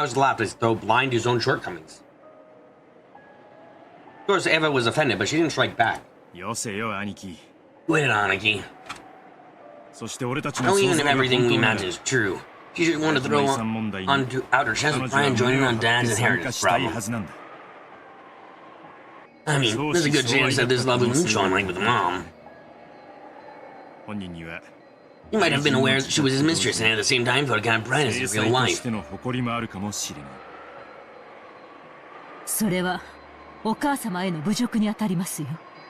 Kraus laughed as though blind to his own shortcomings. Of course, Eva was offended, but she didn't strike back. Wait, Aniki. No, even if everything we imagine is true, she should want to throw onto out her chest with Brian joining on Dad's inheritance problem. I mean, there's a good chance that this love was mutual, like with Mom. He might have been aware that she was his mistress and at the same time felt a kind of pride as his real wife.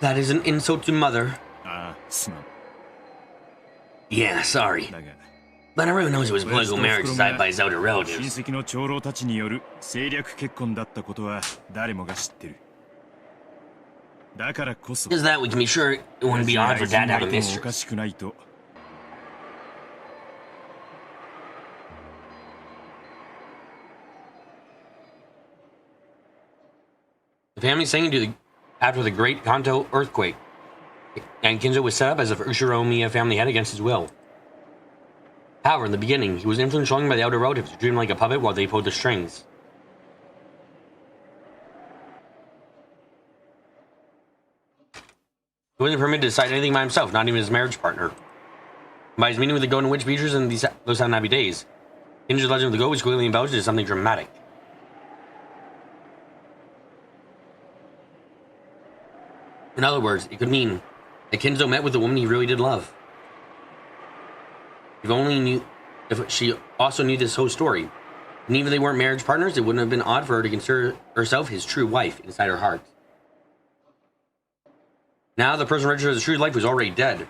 That is an insult to Mother. Yeah, sorry. But everyone knows it was a political marriage decided by his outer relatives. Just that we can be sure it wouldn't be odd for Dad to have a mistress. The family sank after the Great Kanto earthquake, and Kinzo was set up as a Ushiromiya family head against his will. However, in the beginning, he was influenced only by the outer relatives who treated him like a puppet while they pulled the strings. He wasn't permitted to decide anything by himself, not even his marriage partner. By his meeting with the Golden Witch Beatrice and those unhappy days, Kinzo's legend of the goat was quickly embellished as something dramatic. In other words, it could mean that Kinzo met with the woman he really did love. If she also knew this whole story, and even if they weren't marriage partners, it wouldn't have been odd for her to consider herself his true wife inside her heart. Now the person registered as his true wife was already dead.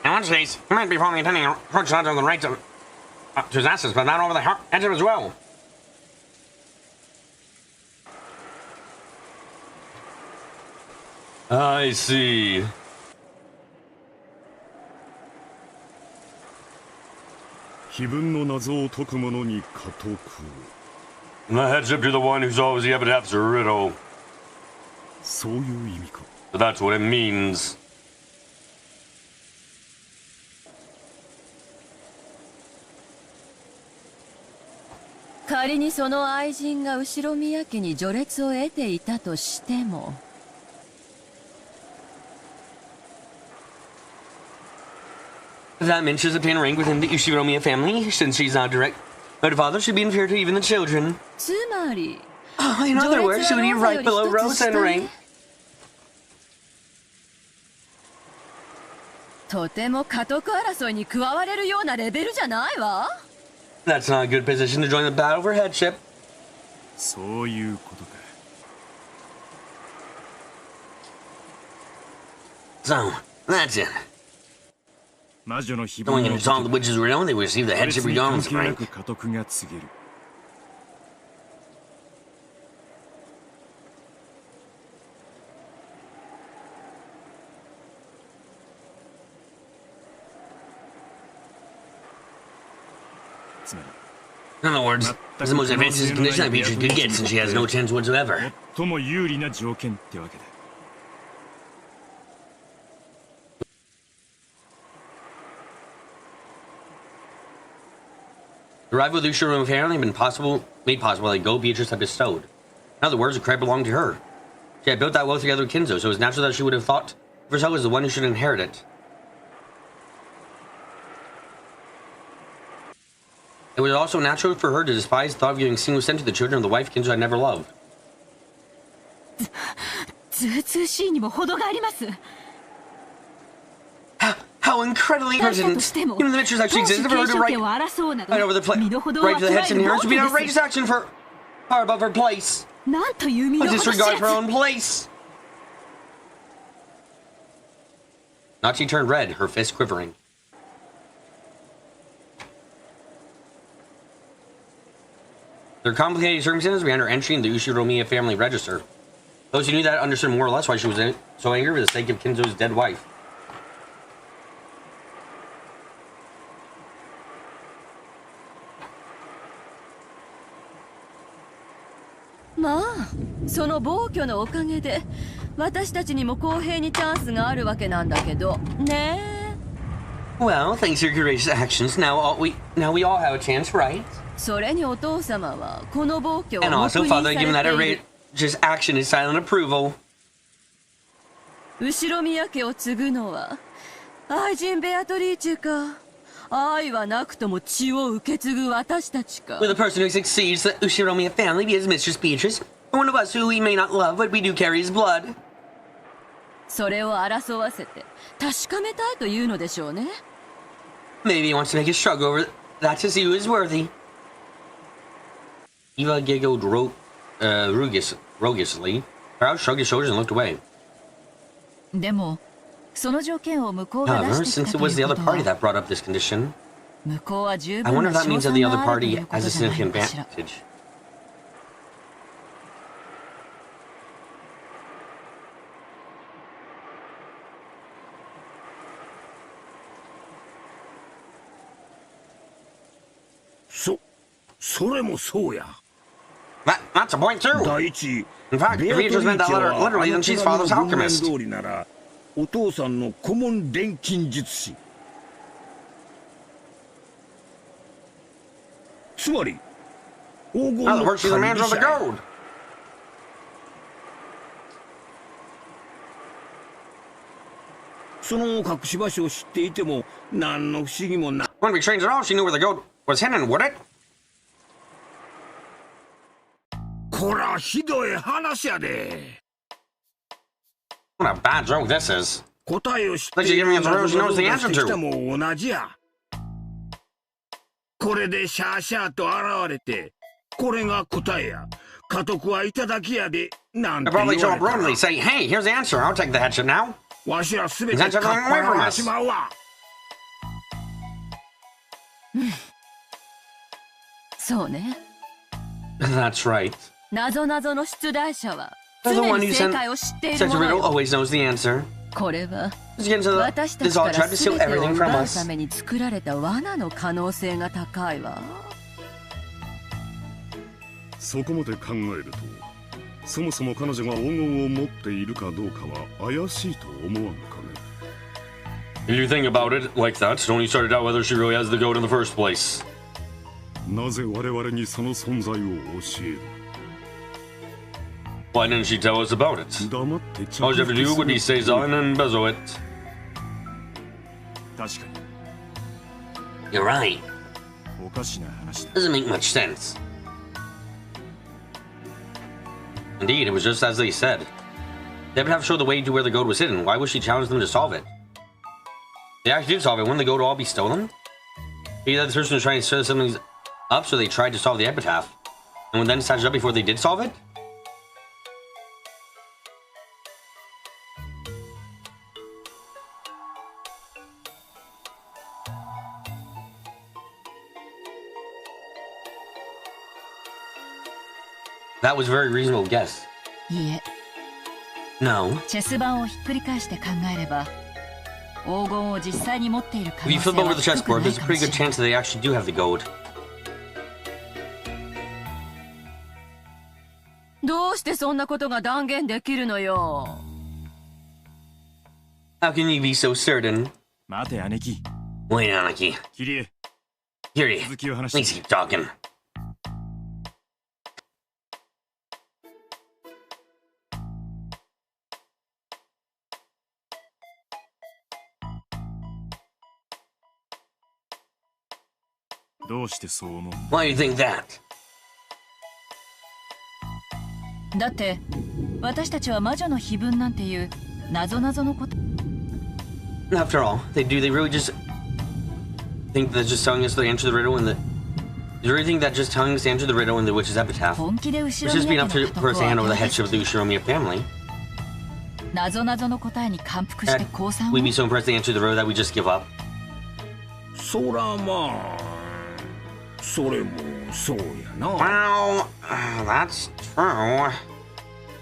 In one case, he might be formally intending to approach on the rights to his assets, but not over the edge of his will. I see. The headship to the one who solves the epitaph's riddle. So that's what it means. If that means she's obtained rank within the Ushiromiya family, since she's not direct, but her father should be inferior to even the children. In other words, she would be right below Rosa in rank. That's not a good position to join the battle for headship. So, that's it. Someone can solve the witch's riddle, they will receive the headship regardless of rank. In other words, it's the most advantageous condition that Beatrice could get since she has no chance whatsoever. The arrival of the Ushiromiya family had been made possible by the goat Beatrice had bestowed. In other words, the credit belonged to her. She had built that wealth together with Kinzo, so it was natural that she would have thought of herself as the one who should inherit it. It was also natural for her to despise the thought of giving a single cent to the children of the wife Kinzo had never loved. How incredibly pertinent! Even the mistress actually existed for her to right over the right to the head's inheritance would be an outrageous action for far above her place. A disregard for her own place. Nachi turned red, her fist quivering. There are complicated circumstances behind her entry in the Ushiromiya family register. Those who knew that understood more or less why she was so angry for the sake of Kinzo's dead wife. まあその暴挙のおかげで私たちにも公平にチャンスがあるわけなんだけどね。 Well, thanks to your courageous actions, now we all have a chance, right? それにお父様はこの暴挙を And 黙 also, 認 Father, され given that ている。 outrageous action is silent approval. 後ろ宮家を継ぐのは愛人ベアトリーチェか、愛はなくとも血を受け継ぐ私たちか。 Will the person who succeeds the Ushiromiya family be his Mistress Beatrice, or one of us who we may not love, but we do carry his blood? それを争わせて確かめたいというのでしょうね。 Maybe he wants to make a struggle over that to see who is worthy. Eva giggled roguishly. Proud shrugged his shoulders and looked away. でもその条件を向こうが出 However, してき since た it と was the いうこ other と party は that brought up this condition, 向こうは十 I 分 wonder な if that 賞 means that 賛 the が other あるとい party うこ has と a じゃないの significant かしら。 advantage. That's a point too. 第一、 In fact, ベ if アト he リ just ー meant that チェは literally, then she's あな father's たの文面 alchemist. 通りならお父さんの顧問錬金術師。つまり黄金 In other の words, she's the 管 man 理 of the 者や。 gold. その隠し場所を知っていても何の不思議もな。 Wouldn't be strange at all if she knew where the gold was hidden, would it? こらひどい話やで。 What a bad joke this is. 答えを知って Like she's い giving る us a room she knows the 出 answer してきた to. も同じや。これでシャーシャーと現れて、これが答えや。家督はいただきやで。なん They'll て probably 言 show わ up れたら rudely, say, hey, here's the answer, I'll take the headshot now. わしらすべて Is that かっ something ぱ away ら from わ us? しまうわ。そうね。That's right. 謎々の出題者は The 常 one に who 正 sent 解を知っている such も a の riddle よ。 always knows the answer. これは Let's get into 私 the... た This ち all から tried to steal 全てを everything 奪 from う us. ために作られた罠の可能性が高いわ。そこまで考えると、そもそも彼女が黄金を持っているかどうかは怪しいと思わんかね。If you think about it like that, don't you start to doubt whether she really has the gold in the first place. なぜ我々にその存在を教える？ Why didn't she tell us about it? 黙って着 All you have to do would be say something and bezel it. 確か You're right. におかしな話だ。 Doesn't make much sense. Indeed, it was just as they said. They would have showed the way to where the gold was hidden. Why would she challenge them to solve it? They actually did solve it. Wouldn't the gold all be stolen? Maybe that the person was trying to stir something up, so they tried to solve the epitaph. And then decided up before they did solve it? That was a very reasonable guess. いいえ、 No. チェス盤をひっくり返して考えれば、黄金を実際に持っている可 If you 能性 flip over は the 低く chessboard, ない there's a かも pretty し good れない chance that they actually do have the gold. どうしてそんなことが断言できるのよ。 How can you be so certain? 待て兄貴。 Wait, Anaki. キリエ、 Here, 続きを話 please して。 keep talking. どうしてそう思う？ Why do you think that? だって私たちは魔女の碑文なんていう謎々のこと。 After all, they really just think that just telling us the answer to the riddle and the... Do you really think that just telling us the answer to the riddle in the witch's epitaph 本気で後 was ろ just に being や up け to の家 for us 督 to hand を over the 明け headship of the Ushiromiya family? 謎々の答えに感服して That 降参を we'd be so impressed with the answer to the riddle that we just give up. そらまあ、それもそうやな。 Well, that's true.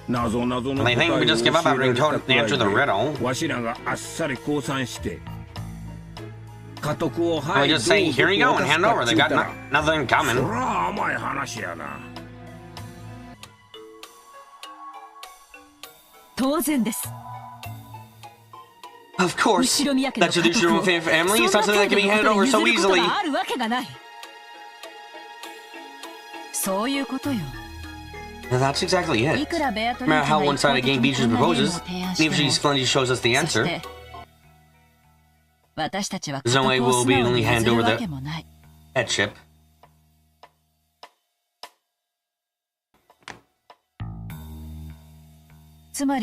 謎々の They 答え think を we just give up 教 after え being られ told た the answer to the くらい riddle. でわしらがあっさり降参して家督を We just say, here you go, and hand over. They got nothing そ coming. ら甘い話やな。当然です。 Of course. That's the Ushiro family. It's not something that can be handed over so easily. そういうことよ。 Now that's exactly it. No matter how one-sided game Beatrice proposes, even if she splendidly shows us the answer, there's no way we'll be only hand over the headship. In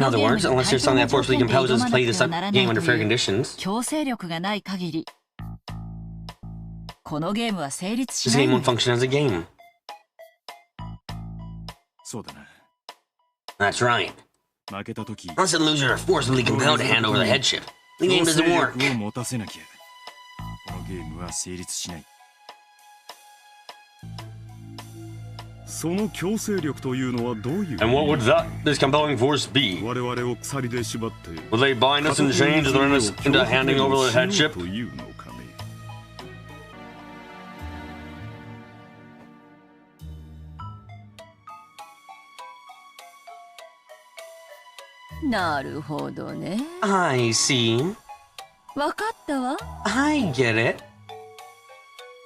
other words, unless there's something that forcibly compels us to play this game under fair conditions, this game won't function as a game. そうだな。 That's right. 負けた時、 Unless the losers are forcibly compelled to hand over the headship, the game doesn't work. 強制力を持たせなきゃこのゲームは成立しない。その強制力というのはどういう And what would this compelling force be? 我々を鎖で縛って Will they bind us in chains and threaten us into handing over the headship? というのかね。 なるほどね。 I see. わかったわ。 I get it.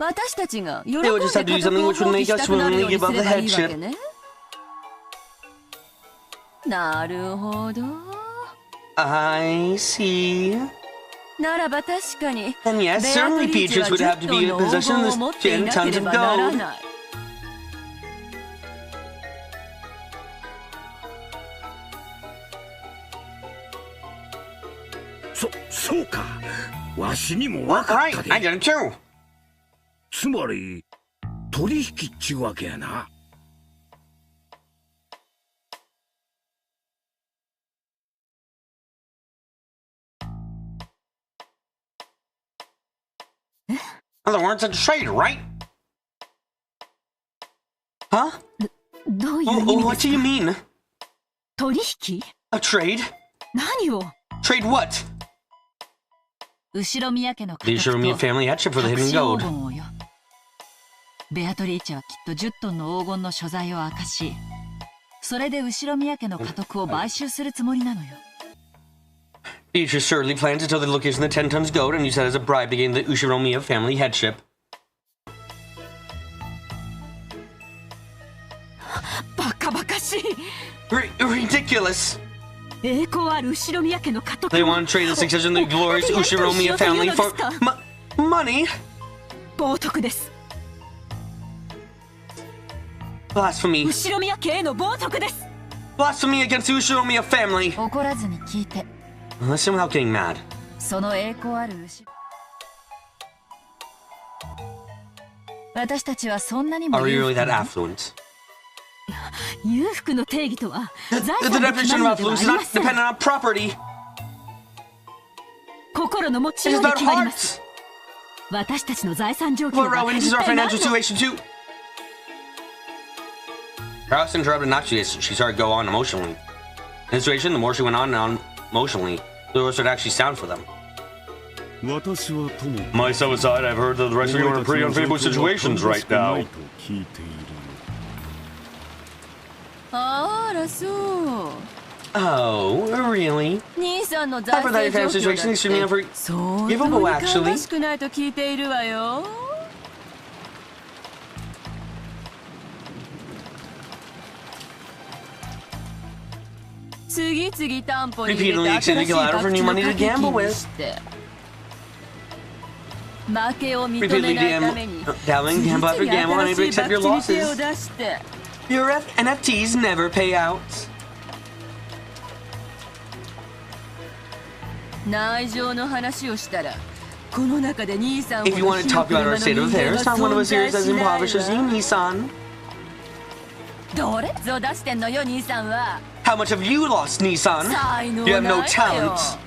私たちが喜ん They で would just have to do something which would make us したくなるよ willingly うに give す up れ the ばいいわけ headship. ね。なるほど。 I see. ならば確かに And yes, ベアト certainly リーチ Peaches は would 10 have to ト be ン in の possession 黄 of 金を持っ this てい 10 なけ tons れ of ばなら gold. ない。そうか。わしにもわかっ Right, たで。 I get it too. つまり取引っちゅうわけやな。In other words, a trade, right? Huh? どういう意味 What です do you か？ mean? 取引？ A trade? 何を？ Trade what? 後宮家の家 The 督 Ushiro と family headship for the 隠 hidden し黄 gold. 金をよ。ベアトリーチェはきっと10トンの黄金の所在を明かし、それで後宮家の家督を買収するつもりなのよ。 Beatrice certainly plans to tell the location of the 10 tons gold and use that as a bribe to gain the Ushiromiya family headship. バカバカしい。 Ridiculous! 栄光ある後宮家の家督 They を want to trade the success of the glorious Ushiromiya family for money? 冒涜です。 Blasphemy. 後宮家への冒涜です。 Blasphemy against the Ushiromiya family. 怒らずに聞いて。 Listen without getting mad. その栄光ある私たちはそんなにも Are we 裕 really 福 that な affluent? 裕福の定義とは The 財産で definition 決 of まるのでは affluence あ is りま not せん。 dependent on property. 心の持ち It よ is うで about 決まります。 hearts. 私たちの財産状況 What が relevance 一 is our 体何 financial の situation too? Krauss interrupted not she started to go on emotionally. In the situation, the more she went on emotionally, the worse it would actually sound for them. 私はとも Myself aside, I've heard that the rest of you are in pretty unfavorable situations right now. 聞いている。あらそう。 Oh, really? 兄さんの財 I've heard that 政 your 状 family 況 situation だ is extremely って unfavorable. 相当 Givable, に actually. 芳しくないと聞いているわよ。次々担保に入れ Repeatedly て新し extending い collateral 博 for 打 new の money to 掛け gamble 金 with. にして負けを認め Repeatedly ないために dabbling, 次 gamble 々 after gamble, 新 unable to しい accept 博 your 打に手を losses. 出して Your NFTs never pay out. 内情の話をしたらこの中で兄さん If you want to talk about our state of affairs, not one of us here is as impoverished as you, Nissan. どれぞ出してんのよ兄さんは How much have you lost, Nissan? 才能 You have ない no わよ talent.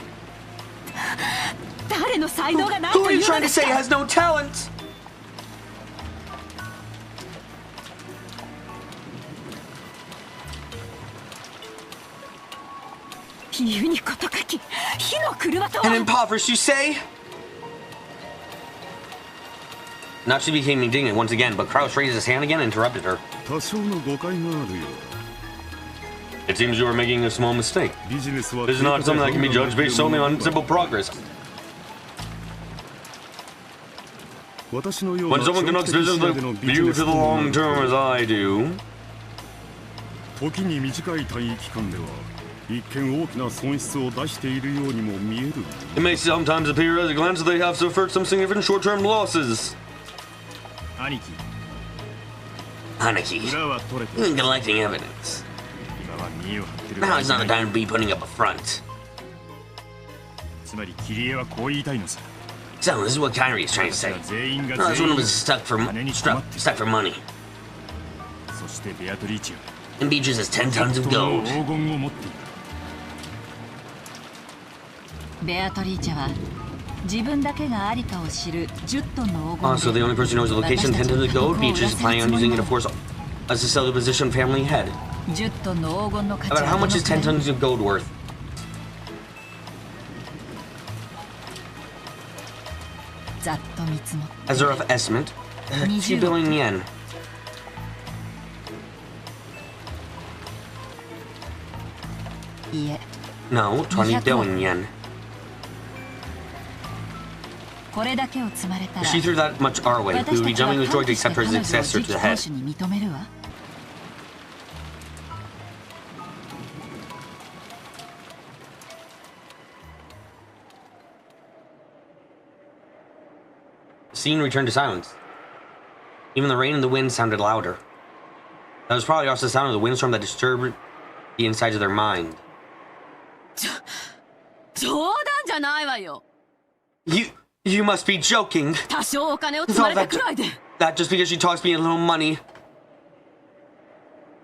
誰の才能がない Who と are い you うの trying で to す say か has no talent? ユニコと書き火の車と And は impoverished, you say? Now she became indignant once again, but Kraus raised his hand again and interrupted her. 多少の誤解があるようだ。It seems you are making a small mistake. ビジネスは This is not something that can be judged based solely on simple progress. 私のよう When な someone conducts business with a view to the long term as I do, 時に短い単位期間では一見大きな損失を出しているようにも見える it may sometimes appear at a glance that they have suffered some significant short-term losses. 兄貴 Haneki, 裏は取れて you've been collecting evidence. 今は見栄を張ってる Now is not the time to be putting up a front. つまりキリエはこう言いたいのさ So, this is what Kyrie is trying to say. 全員が No, this 全 one 員 was stuck for money. そしてベアトリーチは And Beatrice has 10 tons of 本当の gold. 黄金を持っているベアトリーチェは自分だけがありかを知る10トンの黄金 Also, the only person who knows the location, 10 tons of gold. Beatrice is planning on using it to force us to sell the position family head. 10トンの黄金の価値 About は how much is 10 どのくらい tons of gold worth? ざっと見積もって As a rough estimate, 2 billion yen. いいえ No, 20 billion yen. これだけを積まれた If ら she threw that much our way, we 私 would be たちは jumping the 歓 joy to 喜して accept 彼 her 女 as を successor 次 to 期 the 当 head. 主に認めるわ The scene returned to silence. Even the rain and the wind sounded louder. That was probably also the sound of the windstorm that disturbed the insides of their mind. 冗談じゃないわよ You must be joking. 多少お金を積まれたくらいで That just because she tossed me a little money.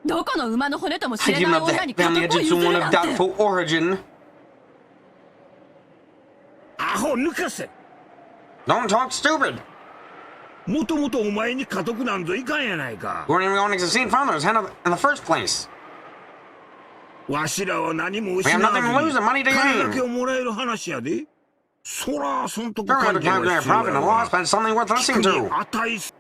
どこの馬の骨とも知 I'd れ given ない up 女 the に家 family 督を head 譲 to る someone な of んて doubtful origin. アホ抜かせ Don't talk stupid. もともとお前に家督なんぞいかんやないか We weren't even going to succeed from those hand in the first place. わしらは何も We 失 have わず nothing to lose に and money to 金だけ gain. をもらえる話やでそらそんとこ We're 感 going to 情 calculate が a 必要 profit や and わ loss, but it's something worth 聞 listening くに to. 値す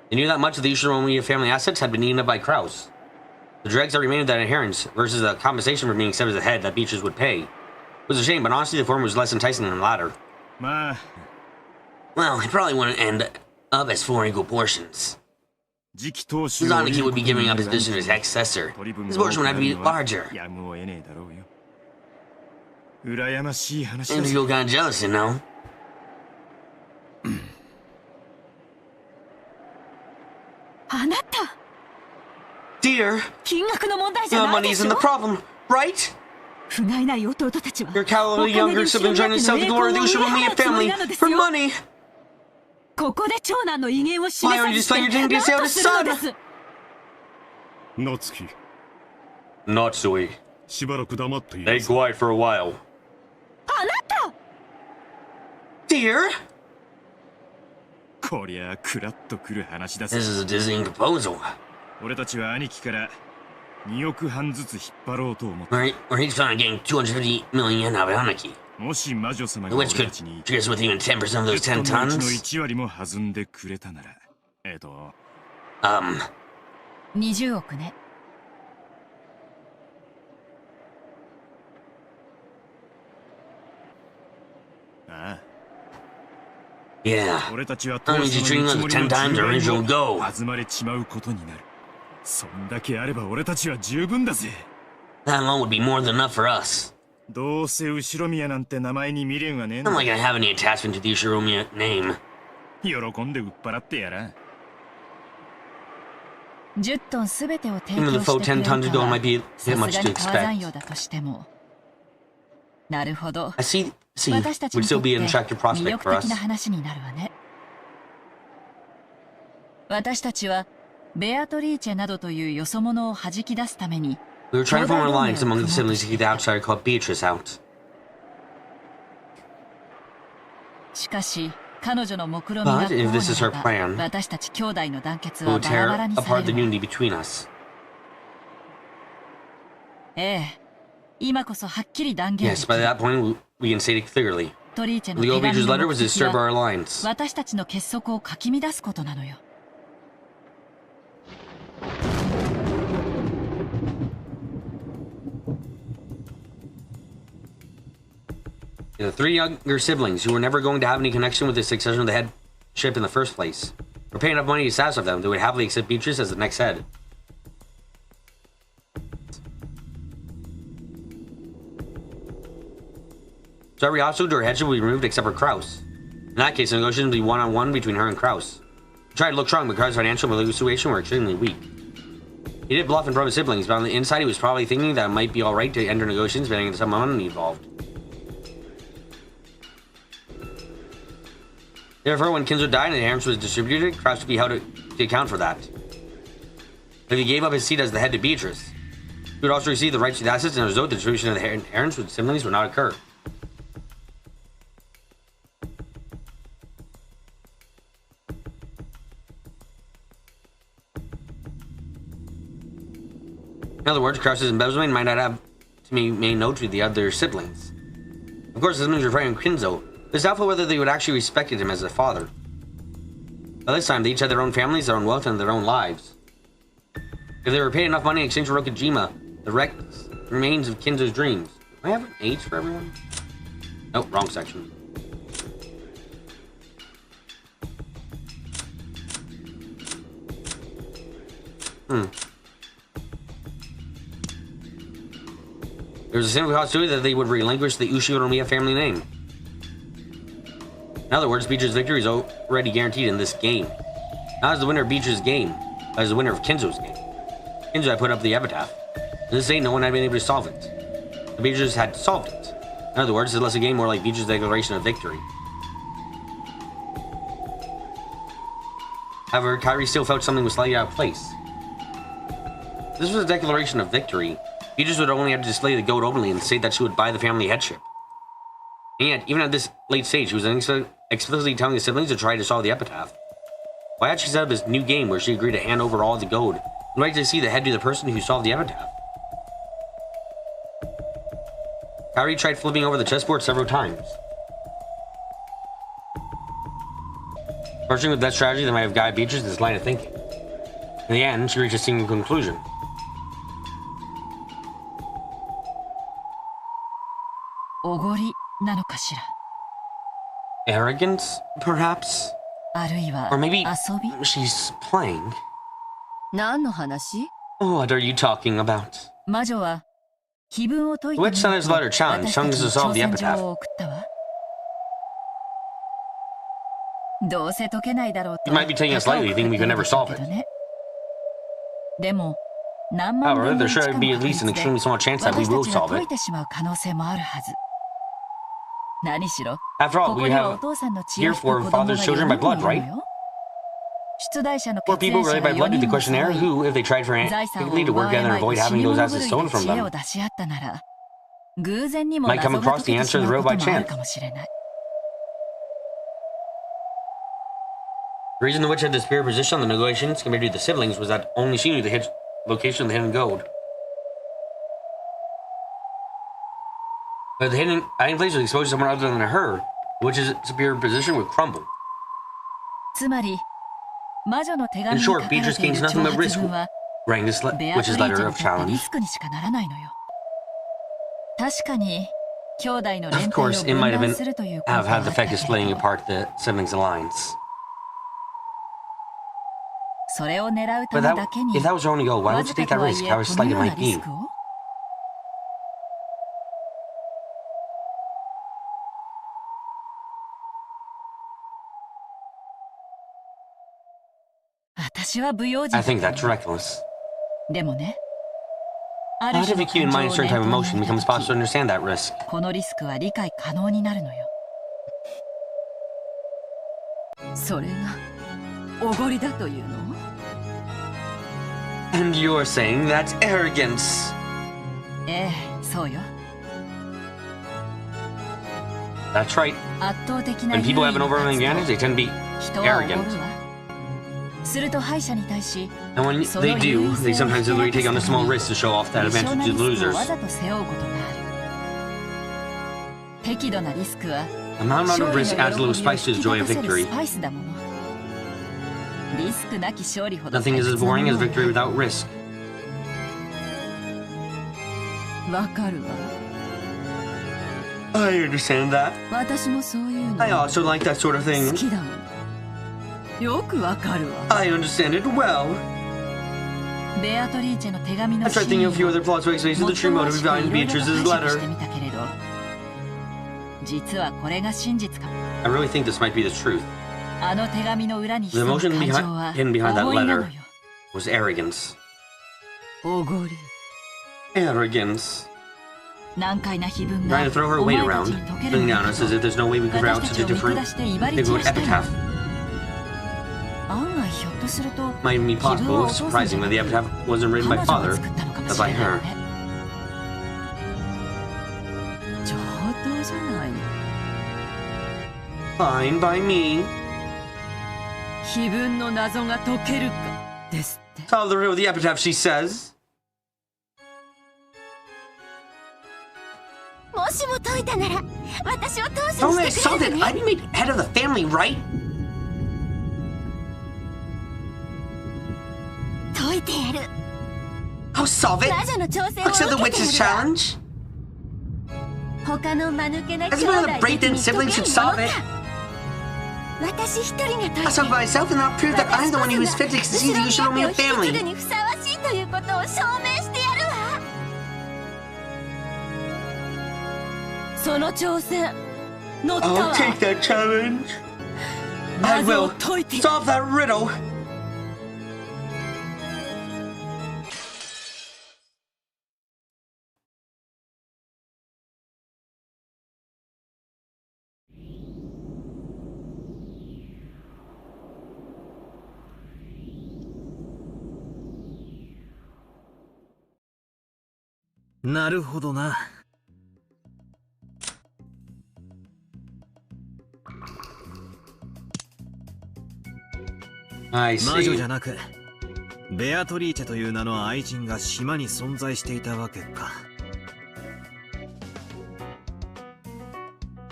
They knew that much of the Ushiromia family assets had been eaten up by Kraus. The dregs that remained of that inheritance versus the compensation for being accepted as the head that Beatrice would pay. It was a shame, but honestly the former was less enticing than the latter. まあ Well, it probably wouldn't end up as 4 equal portions. 次期当主を Zanaki would be giving up his position to his successor. 取り分 His が portion would have to be 多くなる larger. のはやむを得ねえだろうよ羨ましい話 And だ you feel kind of jealous, you know? あなた Dear, 金額の問題じゃ the ないで money's し in ょ the problem, right? 不甲斐ない弟たちは Your cowardly younger sibling trying to sell the glory of the Ushiromia family for money. ここで長男の威厳を示 Why さ aren't you ずして displaying your dignity 何 to say と out するのです 夏希 Natsui. しばらく黙ってい Stay なさい quiet for a while. あなた Dear, こりゃあクラッとくる話だ this ぜ is a dizzying proposal. 俺たちは兄貴から2億半ずつ引っ張ろうと思って We're each planning on getting 250 million yen out of Hanaki, もし魔女様が which 俺 could たちに trick us with even 10% of those 10 10トンのうちの tons. 1割も弾んでくれたなら20億ねああ Yeah. 俺たちは Only 当初 treating の us 見 with 積もり 10 times の the 10 original 倍も gold. 弾まれちまうことになるそんだけあれば俺たちは十分だぜ That alone would be more than enough for us. どうせ後ろ宮なんて名前に未練はねえん Not だ like I have any attachment to the Ushiromia name. 喜んで売っ払ってやら10トンすべてを提 Even 供 the し full てくれ 10 る tons of か gold は might be a さ bit す much が to に川山 expect. 用だとしてもなるほど I see 私たち would にと still って be an attractive 魅 prospect 力 for 的な us. 話になるわね私たちはベアトリーチェなどというよそ者を弾き出すために We were trying to form an alliance among the siblings to keep the outsider called Beatrice out. しかし彼女の目論見が But こう if な this is her らば plan, 私たち兄弟の団結 It は would バラ tear バラにさ apart れ the るわ unity between us. ええ今こそはっきり断言 Yes, by that point we can state it clearly. トリーチェの The 手 old 紙 Beatrice's の letter 目 was to 的 disturb は our alliance. 私たちの結束をかき乱すことなのよ The three younger siblings, who were never going to have any connection with the succession of the headship in the first place, were paying enough money to satisfy them. They would happily accept Beatrice as the next head. So every obstacle to her headship would be removed except for Kraus. In that case, the negotiations would be one-on-one between her and Kraus. He tried to look strong, but Kraus' financial and legal situation were extremely weak. He did bluff in front of his siblings, but on the inside he was probably thinking that it might be alright to enter negotiations depending on the sum of money involved. Therefore, when Kinzo died and the inheritance was distributed, Kraus would be held to account for that. But if he gave up his seat as the head to Beatrice, he would also receive the rights to the assets, and as a result, the distribution of the inheritance with siblings would not occur. In other words, Kraus's embezzlement might not have to be made known to the other siblings. Of course, the siblings were referring to Kinzo. It's doubtful whether they would actually respected him as a father. By this time, they each had their own families, their own wealth, and their own lives. If they were paid enough money in exchange for Rokujima, the wrecked remains of Kinzo's dreams. Do I have an age for everyone? Nope, wrong section. There was a simple possibility that they would relinquish the Ushiro family name. In other words, Beatrice's victory is already guaranteed in this game. Not as the winner of Beatrice's game, but as the winner of Kinzo's game. Kinzo had put up the epitaph. In this day, no one had been able to solve it. But Beatrice had solved it. In other words, it's less a game more like Beatrice's declaration of victory. However, Kairi still felt something was slightly out of place. If this was a declaration of victory, Beatrice would only have to display the goat openly and state that she would buy the family headship. And yet, even at this late stage, she was explicitly telling the siblings to try to solve the epitaph. Why had she set up this new game where she agreed to hand over all the gold and right to see the head to the person who solved the epitaph? Kairi tried flipping over the chessboard several times. Pursuing with that strategy that might have guided Beatrice in this line of thinking. In the end, she reached a single conclusion. Arrogance, perhaps? Or maybe she's playing. What are you talking about? The witch sent us a letter challenge, telling us to solve the epitaph. You might be taking us lightly, thinking we could never solve it. However, there should be at least an extremely small chance that we will solve it. After all, we have here 4 father's children by blood, right? 4 people related by blood do the questionnaire who, if they tried frantically to work together and avoid having those assets stolen from them, might come across the answer to the riddle by chance. The reason the witch had the superior position on the negotiations compared to the siblings was that only she knew the location of the hidden gold. But if the hiding place was exposed to someone other than her, the witch's superior position would crumble. In short, Beatrice gains nothing but risk writing this witch's letter of challenge. Of course, it might have had the effect of splitting apart the siblings' alliance. But if that was her only goal, why would she take that risk, however slight it might be? I think that's reckless. How if you keep in mind a certain type of emotion, it becomes possible to understand that risk. And you're saying that's arrogance. That's right. When people have an overwhelming advantage, they tend to be arrogant. And when they do, they sometimes literally take on the small risks to show off that advantage to the losers. A amount of risk adds a little spice to the joy of victory. Nothing is as boring as victory without risk. I understand that. 私もそういうの I also like that sort of 好 thing. きだもん。よくわかるわ。 I understand it well. ベアトリーチェの手紙の I シ tried ー thinking ン of a few other plot twists based on the true もっ motive と詳しく behind いろいろ Beatrice's と解釈し letter. てみたけれど、実はこれが真実かも。 I really think this might be the truth. あの手紙の裏に The 潜む emotion 感情は hidden behind that おごりなの letter よ。 was arrogance. おごり。 Arrogance. 難解な碑文が Trying to throw her お weight 前た around, ちに解ける looking んだ down け us as ど、 if there's no way we could route 私た such ち a を見 different 下して威張り big 散 word らしたいの。 epitaph. 案外ひょっとすると Might be 碑文 possible, はお if 父さんじ surprising ゃ that な the く epitaph wasn't written 彼 by 女が father, 作ったのかも but しれ by ないわ her. ね。上等じゃないの。 Fine by me. 碑文の謎が解けるかですって。 Solve the riddle of the epitaph, she says. もしも解いたなら私を当 If 主 only I にして solved くれ it, るね。 I'd be made head of the family, right? 解いてやる。 I'll solve it. 魔女の挑戦を Accept the 受けて witch's やるわ。 challenge. 他の間抜けな兄 As 弟 one of the たち Brayton に解け siblings る should も solve の it. か。私一人が解いて I'll solve it myself and I'll prove that I'm the one who is fit to succeed the Ushinomi 後ろの役を引き継ぐ family. にふさわしいということを証明してやるわ。その挑戦乗ったわ。 I'll take that challenge. I 謎 will を解いて solve that riddle. I 魔女じ see. ゃなくベアトリーチェという名の愛人が島に存在していたわけか。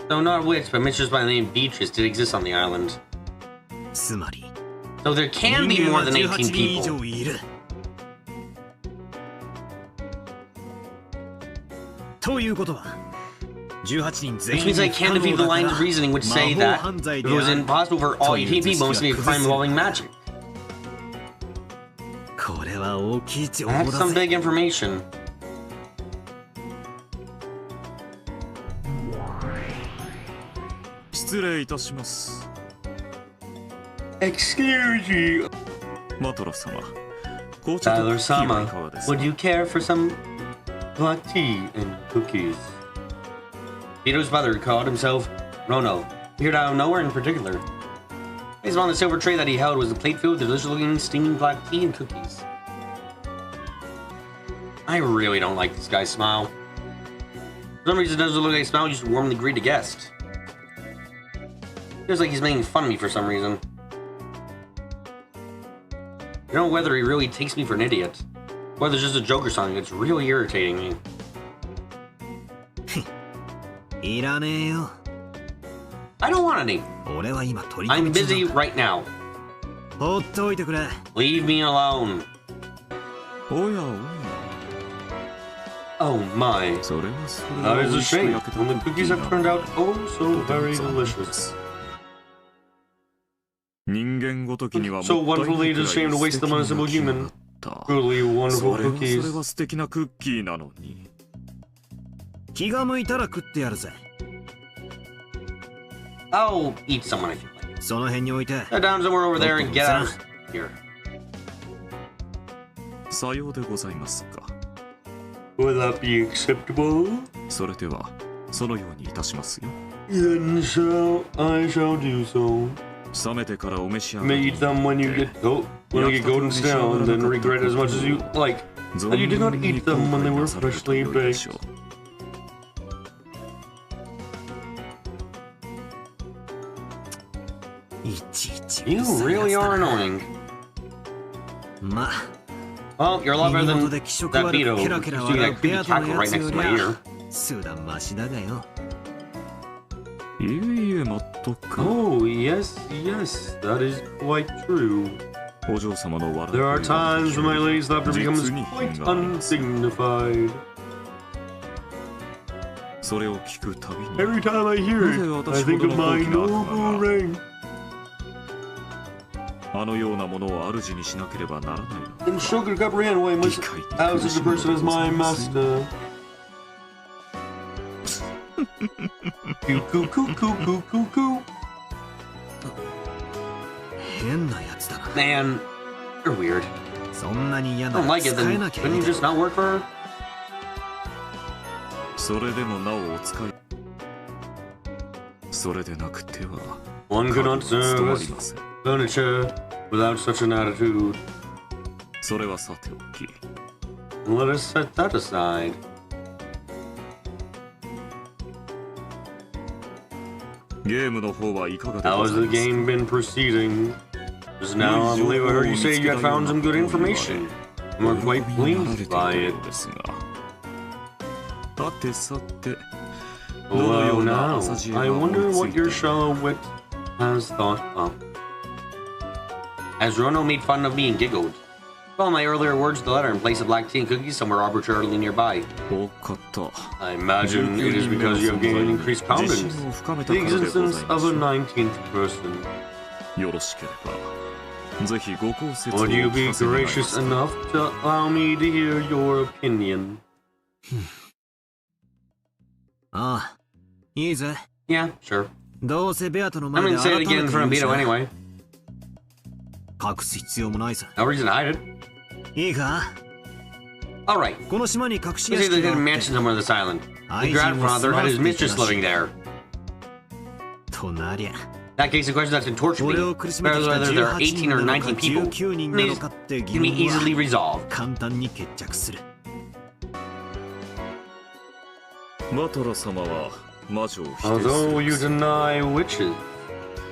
So not a witch, but mistress by the name Beatrice did exist on the island. つまり So there can be 人 more 間は than 18 18人以 people. 上いる。ということは18人全 Which 員 means I can't defeat the lines of reasoning which say that if it was impossible for all 18 people, it must be a crime involving magic. これは大きい情報 That's だ some ぜ。 big information. 失礼いたします。 Excuse you, マトラ様、紅茶とクッ Tyler キーはい Sama. かがですか Would you care for some black tea and cookies? Vito's brother called himself Rono. Appeared out of nowhere in particular. Placed on the silver tray that he held was a plate filled with delicious-looking steaming black tea and cookies. I really don't like this guy's smile. For some reason, it doesn't look like a smile, just warmly greet a guest. Feels like he's making fun of me for some reason. I don't know whether he really takes me for an idiot, or whether it's just a joke or something. It's really irritating me. いらねえよ。 I don't want any. 俺は今取り込 I'm み中 busy なんだ。 right now. 放っておいてくれ。 Leave me alone. おやおや、 Oh my. それはそれ That は is 美 a 味しく shame 焼けた when the cookies have turned out oh so very delicious. 人間ごときには So もったい wonderfully ない it is a shame to waste them on a simple 素敵な human. 木だった。 Truly そ wonderful れはそれ cookies. は素敵なクッキーなのに。気が向いたら食ってやるぜ。 I'll eat someone if you like. その辺に置いて。 Sit down somewhere over there and get out of here. さようでございますか。 Would that be acceptable? それではそのようにいたしますよ。 Then I shall do so. 冷めてからお召し上がり。 May eat them when you get golden stale and then regret it as much as you like. That you did not eat them when they were freshly baked. You really are annoying. ま Well, you're a lot better 耳 than 元で気色 that 悪 Vito く who's ケラケラ doing 笑 that うベ creepy アトの cackle や right つ next よ to り my は ear. 数段マシだがよ。いえいえ、まったく。 Oh, yes, that is quite true. お嬢様の笑い There are 声は times when my lady's laughter becomes 実に quite 品があります。 undignified. それを聞くたびに Every time I hear it, I think of my noble ring. あのようなものを主にしなければならないの And Shogun Gabriel must as the person as my master. Coo coo coo coo coo coo. 変なやつだな。 Man, you're weird. そんなに嫌 I な don't ら like it, 使え then なきゃい couldn't い you だ just ろ。 not work for her? それでもなおお使いそれでなくては One 家 cannot 具は務ま service りません furniture without such an attitude. それはさておき Let us set that aside. ゲームの方はいかがで How ご has ざい the ますか game been proceeding? Just now, I believe I heard you say you had found some good information. And we're quite pleased by it. ですがさてさて Well, now, I wonder what your shallow wit has thought up. As Rono made fun of me and giggled. Well, my earlier words to the letter in place of black tea and cookies somewhere arbitrarily nearby. 多かった I imagine it is because you have gained increased confidence. 自信を深めた The からでござい existence ま of し a ょう 19th person. よろしければぜひご考説を Would you お be 聞かせ願いま gracious すか enough to allow me to hear your opinion? ああ、いいぜ。 Yeah, sure. どうせベアトの I'm 前で gonna say 改 it め again て in 言 front う of し Vito な anyway. 隠す必要もないさ。 No reason to hide it. いいか Alright. この島に隠し Let's 屋 say 敷 the があ hidden っ mansion て somewhere on this island. The 愛人を grandfather 住ま had わ his せていたら mistress しい living there. となりゃ。 That case, the question that's been tortured 俺 me, を苦しめてきた whether there are 18 18人 or なのか 19 people, 19人なのかって疑 can be 問 easily は resolved. 簡単に決着する。マトラ様は魔女を否定す Although る you deny witches,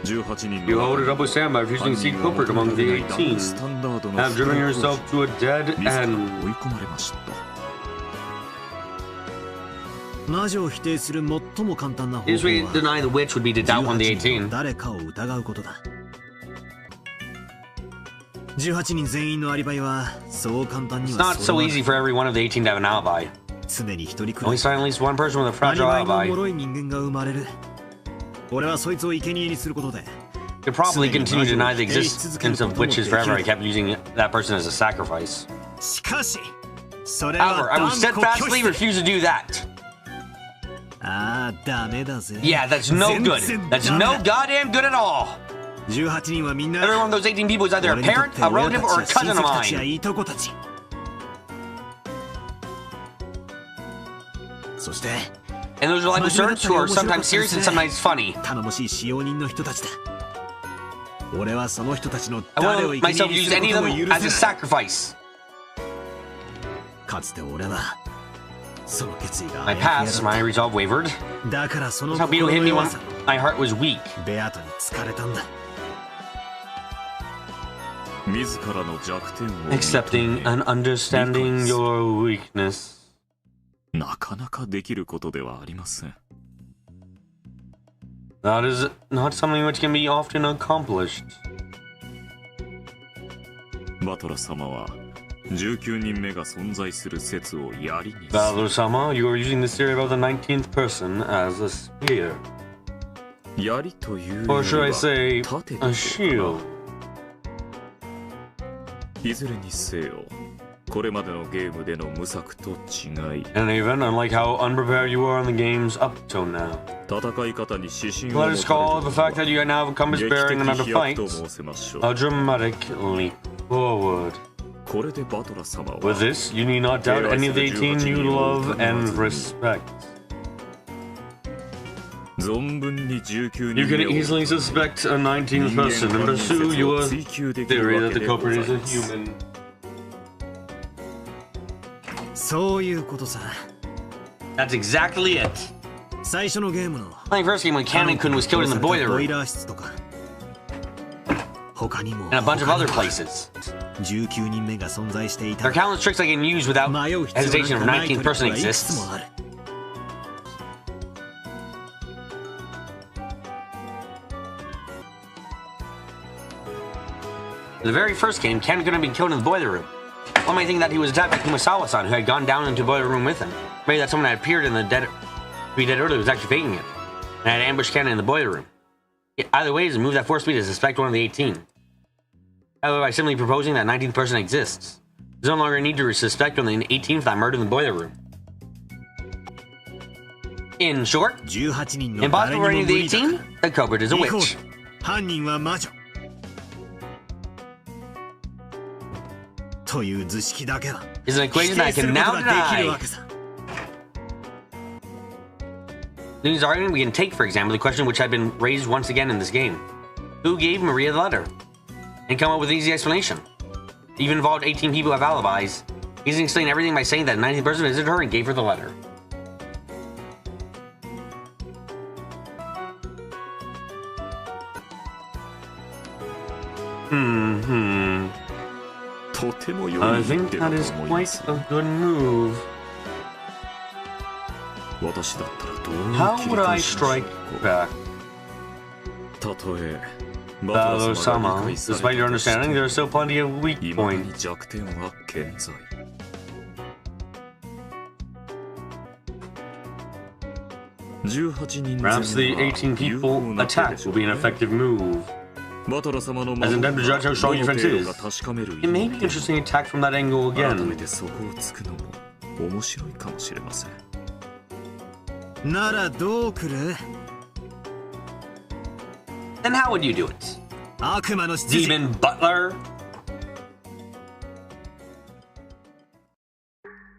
18人 you の hold it up with Sam by refusing to seek comfort among the 18. スタンダード Have driven yourself to a dead 自ら end. 追い込まれました 魔女を否定する最も簡単な方 The 法 easiest way to は deny the witch would be to doubt one of the 18人 18. の誰かを疑うことだ。18人全員のアリバイはそう簡単に It's は not そ so うな easy for every one of the 18 to have an alibi. 常に一人くら Only い find at least one person with a アリ fragile バイの alibi. 脆い人間が生まれる。俺はそいつを生贄にすることで Could probably continue to deny the existence of witches forever. I kept using that person as a sacrifice. しかしそれ However, は I would 断固拒 steadfastly 否 refuse to do that. ああダメだぜ Yeah, that's no good. 全然 That's ダメ no だ goddamn good at all. 18人はみんな Every one of those 18 people is either a 俺にとっ parent, て a 親 relative, た or a ちや cousin 親 of 戚たちや mine. いとこたちそして And those are life absurds who are sometimes serious and sometimes funny. 頼もしい使用人の人たちだ俺はその人たちの I 誰を won't 生 myself 贄に use するこ any と of も them 許 as a せない sacrifice. かつて俺はその決意が My あやふや past, だ my resolve wavered. だからその That's how Beetle 心 hit の me 弱 when さ my heart was weak. ベアトに疲れたんだ自らの弱点を Accepting and understanding your weakness. なかなかできることではありません That is not something which can be often accomplished. バトラ様は19人目が存在する説を槍にす Valor-sama, you are using this theory about the 19th person as a spear. 槍という Or should I say, 盾 a でしょうか shield. いずれにせよこれまでのゲームでの無策と違い And even, unlike how unprepared you were in the games up till now. 戦い方に指針を Let us call the fact that you now have compass 劇 bearing 的 and under 飛躍 fight と申せましょう a dramatic leap forward. これでバトラ様は With this, you need not doubt any of the 18 you love and respect. 存分に19 You 人 can 目を easily suspect a 19th person and pursue your theory that the culprit is a human. そういうことさ That's exactly it. 最初のゲームの Playing first game when Cannon-kun was killed in the boiler ボイ room ラー室とか他にも and a bunch of other places. 19人目が存在していた There are countless tricks I can use without 迷う必 hesitation 要 if な a んかない 19th トリッ person クはいくつ exists. もある In the very first game, Ken could have been killed in the boiler room. One might think that he was attacked by Kumasawa-san, who had gone down into the boiler room with him. Maybe that someone had appeared in the dead we did earlier was actually faking it. And had ambush cannon in the boiler room. Either way is a move that forced me to suspect one of the 18. However, by simply proposing that 19th person exists, there's no longer a need to suspect one of the 18 for that murder in the boiler room. In short, impossible for any of the 18, the culprit is a witch. 犯人は魔女という図式だけは Is an equation that I can now できる deny. わけさ In this argument, we can take, for example, the question which had been raised once again in this game. Who gave Maria the letter? And come up with an easy explanation. It even involved 18 people who have alibis. He can explain everything by saying that 19th person visited her and gave her the letter. I think that is quite a good move. How would I strike back? Valor-sama, despite your understanding, there are still plenty of weak points. Perhaps the 18 people attack will be an effective move. As an attempt to judge how strong your defense is, it may be interesting to attack from that angle again. ならどう来る Then how would you do it? 悪魔の執事 Demon Butler?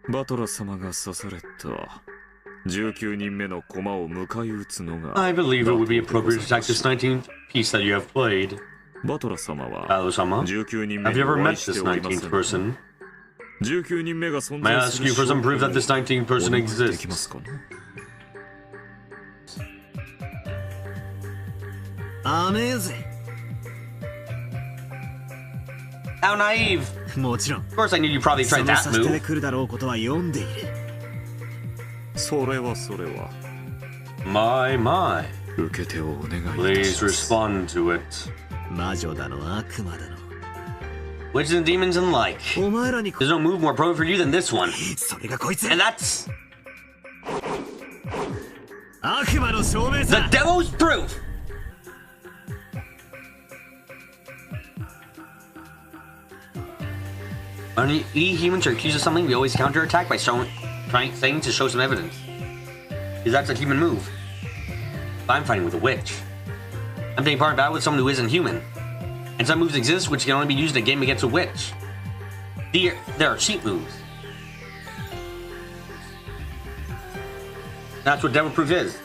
バトラ様が刺された19人目の駒を迎え撃つのが I believe it would be appropriate to attack this 19th piece that you have played. バトラ様は Valor-sama, 19人目 have に you ever お会 met いして this おりませ 19th ん person? 19人目が存 May I 在 ask する you for some proof that this 19th person お願いできま exists? すかね甘えぜ How naive! もちろん Of course I knew you probably そ tried の that 差し手で move. 来るだろうことは読んでいるそれは My. 受けてをお願いいた Please します respond to it. 魔女だの悪魔だの Witches and demons and like. お前らに There's no move more appropriate for you than this one. それがこいつ And that's 悪魔の証明 the さ devil's proof! When we humans are accused of something, we always counterattack by saying to show some evidence. Because that's a human move. But I'm fighting with a witch. I'm taking part in battle with someone who isn't human. And some moves exist which can only be used in a game against a witch. There are cheat moves. That's what devil proof is.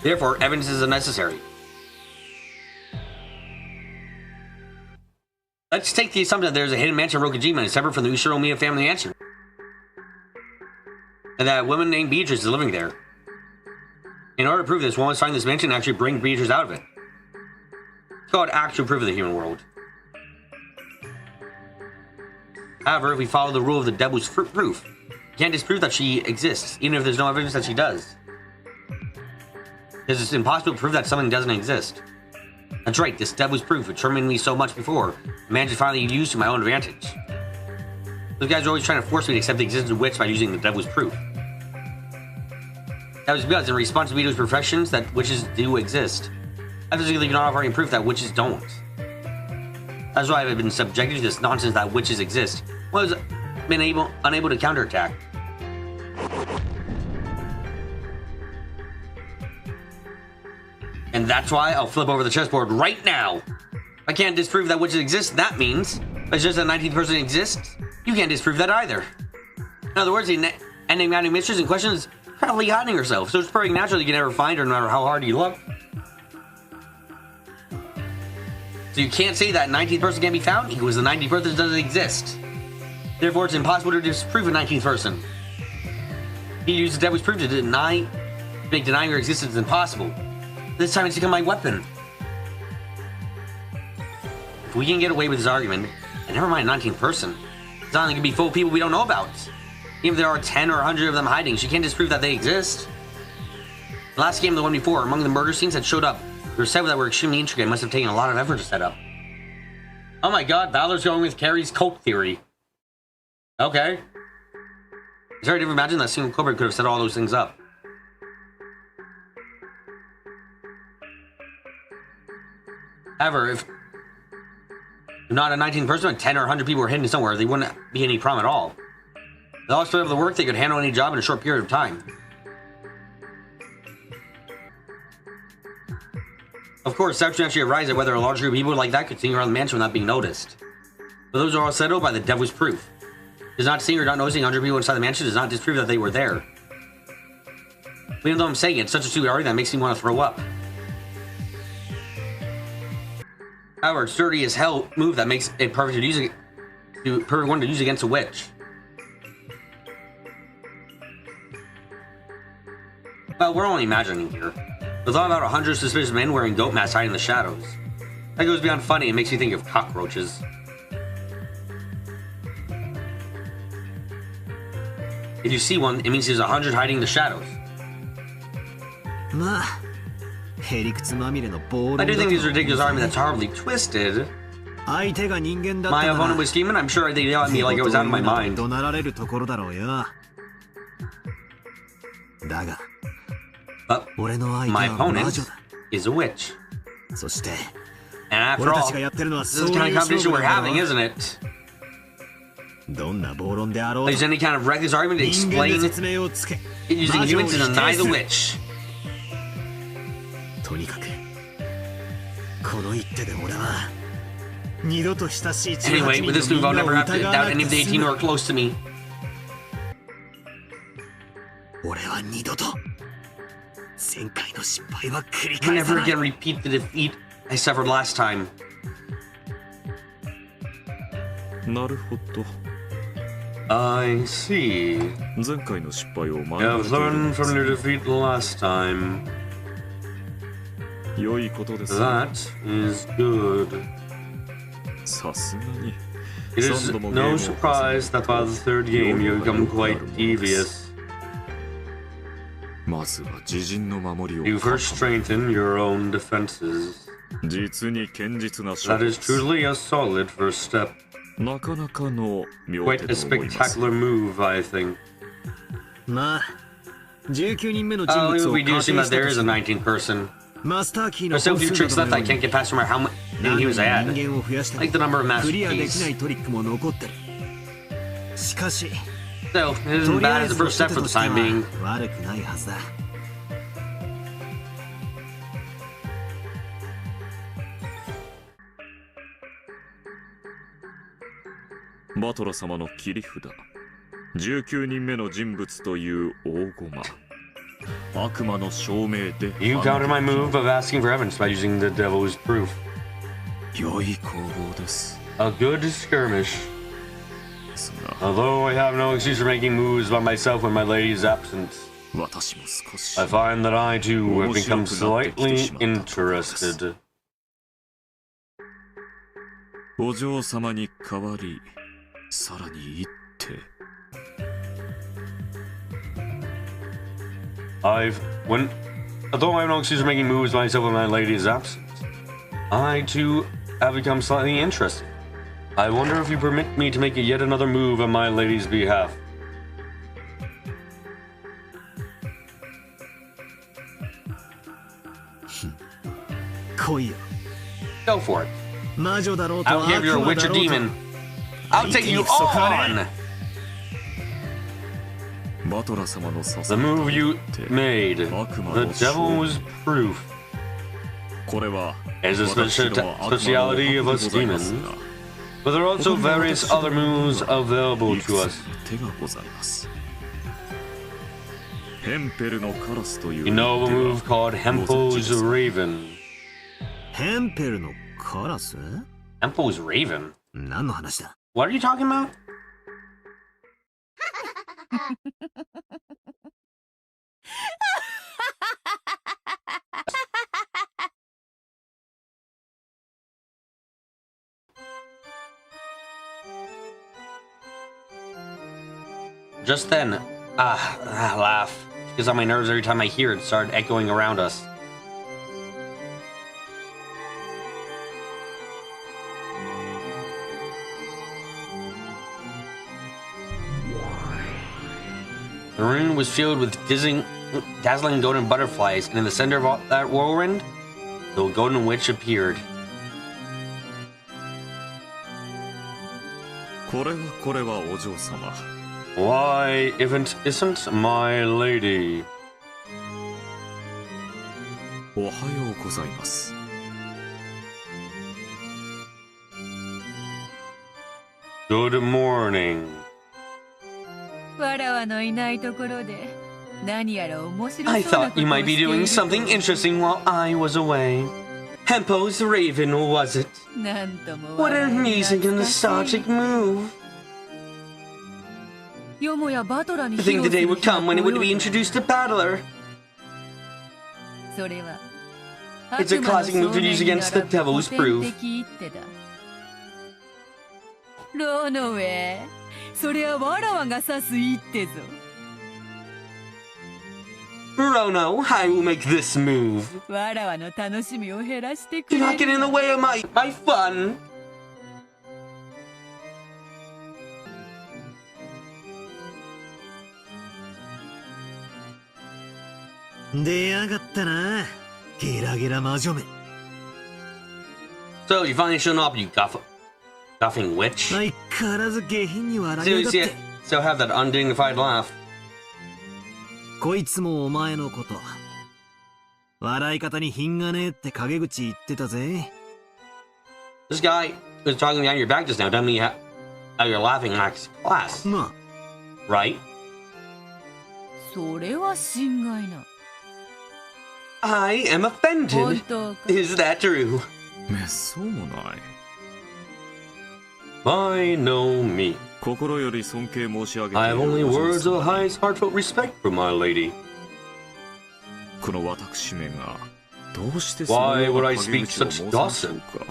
Therefore, evidence is unnecessary. Let's take the assumption that there's a hidden mansion in Rokujima and is separate from the Ushiro-Miya family mansion. And that a woman named Beatrice is living there. In order to prove this, one must find this mansion and actually bring Beatrice out of it. It's called actual proof of the human world. However, if we follow the rule of the devil's proof, you can't disprove that she exists, even if there's no evidence that she does. Because it's impossible to prove that something doesn't exist. That's right, this devil's proof determined me so much before. I managed to finally use to my own advantage. Those guys are always trying to force me to accept the existence of witch by using the devil's proof. That was because in response to Vito's professions that witches do exist. I physically cannot offer any proof that witches don't. That's why I've been subjected to this nonsense that witches exist. Well, I've been unable to counterattack. And that's why I'll flip over the chessboard right now. If I can't disprove that witches exist, that means it's just that 19th person exists. You can't disprove that either. In other words, the enigmatic mistress in question is probably hiding herself, so it's pretty natural you can never find her no matter how hard you look. So you can't say that 19th person can't be found because the 19th person doesn't exist. Therefore, it's impossible to disprove a 19th person. He used the devil's proof to make denying her existence impossible. This time it's become my weapon. If we can get away with this argument, and never mind 19th person, it's not only going to be full of people we don't know about. Even if there are 10 or 100 of them hiding, she can't disprove that they exist. The last game, the one before, among the murder scenes that showed up, there were several that were extremely intricate and must have taken a lot of effort to set up. Oh my god, Valor's going with Carrie's cult theory. Okay. It's hard to imagine that a single culprit could have set all those things up. However, if not a 19 person, 10 or 100 people were hidden somewhere, they wouldn't be any problem at all. They all split up the work, they could handle any job in a short period of time. Of course, doubts actually arise at whether a large group of people like that could sing around the mansion without being noticed. But those are all settled by the devil's proof. Does not seeing or not noticing 100 people inside the mansion does not disprove that they were there. Even though I'm saying it's such a stupid argument that makes me want to throw up. However, it's dirty as hell move that makes it perfect one to use against a witch. Well, we're only imagining here. The thought about 100 suspicious men wearing goat masks hiding in the shadows. That goes beyond funny and makes me think of cockroaches. If you see one, it means there's 100 hiding in the shadows. I do think these ridiculous argument that's horribly twisted. My opponent was scheming, I'm sure they yelled at me like it was out of my mind. But my opponent is a witch. And after all, this is the kind of competition we're having, isn't it? There's any kind of reckless argument to explain using humans to deny the witch. Anyway, with this move, I'll never have to doubt any of the 18 who are close to me. I never again repeat the defeat I suffered last time. I see. I've learned from your defeat last time. That is good. It is no surprise that by the third game you become quite devious. You first strengthen your own defenses. That is truly a solid first step. Quite a spectacular move, I think. We do seem that there is a 19th person. There's so few tricks left I can't get past no matter how many humans I add. Like the number of masterpieces. So, it isn't bad as the first step for the time being. You countered my move of asking for evidence by using the devil's proof. A good skirmish. Although I have no excuse for making moves by myself when my lady is absent, I find that I too have become slightly interested. Although I have no excuse for making moves by myself when my lady is absent, I too have become slightly interested. I wonder if you permit me to make yet another move on my lady's behalf. Go for it. I don't care if you're a witch or demon. I'll take you on! The move you made, the devil's proof, is a speciality of us demons. But there are also various other moves available to us. You know of a move called Hempo's Raven. Hempo's Raven? What are you talking about? Just then, laugh. It gets on my nerves every time I hear it start echoing around us. The room was filled with dazzling golden butterflies, and in the center of that whirlwind, the golden witch appeared. これはお嬢様。 Why isn't my lady? おはようございます。 Good morning. わらわのいないところで何やら面白 I そうな thought こと you を might し be ている doing と something interesting while I was away. Hempo's raven, was it? なんとも What 笑 an え amusing and 懐かしい nostalgic move. よもやバトラーに To 披 think 露 the す day る would 日が come when it 来 would よう be と introduced to Battler. それは It's a 悪魔の classic move to use 少年に against the 並ぶ devil's 古典 proof. 的一手だロノウェイそれはわらわが指す一手ぞ Rono, I will make this move. わらわの楽しみを減らしてく Do れ not get in the way of my fun. 出やがったなゲラゲラ魔女め So you finally shown up, you guffing witch. 相変わらず下品に笑 So い you やがっ see て it, still have that undignified laugh. こいつもお前のこと笑い方に品がねえって陰口言ってたぜ This guy was talking behind your back just now, telling me how you're laughing like class, ま right? それは心外な I am 本 offended. 当か Is that true? めっそうもない。 By no means. 心より尊敬申し上げてい I る have only お嬢 words of 様 highest heartfelt respect for my lady. この私めがどうしてその Why よう would な I 陰 speak 口を such 申すのでしょう gossip? か。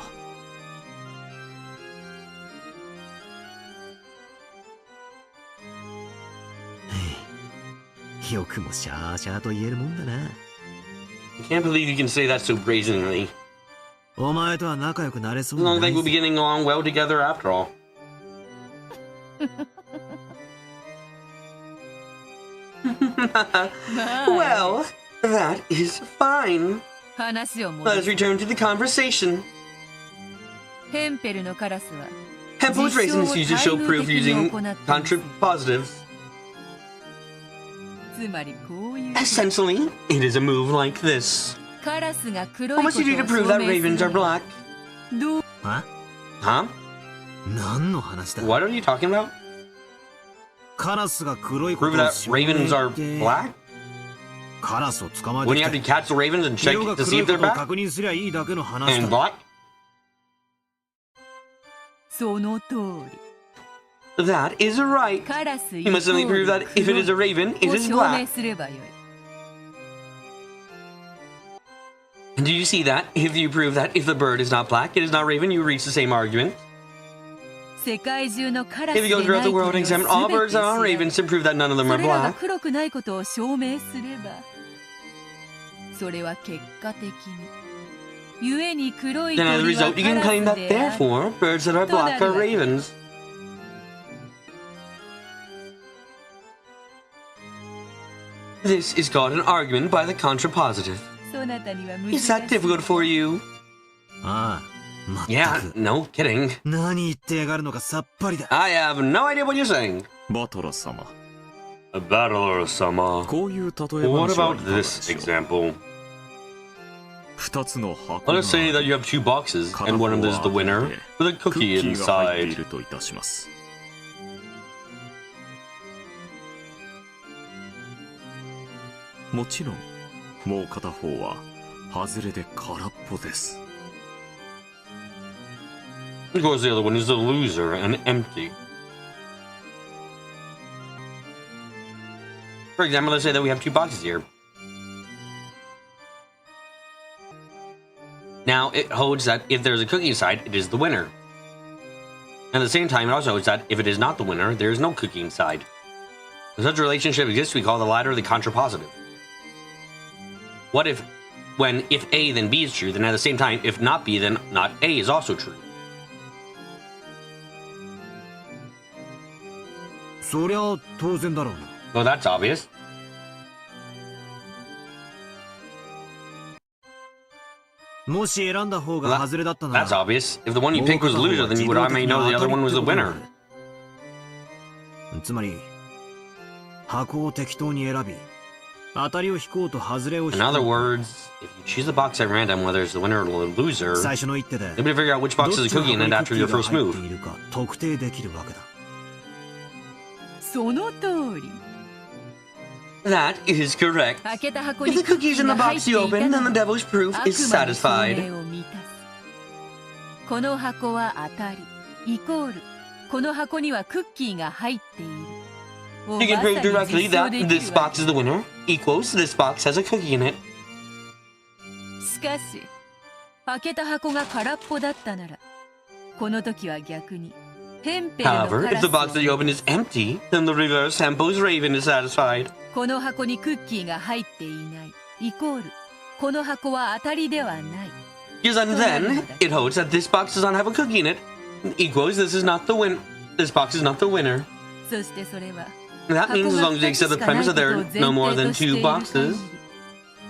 よくもシャーシャーと言えるもんだな I can't believe you can say that so brazenly. お前とは仲良くなれそう It に looks な like い we'll be ぜ getting along well together after all. Well, that is fine. 話を戻 Let's す return to the conversation. ヘンペルのカラスは Hempo's raising is used to show proof using contrapositives. つまりこういう Essentially, it is a move like this. カラスが黒い What こ must とを you do to prove 証 that 明 ravens す are るの black? どうは Huh? 何の話だ What are you talking about? カラスが黒いこ Prove とを that 証明 ravens are って black? カラスを捕まえ When て you き have to て catch the ravens and check 色が to 黒 see い if こ they're とを black 確認すりゃいいだけの話 and だ black? その通 That is right. りカラスイ You must only prove that if it is a raven, it を is 証明 black. すればよい And do you see that? If you prove that if the bird is not black, it is not raven, you reach the same argument. 世界中のカラス If で you go ない throughout the 鳥を world and 全 examine て all 調 birds that are べ ravens to prove that none of them そ are れらが black, 黒くないことを証明すればそれは結果的に故に黒い then as a 鳥は result, you カ can ラス claim that である therefore, birds that are black are ravens. This is called an argument by the contrapositive. そなたには難 Is しい that difficult for you? ああまった Yeah, く no kidding. 何言ってやがるのかさっぱりだ I have no idea what you're saying. バトラ様、 A battler, sama. こういう例え What 話は about いかがで this しょう。 example? 二つの箱 Let が us say that you have two boxes, 片 and 方 one of them is は the winner, 開 with a けてクッキ cookie ーが入ってい inside. るといたします。もちろんもう片方は外れで空っぽです。 Of course, the other one is the loser and empty. For example, let's say that we have two boxes here. Now, it holds that if there's a cookie inside, it is the winner. At the same time, it also holds that if it is not the winner, there is no cookie inside. When such a relationship exists, we call the latter the contrapositive. What if, when if A, then B is true, then at the same time, if not B, then not A is also true? そりゃ当然だろうな Well, that's obvious. もし選んだ方が外れだったな That's obvious. If the one you picked was the loser, then you would already know the other one was the winner. つまり箱を適当に選び、当たりを引こうと外れを引こう。 In other words, if you choose a box at random, whether it's the winner or the loser, 最初の一手で you'll be able to figure out which box is a cookie in it after your first どっ move. ちの箱にクッキーが入っているか特定できるわけだ。その通り。 That is correct. 開けた箱 If に the クッキ cookies ー in が the 入っ box てい you た open, な then ら the devil's proof 悪 is 魔の証 satisfied. 明を満たす。この箱は当たりイコールこの箱にはクッキーが入っている。 You can prove directly that this box is the わ winner equals this box has a cookie in it. しかし開けた箱が空っぽだったならこの時は逆にヘンペルのカ However, ラ if ス the box that you を open is empty, then the reverse Hempo's raven is satisfied. この箱にクッキーが入っていないイコールこの箱は当たりではない。 Yes, and then it holds that this box does not have a cookie in it equals this is not the this box is not the winner. そしてそれは That means as long as you accept the premise that there are no more than 2 boxes,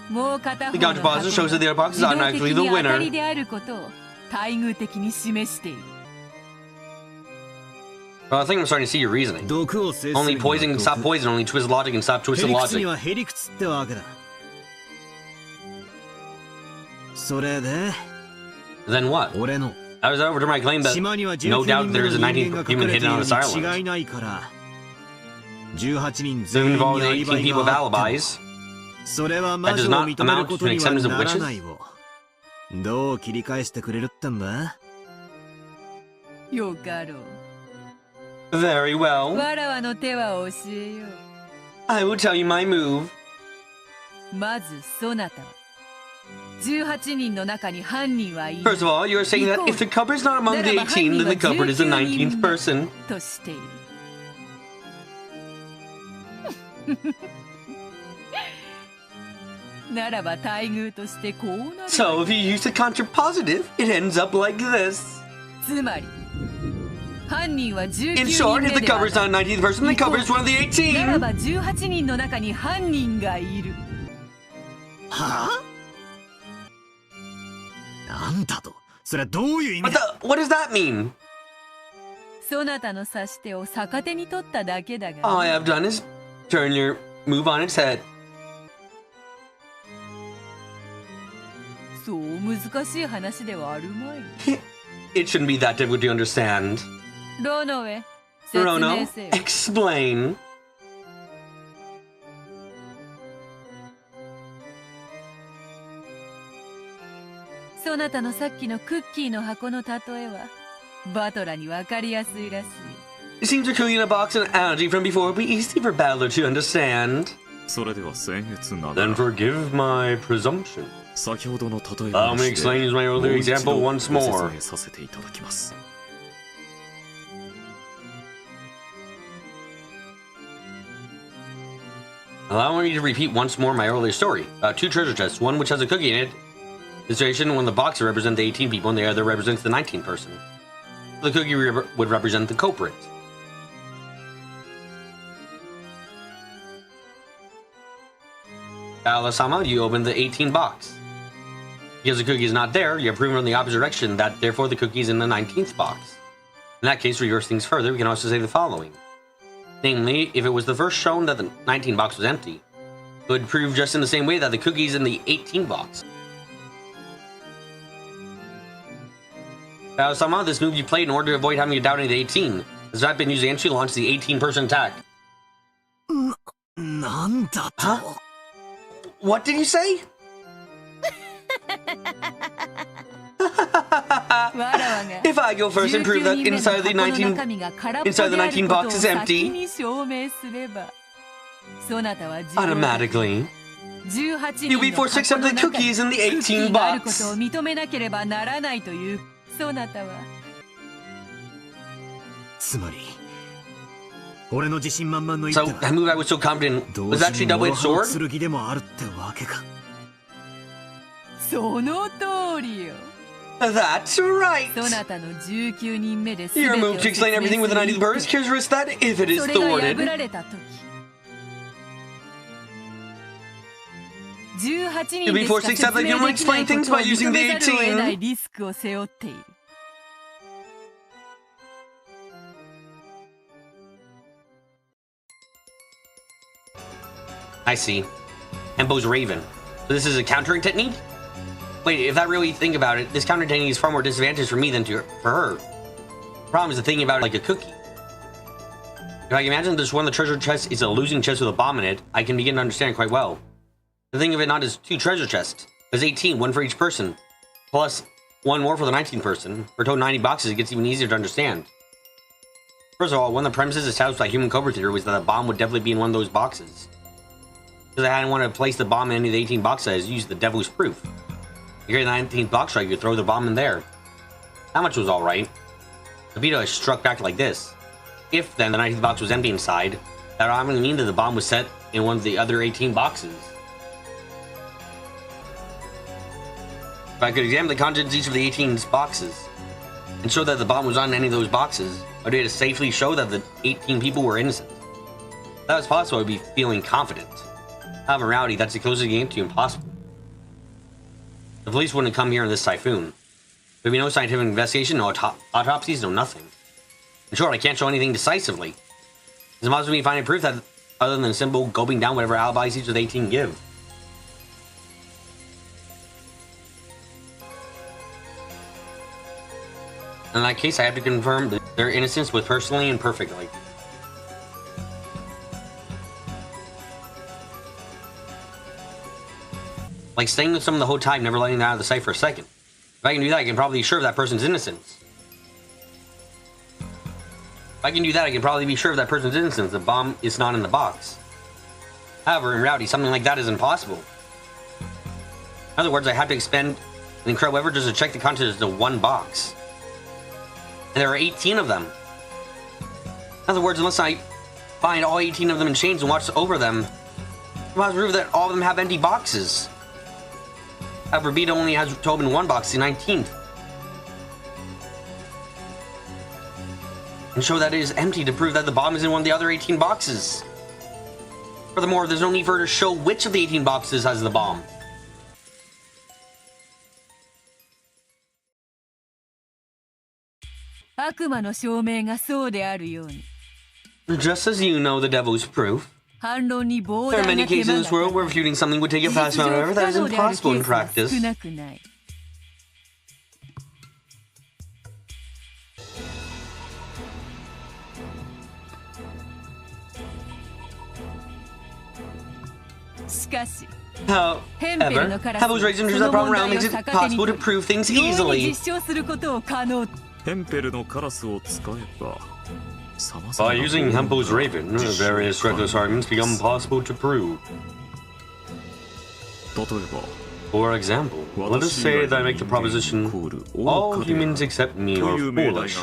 もう片方 the の counterposition shows that the other box is 自動 automatically 的 the に当た winner. りであることを待遇的に示している。 Well, I think I'm starting to see your reasoning. 毒を制する Only には poison can 毒 stop poison, only twist logic can stop へ twisted りくつに logic. はへりくつってわけだ。それで Then what? 俺の I was over to my claim that 島には no 19 doubt 人目 there の is a 人間 19th が書か human れてい hidden る on the に違 silence. いないから18人 Does 全 it 員 involve に the アリ 18バイ people with があっても alibis? それは魔 That does 女を not 認める amount こ to と an には acceptance of なら witches? ないをどう切り返してくれるってんだ。よかろう。 Very well. わらわの手は教えよ I will tell you my move. う。まずそなたは18人の中に犯人はいる First of all, you are saying that if the culprit is not among the 18, then the culprit is the 19th person. としている。ならば待遇としてこうなる。 So if you use the contrapositive, it ends up like this. つまり犯人は19 In 人 short, 目 if the であ culprit is る not a 19th person, then the culprit is one of the なら 18. ば18人の中に犯人がいる。はあなんだとそれはどういう意味 What だ what does that mean? そなたの指し手を逆手に取っただけだが、 All I have done is turn your move on its head. そう難しい話ではあるまい。 It shouldn't be that difficult to understand. ロノウェ、説明 Rono, せよ。 explain. そなたのさっきのクッキーの箱の例えはバトラに分かりやすいらしい。 It seems a cookie in a box and analogy from before would be easy for Battler to understand. それでは僭越なが Then ら forgive my presumption. 先ほどの例え Let me 話で explain my も earlier う一 example 度ご once 説 more. 明させていただきます。 Allow me to repeat once more my earlier story about 2 treasure chests, one which has a cookie in it. The situation when the box represents the 18 people and the other represents the 19th person. The cookie would represent the culprit. Alasama, you open the 18 box. Because the cookie is not there, you have proven in the opposite direction that therefore the cookie is in the 19th box. In that case, to reverse things further, we can also say the following. Namely, if it was the first shown that the 19 box was empty, it would prove just in the same way that the cookie is in the 18 box. Sama, this move you played in order to avoid having to doubt any of the 18. Has that been used against you to launch the 18-person attack? なんだと Huh? What did you say? わらわが If I go first and prove that 19 inside the 19中身が空っぽ inside the である 19ことを box is empty. 先に証明すればそなたは自動的に automatically, 18人 you'll の be forced to 箱 accept の the 中に cookies in the クッキ 18ーがあること box. を認めなければならないというそなたはつまり俺の自信満々の一手 So は that move I was so confident 同 was 時 actually に諸 double-edged 刃の sword? 剣でもあるってわけか。その通りよ That's right. そなたの19人目で全 Your てを move 説 to 明 explain everything with the 19th す verse る carries risk that if it is それが破 thwarted, られた時18人 You'll で be し forced か to 説 accept that 明 you don't できない explain こと things を by using 認 the めざるを得ない 18. リスクを背負っている I see. Hempo's Raven. So this is a countering technique? Wait, if I really think about it, this countering technique is far more disadvantageous for me than for her. The problem is the thinking about it like a cookie. If I can imagine this one of the treasure chests is a losing chest with a bomb in it, I can begin to understand it quite well. The thing of it not as 2 treasure chests. There's 18, one for each person. Plus, one more for the 19th person. For a total 90 boxes, it gets even easier to understand. First of all, one of the premises established by Human Cobra Theory was that the bomb would definitely be in one of those boxes. Because I hadn't wanted to place the bomb in any of the 18 boxes, I used the devil's proof. You carry the 19th box strike, you throw the bomb in there. That much was alright. The veto is struck back like this. If then the 19th box was empty inside, that would obviously mean that the bomb was set in one of the other 18 boxes. If I could examine the contents of each of the 18 boxes and show that the bomb was on any of those boxes, I'd be able to safely show that the 18 people were innocent. If that was possible, I'd be feeling confident. However, in reality, that's the closest game to impossible. The police wouldn't come here in this typhoon. There'd be no scientific investigation, no autopsies, no nothing. In short, I can't show anything decisively. It's impossible for me to find any proof that other than a simple gulping down whatever alibis each of the 18 give. In that case, I have to confirm their innocence both personally and perfectly. Like staying with someone the whole time, never letting them out of the sight for a second. If I can do that, I can probably be sure of that person's innocence. If I can do that, I can probably be sure of that person's innocence. The bomb is not in the box. However, in reality, something like that is impossible. In other words, I have to expend an incredible effort just to check the contents of one box. And there are 18 of them. In other words, unless I find all 18 of them in chains and watch over them, I must prove that all of them have empty boxes. However, Beta only has to open one box, the 19th. And show that it is empty to prove that the bomb is in one of the other 18 boxes. Furthermore, there's no need for her to show which of the 18 boxes has the bomb. Just as you know the devil's proof, there are many cases in this world where refuting something would take a fast amount of effort that is impossible in practice. However, Hempo's raising that problem around makes it possible to prove things easily. By using Hempo's Raven, various reckless arguments become possible to prove. For example, let us say that I make the proposition, all humans except me are foolish.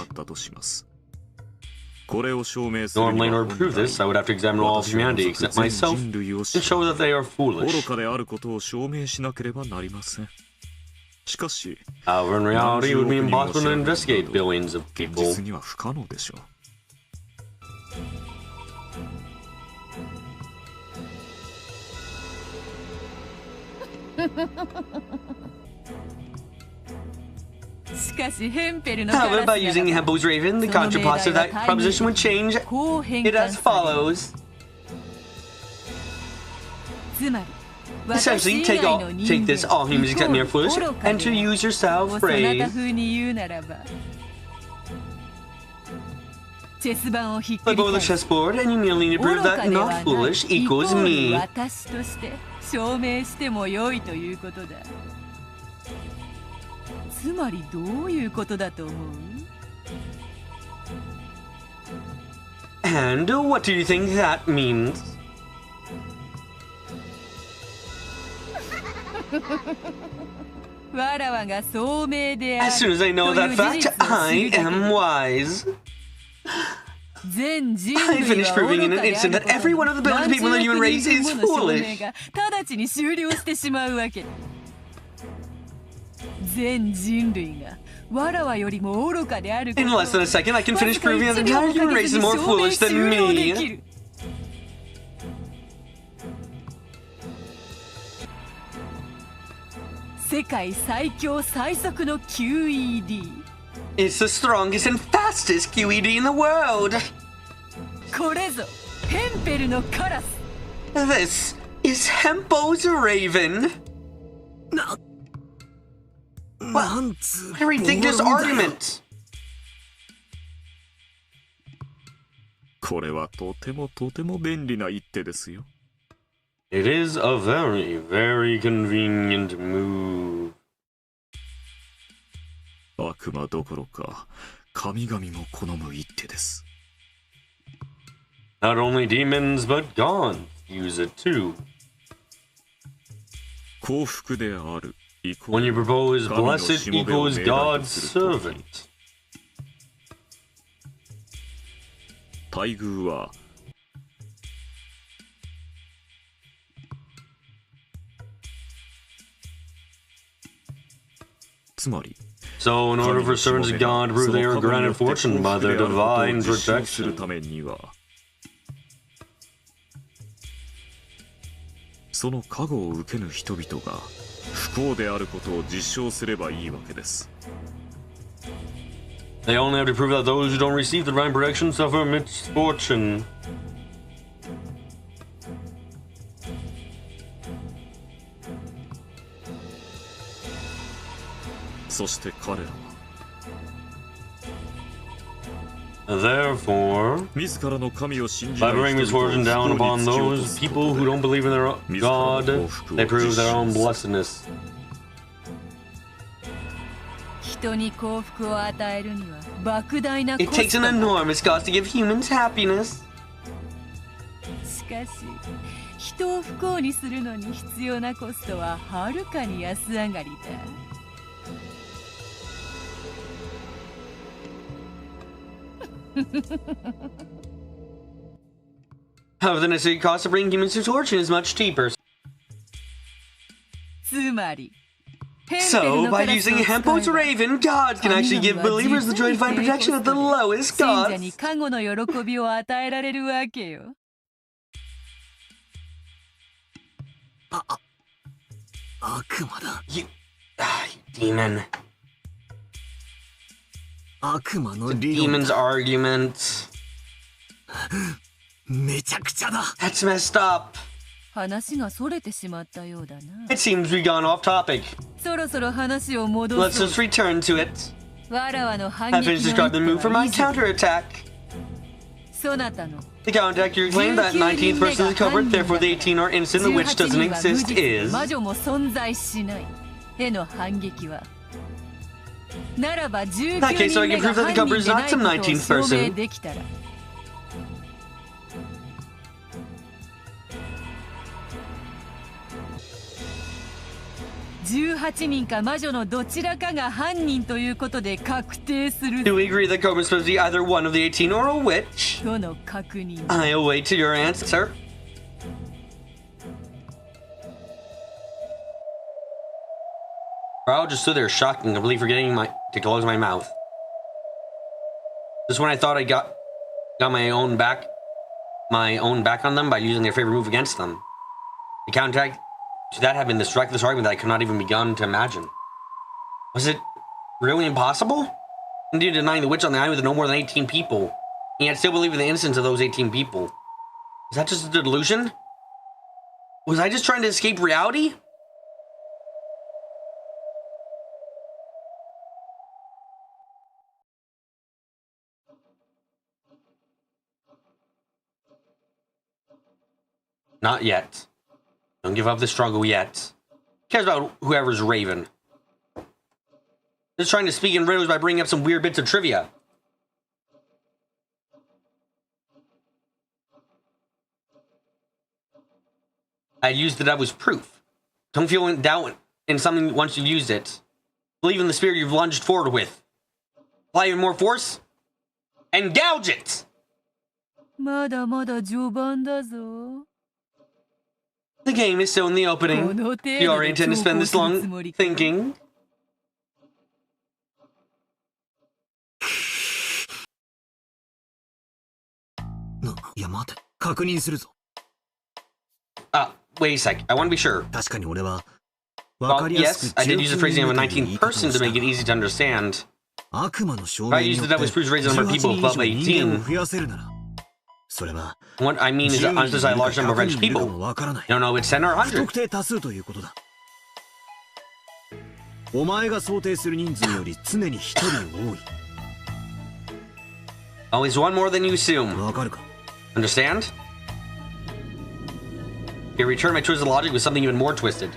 Normally, in order to prove this, I would have to examine all of humanity except myself and show that they are foolish. However, in reality, it would be impossible to investigate billions of people. However, by using Hempo's Raven, the contrapost of that proposition would change it as follows. Essentially, take this all humans except me are foolish, and to use yourself phrase. Flip over the chessboard, and you merely need to prove that not foolish equals me. And what do you think that means? As soon as I know that fact, I am wise. I finished proving in an instant that every one of the billions of people in the human race is foolish. In less than a second, I can finish proving that the entire human race is more foolish than me. It's the strongest and fastest QED in the world. This is Hempo's raven. What a ridiculous argument. これはとてもとても便利な一手ですよ。 It is a very, very convenient move. 悪魔どころか神々も好む一手です。 Not only demons, but gods use it too. 幸福である When you propose blessed equals God's servant. 待遇はつまり So, in order for servants of God to prove they are granted fortune by their divine する protection, ためにはその加護を受けぬ人々が不幸であることを実証すればいいわけです。 they only have to prove that those who don't receive the divine protection suffer misfortune. そして彼らは Therefore, 自らの神を信じ by ない bringing 人々 misfortune を down 不幸 upon に突き落と those す people こと who で don't believe in their God, they prove their own blessedness. 人に幸福を与えるには莫大な It コス takes ト an が enormous cost to give humans happiness. しかし人を不幸にするのに必要なコストははるかに安上がりだ。 However, the necessary cost of bringing humans to torture is much cheaper. つまり So, by using Hempo's raven, gods can actually give believers the joy to find protection at the lowest 信者に cost. 加護の喜びを与えられるわけよ。悪魔だ。 You demon. 悪魔の理論 Demon's だ。 argument. めちゃくちゃだ。 That's messed up. 話がそれてしまったようだな。 It seems we've gone off topic. そろそろ話を戻 Let's そう just。return to it. わらわの反 I 撃 finished の describing the move for my 一手は以上 counterattack. そなたの The counterattack you claim that 19th person is covered, therefore the 18 are innocent, the witch 18 doesn't 人は無 exist 実 is. 魔女も存在しないへの反撃はならば19 In that case, 人 I 目 can が prove that 犯 the 人 cover で is な not い some ことを 19th 証明 person. できたら18人か魔女のどちらかが犯人ということで確定する Do we agree that Cobra is supposed to be either one of the 18 or a witch? との確認 I await to your answer. Bro just stood there shocked and completely forgetting to close my mouth. Just when I thought I got my own back on them by using their favorite move against them. The counterattack to that had been this reckless argument that I could not even begun to imagine. Was it really impossible? Indeed, denying the witch on the island with no more than 18 people, and yet still believe in the innocence of those 18 people. Is that just a delusion? Was I just trying to escape reality? Not yet. Don't give up the struggle yet. Who cares about whoever's Raven? Just trying to speak in riddles by bringing up some weird bits of trivia. I used it as proof. Don't feel in doubt in something once you've used it. Believe in the spirit you've lunged forward with. Apply even more force, and gouge it! まだまだ序盤だぞ The game is still in the こ opening. の程度 You already で intend to 長 spend 考 this する long つもりか thinking. いや待て、確認するぞ。 Wait a sec. I want to be sure. 確かに俺はわか Well, りやす yes, く I did use the phrasing of a 19 19th person to make it easy to understand. 悪魔の証 I 明に used よ it って that was proofs raised on 18 people 人以 above 上人間を 18. 増やせるならそれは What I mean is that unless a large number of French 10人いるか people. もわからない I don't know if it's 10 or 不 100. 特定多数ということだ。お前が想定する人数より常に一人多い。 Always one more than you assume. わかるか？ Understand? Here, return my twisted logic with something even more twisted.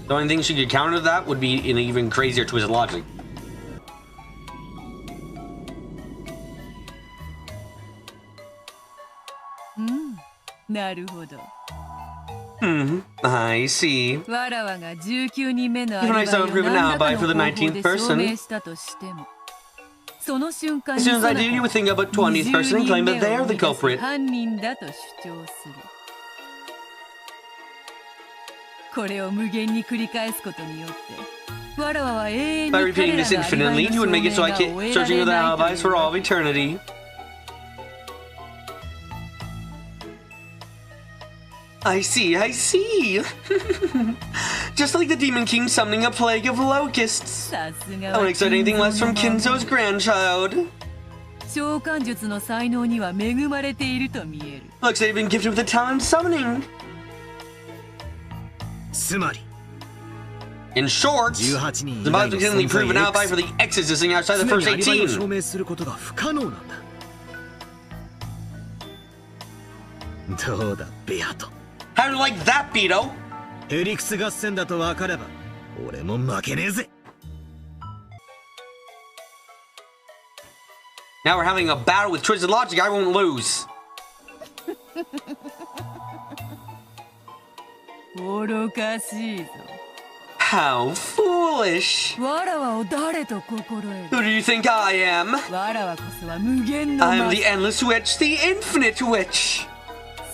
The only thing she could counter that would be an even crazier twisted logic. I see. わらわが19人目のアリ Even バ I イ still を prove an 何らか alibi の for the 方法 19th で証 person. 明したとしてもその瞬間 As に soon as I do, you would think about 20th person and claim that they are the culprit. 犯人だと主張するこれを無限に繰り返すことによってわらわは永遠に By 彼 repeating ら this のアリバイ infinitely, の you 証 would make 明 it so I が keep 終えら searching れ for the ない alibis と for いう all of eternity. I see, I see. Just like the Demon King summoning a plague of locusts. さすが I は wouldn't expect anything less from Kinzo's grandchild. 召喚術の才能には恵まれていると見える Looks like they've been gifted with a talent summoning. つまり In short, 18人 the 以 about 外 to の instantly 存 prove 在 an alibi X for the X existing outside the 常 first にアリバイを証 18. 明することが不可能なんだ。どうだベアト。 How do you like that, Beto? ヘリクス合戦だと分かれば俺も負けねえぜ。 Now we're having a battle with twisted logic. I won't lose. 愚かしいぞ How foolish. わらわを誰と心得る Who do you think I am? わらわこそは無限の I am 魔 the endless witch, the infinite witch.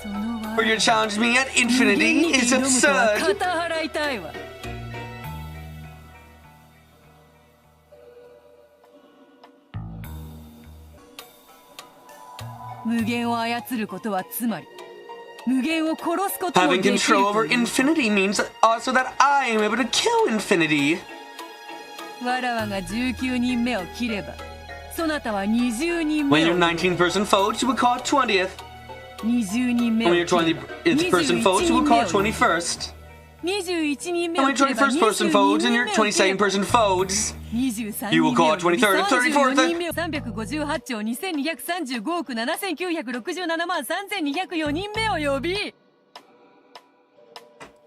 そのわ For you to challenge me at infinity is 無限に挑むとは absurd. 肩払いたいわ無限を操ることはつまり無限を殺すことも Having できる control over という infinity means also that I am able to kill infinity. わらわが19人目を切ればそなたは20人 When 目 your を 19th person foes, you will call it 20th. 20人目 When を your 切れ 20th person foes, you will call it 21st. 21人目 And を when 切 your れば 21st person 22 foes 人 and 目 your を切れ 22nd ば person foes, 23 you will 人 call 目 it を 23rd, 34 34th. 人目を358兆2235億7967万3204人目を呼び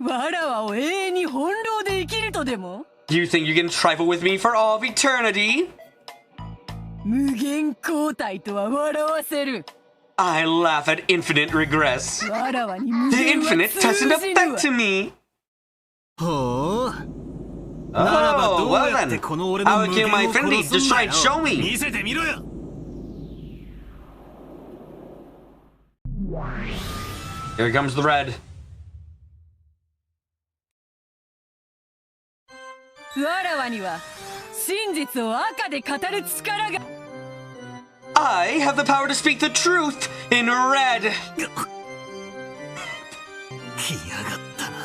わらわを永遠に翻弄で生きるとでも You think you can trifle with me for all of eternity? 無限交代とは笑わせる I laugh at infinite regress. わらわに無 The 限は infinite 通 doesn't じるわ affect to me. ほう。ならば Oh, どう well やって then. この俺の I 無 will 限 kill を my 殺 infinity. す Just んだ try よ and show me. 見せてみろよ。 Here comes the red. わらわには真実を赤で語る力が I have the power to speak the truth in red. 来やがったな。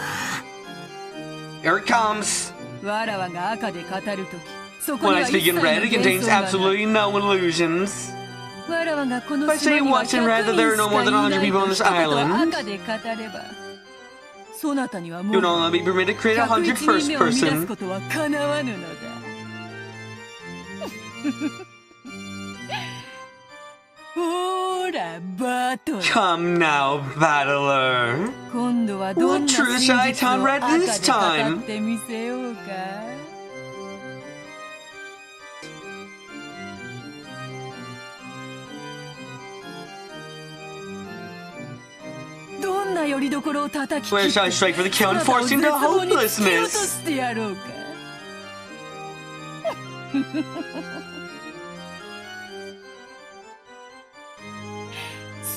Here it comes. わらわが赤で語るときそこ When に I は一 speak 切 in の red, it 幻 contains 想がない absolutely no illusions. わらわがこの If I 島 say には once in red that there are no more than 100 people on this 一言 island, 赤で語ればそなたにはも you う will only be permitted to create a 101 101st 人目を生み出す person. ことはかなわぬのだほーらバトル Come now, battler. 今度はどんな What 真 truth 実 shall を I 赤 tell で Red 語 this time? ってみせようかどんな拠り所を叩き Where 切 shall I strike for the kill and そなたを force 絶 into 望に突き落と hopelessness? してやろうか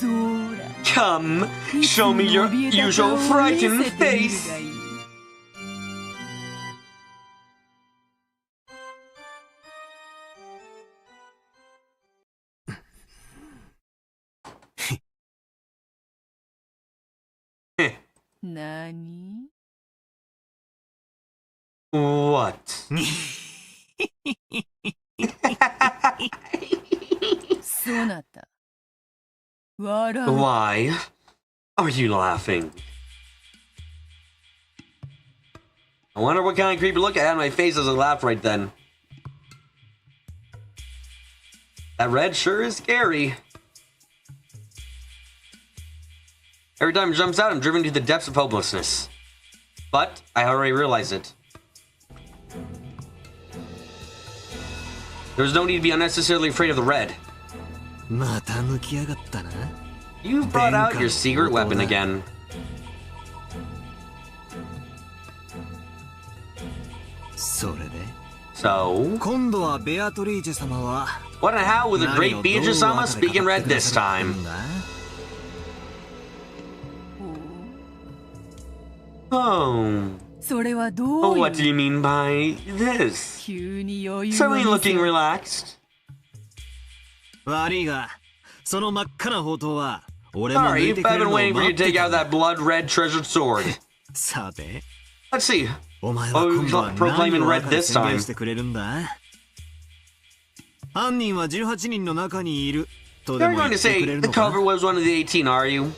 そーら Come, show me your usual frightened face. なに What? Why are you laughing? I wonder what kind of creepy look I had on my face as I laughed right then. That red sure is scary. Every time it jumps out, I'm driven to the depths of hopelessness. But I already realized it. There was no need to be unnecessarily afraid of the red. You brought out your secret weapon again. So, what and how will the great Beatrice-sama speak in red this time? Oh. What do you mean by this? Suddenly looking relaxed. Sorry, I've been waiting for you to take out that blood-red treasured sword. Let's see. What will we proclaim in red this time? You're going to say the culprit was one of the 18, are you?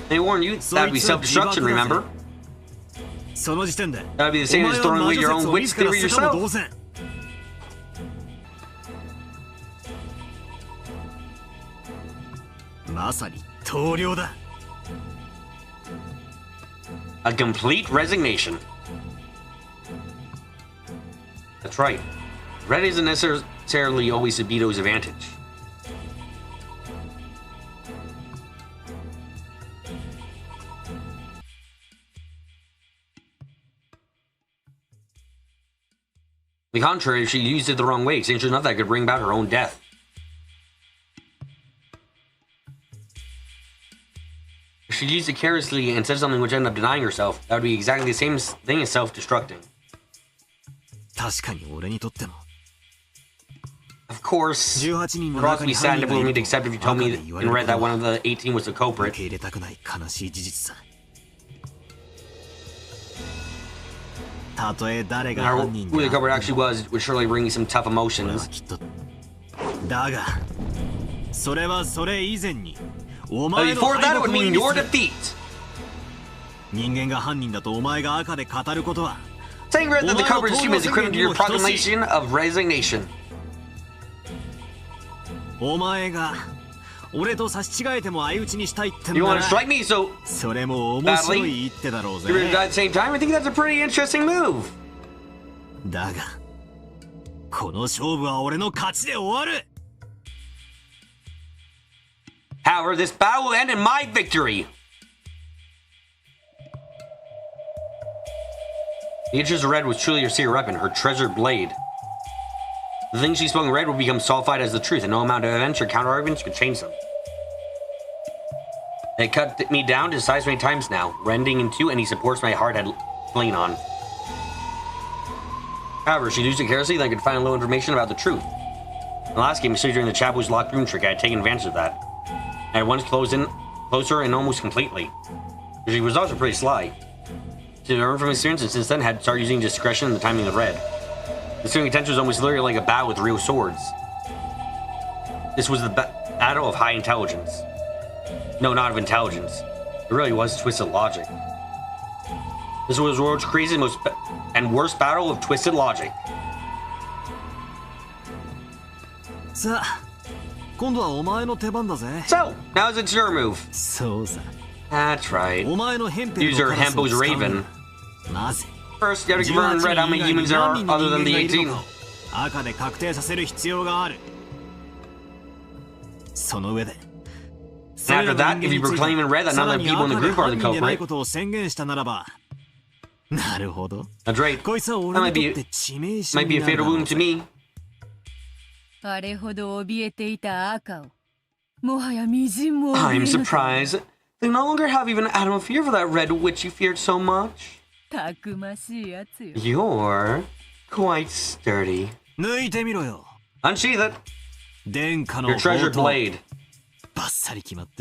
They warned you that would be self-destruction, remember? That would be the same as throwing away your own wits theory yourself. A complete resignation. That's right. Red isn't necessarily always Sabito's advantage. On the contrary, if she used it the wrong way, it's dangerous enough that could bring about her own death. If she used it carelessly and said something which ended up denying herself, that would be exactly the same thing as self-destructing. Of course, it would also be sad and difficult for me to accept if you told me in red that one of the 18 was the culprit. Who the culprit actually was would surely bring me some tough emotions. But before that, it would mean your defeat. Saying red that the culprit is human is equivalent to your proclamation of resignation. You want to strike me so badly? You're at the same time? I think that's a pretty interesting move. However, this battle will end in my victory. Beatrice Red was truly her secret weapon, her treasured blade. The things she spoke in red would become solidified as the truth, and no amount of evidence or counter-arguments could change them. They cut me down to size many times now, rending in two any supports my heart had leaned on. However, she used it carelessly, then I could find a little information about the truth. In the last game, especially during the Chabu's locked room trick, I had taken advantage of that. I had once closer and almost completely. She was also pretty sly. She learned from experience and since then had started using discretion and the timing of red. The swinging attention was almost literally like a battle with real swords. This was the battle of high intelligence. No, not of intelligence. It really was twisted logic. This was the world's craziest and worst battle of twisted logic. So, now it's your move. That's right. Use your Hempo's Raven. First, you have to confirm in red how many humans there are other than the 18. After that, if you proclaim in red that none of the people in the group are the culprit. That's right. That might be a fatal wound to me. I'm surprised. They no longer have even an atom of fear for that red witch you feared so much. You're quite sturdy. Unsheath it. Your treasured blade.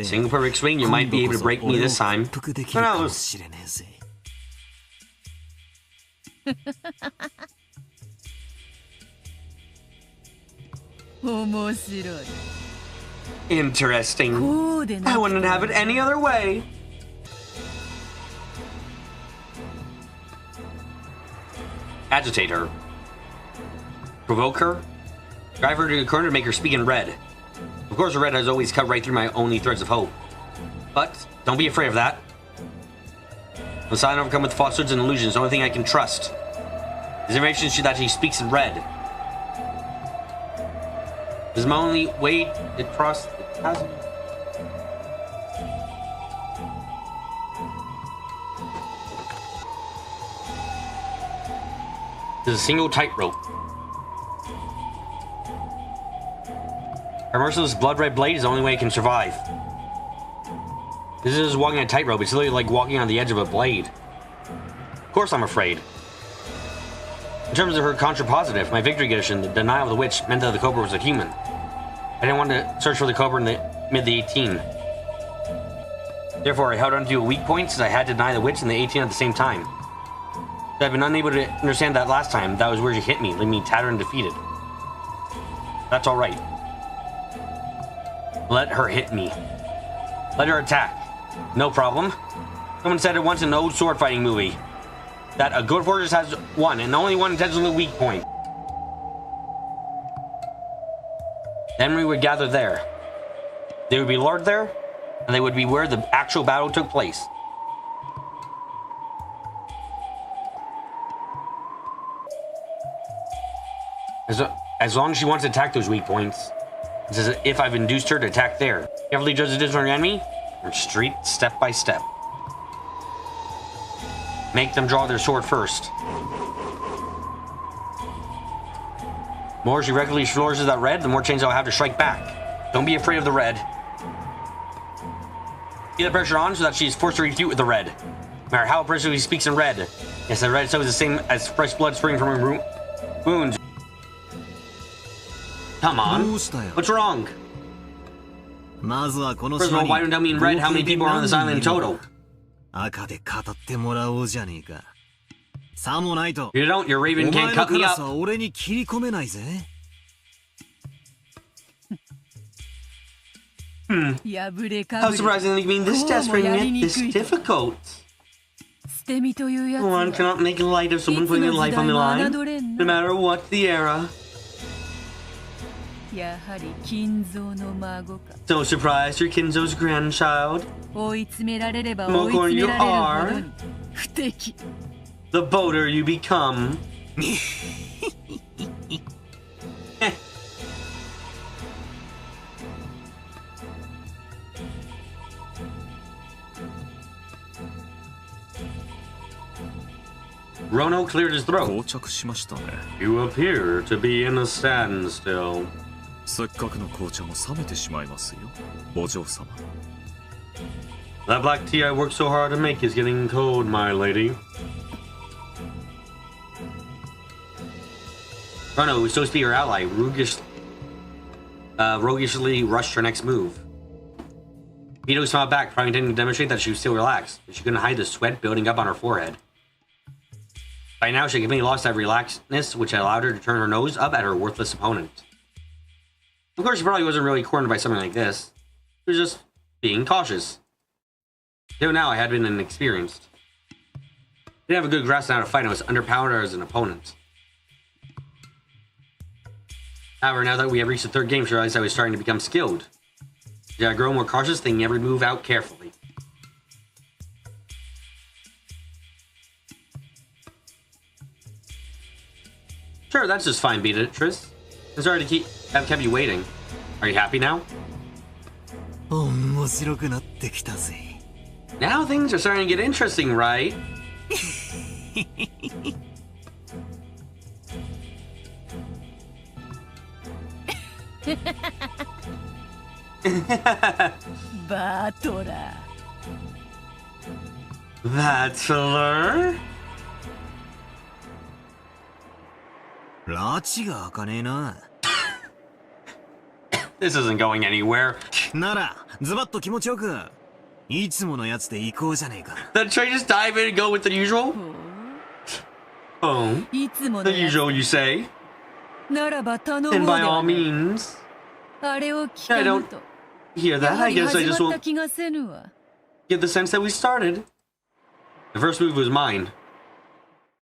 Single perfect swing, you might be able to break me this time. Who knows? 面白い。 Interesting. こうでな I く wouldn't have it any other way. Agitate her. Provoke her. Drive her to the corner to make her speak in red. Of course, the red has always cut right through my only threads of hope. But don't be afraid of that. The sign overcome with falsehoods and illusions, the only thing I can trust. His information is that he speaks in red. This is my only way to cross the chasm. There's a single tightrope. Her merciless blood-red blade is the only way it can survive. This is walking a tightrope. It's literally like walking on the edge of a blade. Of course I'm afraid. In terms of her contrapositive, my victory condition, the denial of the witch, meant that the Cobra was a human. I didn't want to search for the Cobra in the mid-18. Therefore, I held on to a weak point since I had to deny the witch and the 18 at the same time. So I've been unable to understand that last time. That was where she hit me, leaving me tattered and defeated. That's alright. Let her hit me. Let her attack. No problem. Someone said it once in an old sword fighting movie that a good fortress has one and only one intentionally weak point. Then we would gather there. They would be lured there, and they would be where the actual battle took place. As long as she wants to attack those weak points, it's as if I've induced her to attack there. Carefully judge the distance from your enemy, or street step by step. Make them draw their sword first. The more she regularly flourishes that red, the more chance I'll have to strike back. Don't be afraid of the red. Get the pressure on so that she's forced to refute with the red. No matter how oppressively she speaks in red. Yes, the red itself is the same as fresh blood springing from her wounds. Come on. What's wrong? First of all, why don't you tell me in red how many people are on this island in total? You don't, your raven can't cut me up. How surprisingly being this desperate and yet this difficult. One cannot make light of someone putting their life on the line, no matter what the era. So surprised you're Kinzo's grandchild. The more cornered you are, the bolder you become. Rono cleared his throat. You appear to be in a standstill. That black tea I worked so hard to make is getting cold, my lady. Rono, who was supposed to be her ally, roguishly rushed her next move. Vito smiled back, probably intending to demonstrate that she was still relaxed, but she couldn't hide the sweat building up on her forehead. By now, she had completely lost that relaxedness, which had allowed her to turn her nose up at her worthless opponent. Of course, she probably wasn't really cornered by something like this. She was just being cautious. Until now, I had been inexperienced. I didn't have a good grasp on how to fight, and I was underpowered as an opponent. However, now that we have reached the third game, she realized I was starting to become skilled. She had grown more cautious, thinking every move out carefully. Sure, that's just fine, Beatrice. I'm sorry to have kept you waiting. Are you happy now? Now things are starting to get interesting, right? Bachelor? This isn't going anywhere. The train just dive in and go with the usual? Oh, the usual you say? ならば頼もう then で by は all ない。 means. あれを聞か I ぬ don't と。 hear や that. は I り guess I 始 just まった won't 気がせぬわ。 get the sense that we started. The first move was mine.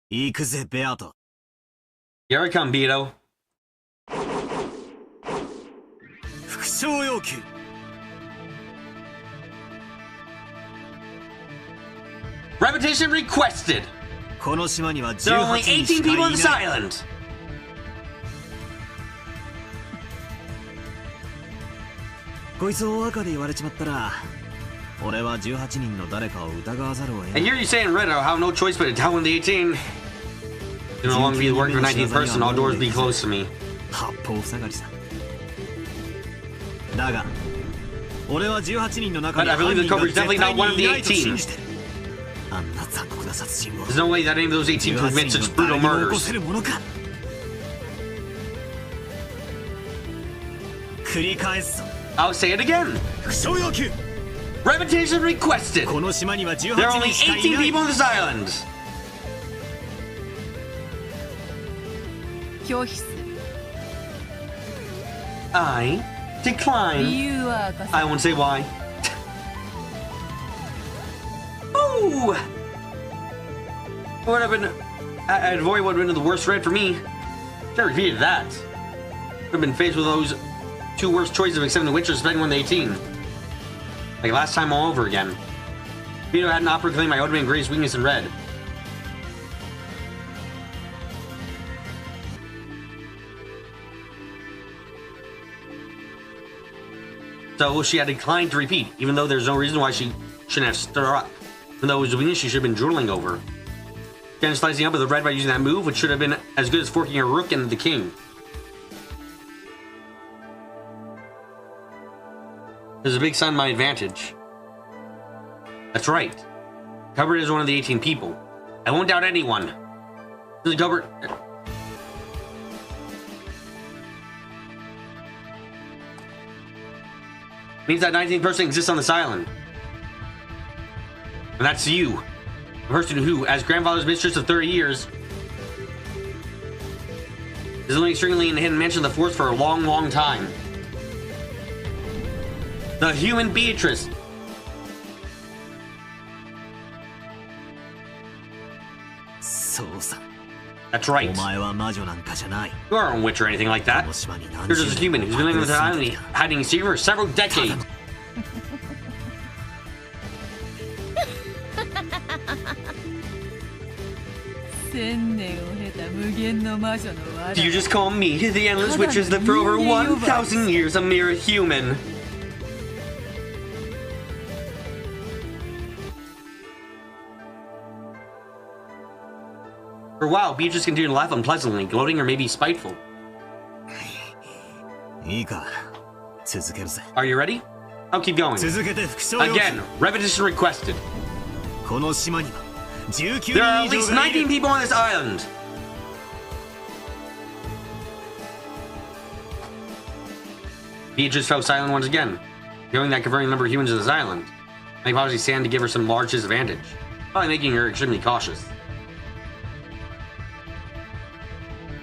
行くぜ、ベアート。 Here I come, Beto. 副将要求。 Repetition requested. この島には There are only 18人し 18かい people な on い this。island. こいつを赤で言われちまったら、俺は18人の誰かを疑わざるを得な I い。 hear you saying Red, I'll have no choice but to tell him the 18. You no longer be the work of a 19th person, all doors be closed to me. 八方塞がりさ。だが、俺は18人の中に But I believe the 犯人が culprit is 絶 definitely 対 not one of に the いないと信 18. じてる。あんな残酷な殺人を There's no way that any of those 18 could 18 commit 人 such の brutal 誰にも起こ murders. せるものか。繰り返すぞ。 I'll say it again. 副将要求。 Repetition requested. この島には There are 18 only 人しかい 18ない。 people on this island. 拒否する。 I 理 decline. 由は明かさ I won't say why. Ooh! Would have been. I'd avoid would have been the worst red for me. Should have repeated that. Would have been faced with those two worst choices of accepting the Witcher, spending one to 18. Like last time all over again. Vito had not proclaimed my ultimate and greatest weakness in red. So she had declined to repeat, even though there's no reason why she shouldn't have stood her up. Even though it was a weakness she should have been drooling over. Again, slicing up with the red by using that move, which should have been as good as forking a rook into the king. There's a big sign to my advantage. That's right. Cupboard is one of the 18 people. I won't doubt anyone. This is Cupboard. Means that 19th person exists on this island. And that's you. The person who, as grandfather's mistress of 30 years, is living extremely in the hidden mansion of the forest for a long, long time. The human Beatrice. That's right. You aren't a witch or anything like that. You're just a human who's been living with an island hiding a secret for several decades. Do you just call me the endless witches that for over 1,000 years a mere human? For a while, Beatrice continued to laugh unpleasantly, gloating or maybe spiteful. Are you ready? I'll keep going. Again, repetition requested. There are at least 19 people on this island. Beatrice fell silent once again, knowing that converting the number of humans on this island may possibly stand to give her some large disadvantage, probably making her extremely cautious.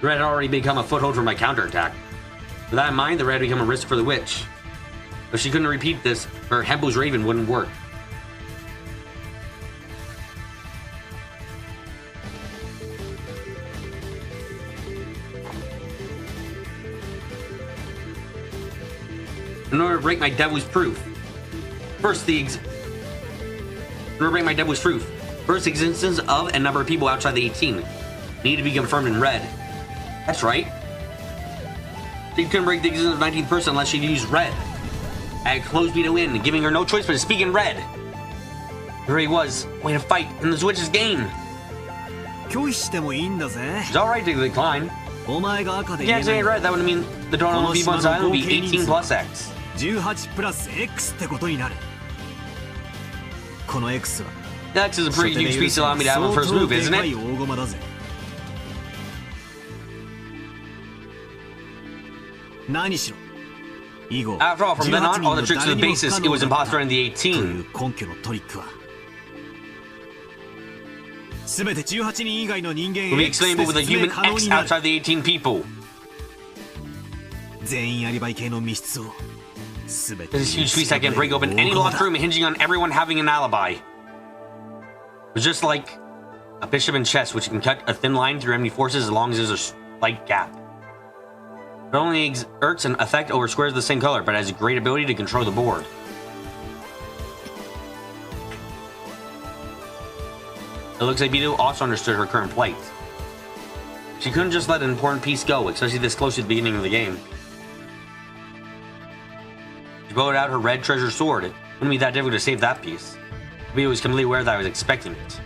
The red had already become a foothold for my counterattack. With that in mind, the red had become a risk for the witch. If she couldn't repeat this, her Hempo's Raven wouldn't work. In order to break my devil's proof, first the existence of and number of people outside the 18 need to be confirmed in red. That's right. She couldn't break the existence of 19th person unless she used red. I had closed Vito in, giving her no choice but to speak in red. There he was, waiting to fight in this witch's game. It's alright to decline. If you can't say red, that would mean the total of people on this island would be 18 plus X. 18プラス X ってことになる。この X は X is a pretty huge piece to allow me to have a first move, isn't it? 大駒だぜ。何しろ。以後、 After all, from then on, all the tricks of the basis, it was imposter in the 18. という根拠のトリックは。すべて18人以外の人間 Will be explainable with a human X outside the 18 people. 全員アリバイ系の密室を全て There's a huge piece that can break open any locked room, hinging on everyone having an alibi. It's just like a bishop in chess, which can cut a thin line through enemy forces as long as there's a slight gap. It only exerts an effect over squares of the same color, but has a great ability to control the board. It looks like Bito also understood her current plight. She couldn't just let an important piece go, especially this close to the beginning of the game. She pulled out her red treasure sword. It wouldn't be that difficult to save that piece. Bito was completely aware that I was expecting it.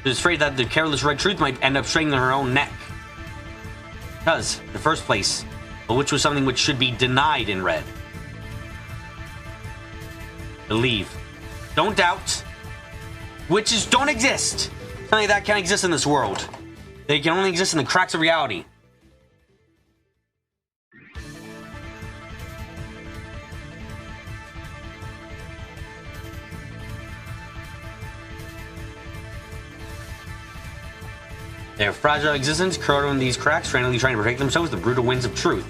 She was afraid that the careless red truth might end up strangling her own neck. Because, in the first place, a witch was something which should be denied in red. Believe. Don't doubt. Witches don't exist! Something like that can't exist in this world. They can only exist in the cracks of reality. Their fragile existence curled in these cracks, frantically trying to protect themselves from the brutal winds of truth.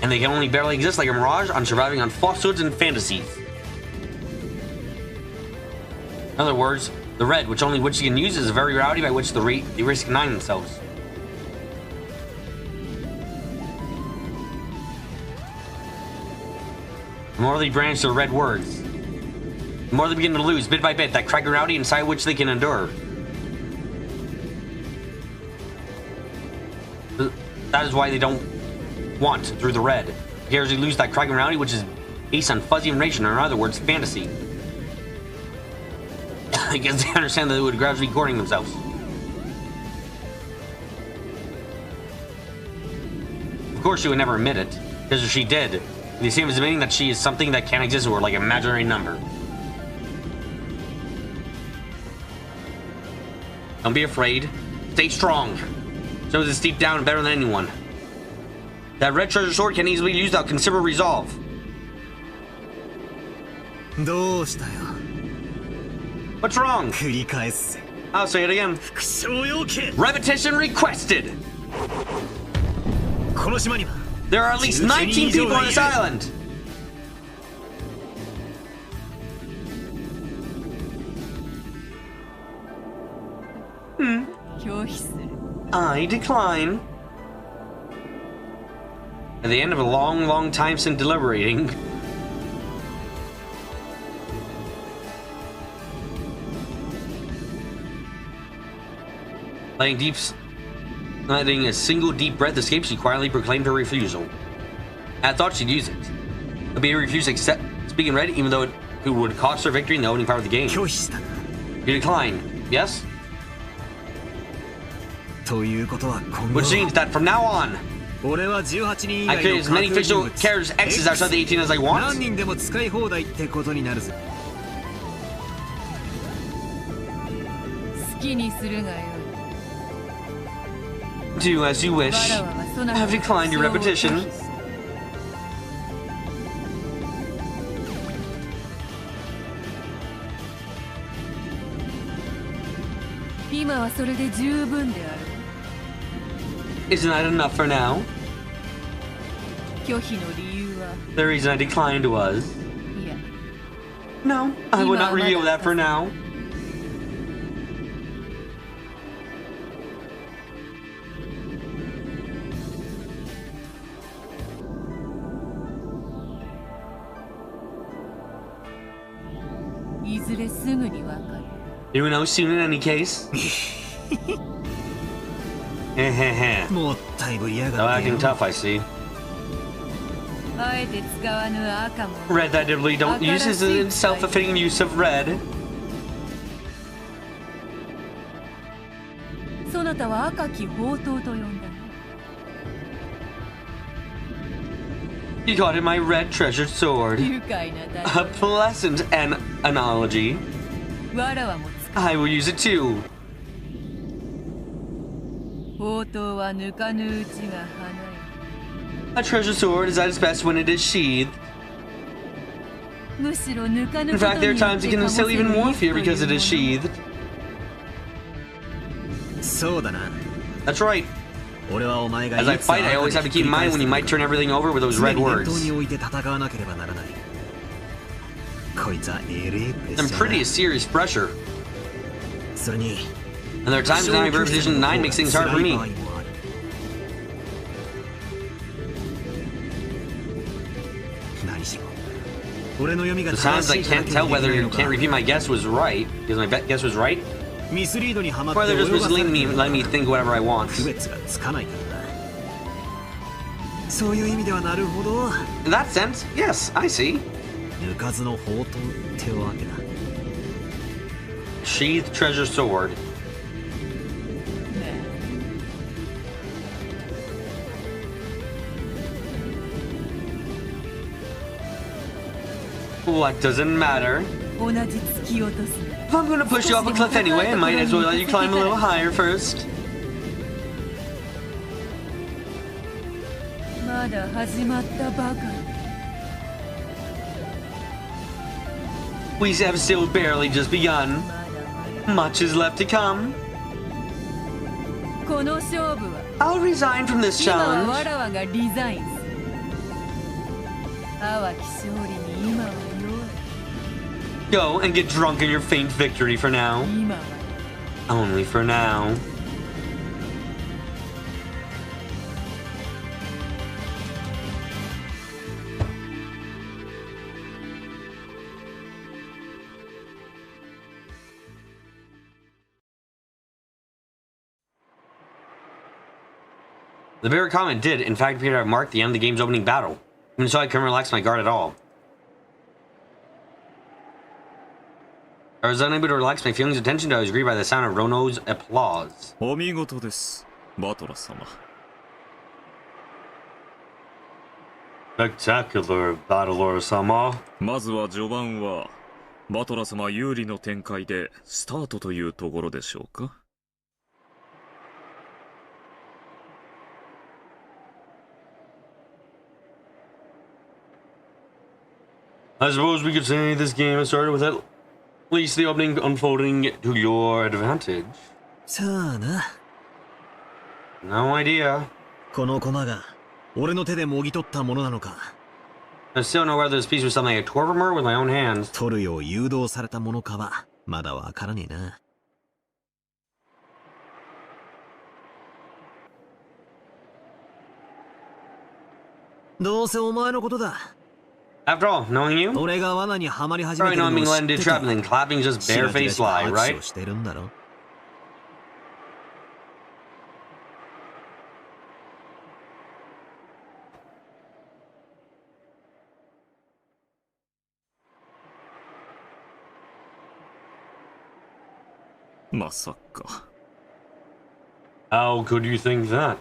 And they can only barely exist like a mirage on surviving on falsehoods and fantasies. In other words, the red, which only witches can use, is the very reality by which they risk denying themselves. The more they branch their red words, the more they begin to lose, bit by bit, that cracked reality inside which they can endure. That is why they don't want through the red. Because they lose that cracked reality which is based on fuzzy information, or in other words, fantasy. I guess they understand that they would gradually courting themselves. Of course, she would never admit it, because if she did, the same as admitting that she is something that can't exist or like an imaginary number. Don't be afraid. Stay strong. Shows this deep down better than anyone. That red treasure sword can easily be used without considerable resolve. どうしたよ What's wrong? 繰り返すぜ I'll say it again. 副将要件 Repetition requested. この島には There are at least 19 people on this island. I decline. At the end of a long, long time since deliberating, letting a single deep breath escape, she quietly proclaimed her refusal. I thought she'd use it. But Beta refused to accept speaking red, even though it would cost her victory in the opening part of the game. 拒否した You decline, yes? ということは今後 Which means that from now on, 俺は18人以 I 外 create の as many 架空 fictional 人物 characters X's outside the 18 as I 何 want. 人でも使い放題ってことになるぜ 好きにするがよ Do as you wish. わらわはそな I have declined your repetition. 今はそれで十分である Isn't that enough for now? 拒否の理由は The reason I declined was... いや No, I will not reveal that for now. You will know soon in any case. Hehehe. もったいぶりや No がって acting tough, I see. あえて使わぬ赤も Red that I really don't use is in self-fulfilling use of red. そなたは赤き宝刀と呼んだ You called it my red treasured sword. 愉快なだ A pleasant analogy. わらわも使 I will use it too. う宝刀は抜かぬうちが花よ A treasure sword is at its best when it is sheathed. むしろ抜かぬ In こと fact, there are によっ times て it can 醸せ instill る even more 意気 fear という because it も is の sheathed. そうだな That's right. 俺はお前が As I fight, I always have to keep in mind when you might turn everything over with those red 常に words. 念頭に置いて戦わなければならない。こいつはえれえプレッシャ I'm ー pretty だ。 serious pressure. それに And there are times when having Position 9 makes things hard for me. 何しろ俺の読みが Sometimes 正 I しいから can't tell whether できない you のか can't repeat my guess was right, because my guess was right, ミスリードにはまって or they're just 泳がされて misleading me る and のか letting me think whatever I want. 区別がつかないからな。そういう意味ではなるほど In that sense, yes, I see. 抜かずの宝刀ってわけだ。 Sheathed treasure sword. What does it matter? 同じ突き落とす If I'm gonna push you off a cliff anyway, I might as well let you climb a little higher first. まだ始まったばかり We have still barely just begun. まだまだ Much is left to come. この勝負は I'll resign from this 今は challenge. わらわがリザインする淡き勝利に今は弱い Go and get drunk in your faint victory for now. 今は Only for now. The very comment did, in fact, appear to have marked the end of the game's opening battle. Even so, I couldn't relax my guard at all. I was unable to relax my feelings of tension until I was greeted by the sound of Rono's applause. お見事です、バトラ様。 Spectacular, Battler-sama. まずは序盤はバトラ様有利の展開でスタートというところでしょうか。 I suppose we could say this game has started with at least the opening unfolding to your advantage. さあな。 No idea. この駒が俺の手でもぎ取ったものなのか。 I still don't know whether this piece was something I tore from her with my own hands. 取るよう誘導されたものかはまだわからねえな。どうせお前のことだ。 After all, knowing you, 俺が罠にはまり始め probably てる knowing の being を led 知っ into て trap て and then clapping just しらじら barefaced と lie, 握手 right? をしてるんだろ。まさか。 How could you think that?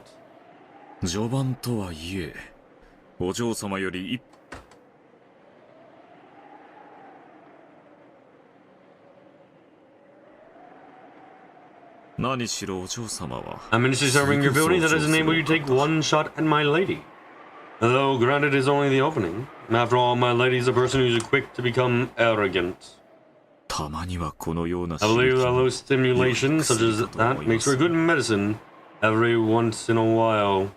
序盤とはいえ、お嬢様より一何しろお嬢様は I'm ministry serving your ability that has enabled you to take one shot at my lady. Though granted is only the opening. After all, my lady is a person who's quick to become arrogant. たまにはこのような I believe that low 刺激 stimulation such as that makes for good medicine every once in a while.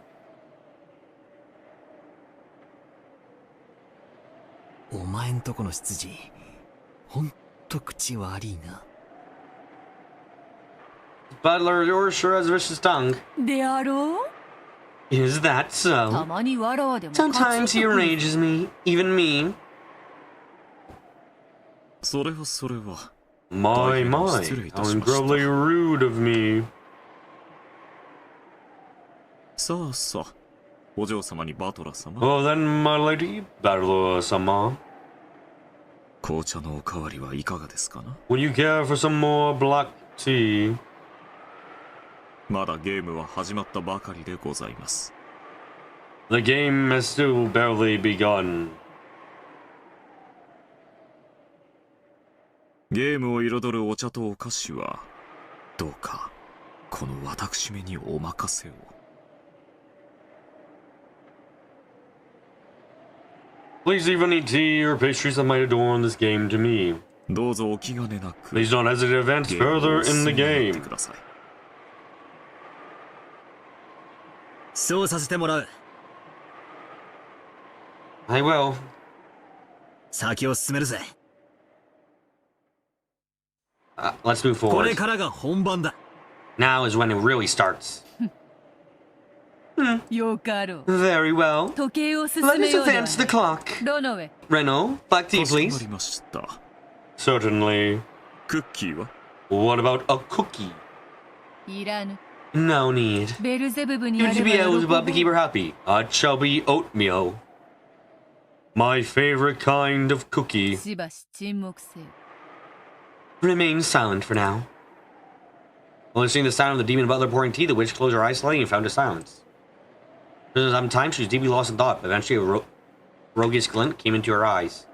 お前んとこの執事、ほんと口悪いな。 Butler, yours sure has a vicious tongue. であろう Is that た so? まにわらわでも Sometimes he enrages me, even me. それはそれは My, how incredibly rude of me. さあさあお嬢様にバトラ様 Well then, my lady, Battler-sama, 紅茶のおかわりはいかがですかな。 would you care for some more black tea? まだゲームは始まったばかりでございます。 The game has still barely begun. ゲームを彩るお茶とお菓子はどうかこの私めにお任せを。 Please leave any tea or pastries that might adorn this game to me. どうぞお気兼ねなく Please don't hesitate to advance ゲームを further in 進 the めて game. ください。そうさせてもらう。 I will. 先を進めるぜ。 Let's move これ forward. からが本番だ。 Now is when it really starts. よかろう。 Very well. 時計を進 Let め us ようでは advance the clock. どの上 Renault, black tea, かしこま please. りました。 Certainly. クッキーは What about a cookie? いらぬ。 No need. ベルゼブブに Even や to れ be ば able 喜 to ぶ keep her happy. A chubby oatmeal. My favorite kind of cookie. しばし沈黙せよ。 Remain silent for now. While listening to the sound of the demon butler pouring tea, the witch closed her eyes slightly and found a silence. For some time, she was deeply lost in thought, but eventually a roguish glint came into her eyes.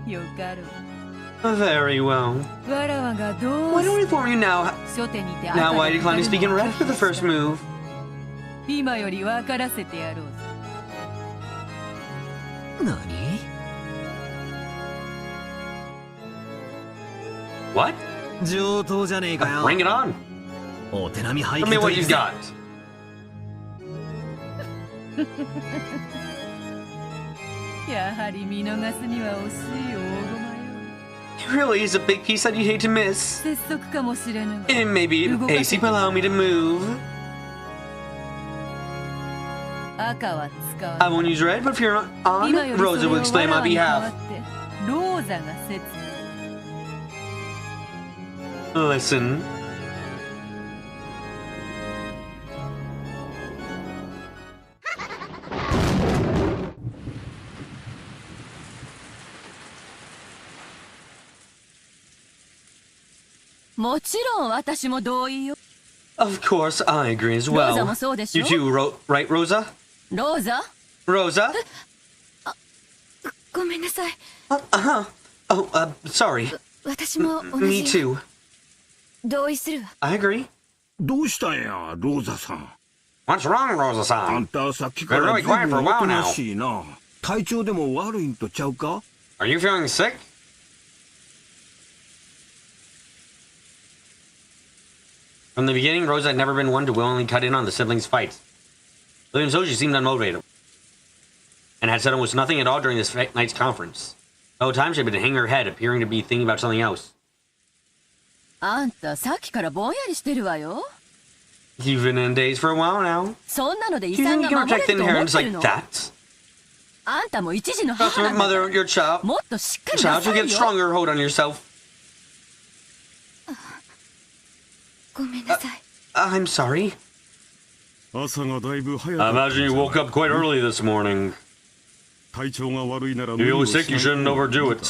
よかろう。 Very well. わらわがど Why う don't we inform you now 初手にて Now, why 後 decline で to speak in red for the first move? 今より分からせてやろうぞ。何？ What? 上等じゃねえかよ。 Bring it on. お手並み拝 Tell 見 me と what いく you've ぜ。 got. やはり見逃すには惜しい大駒よ。 It really is a big piece that you'd hate to miss. 拙速かもしれぬが。 It may be hasty, but allow me to move. 赤は使わ I ない。 won't use red, but if you're on, 今よりそ Rosa れ will を explain わら my わに代わ behalf. ってローザが説 Listen. もちろん私も同意よ。 Of course, I agree as ローザ well. もそうでし You ょ。 too, right, Rosa? ローザ Rosa? ごめんなさい。 Oh, sorry. 私も同 Me じ too. 同意するわ。 I agree. どうしたんや、ローザさん。 What's wrong, あ Rosa-san? んたさっきから Been really 随 quiet for a 分 while おとな now. しいな。体調でも悪いんとちゃうか？ Are you feeling sick? From the beginning, Rosa had never been one to willingly cut in on the siblings' fights. Even so, she seemed unmotivated, and had said almost nothing at all during this night's conference. The whole time she had been hanging her head, appearing to be thinking about something else. あんたさっきからぼんやりしてるわよ。 You've been in days for a while now. そんなので遺 Do you 産 think が you can 守れ protect the ると思っ inheritance てる like の？ that? あんたも一時の That's 母 your なんだ mother, よ。 your child. もっとしっかりな Child, さ you い get よ。 stronger hold on yourself. ごめんなさい。 I'm sorry. 朝がだいぶ早 I かった imagine you woke up quite early this morning. 体調が悪いなら If you're sick, you shouldn't overdo it.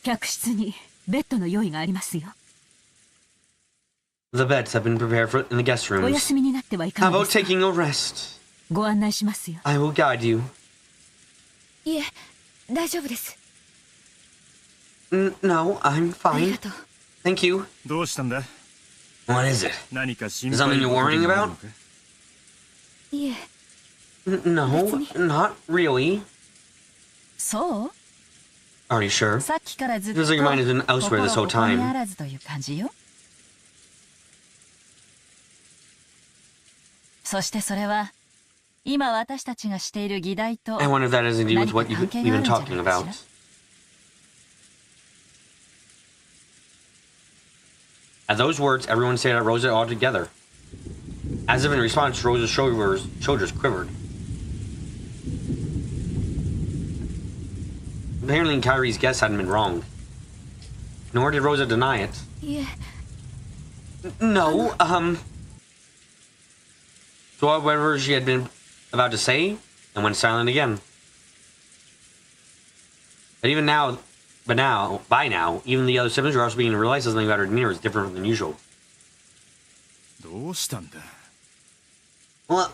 客室にベッドの用意がありますよ。 The beds have been prepared for in the guest お rooms. 休みになってはいか How が about ですか。 taking a rest? ご案内しますよ。 I will guide you. いえ、大丈夫です。 No, I'm あり fine. がとう。 Thank you. どうしたんだ？ What is it? 何か心 Something 配 you're 事でもあ worrying るの about? か？いえ、 No, Betsy. not really. そう？ Are you sure? さっきからずっと Feels like your mind has been elsewhere this whole 心ここに time. あらずという感じよ。そしてそれは今私たちがしている議題と I wonder if that has to do with what you've been talking about. At those words, everyone stared at Rosa all together. As if in response, Rosa's shoulders quivered. Apparently, Kyrie's guess hadn't been wrong. Nor did Rosa deny it. いえ、 No, So whatever she had been about to say, and went silent again. By now, even the other siblings were also beginning to realize something about her demeanor was different than usual. どうしたんだ？ What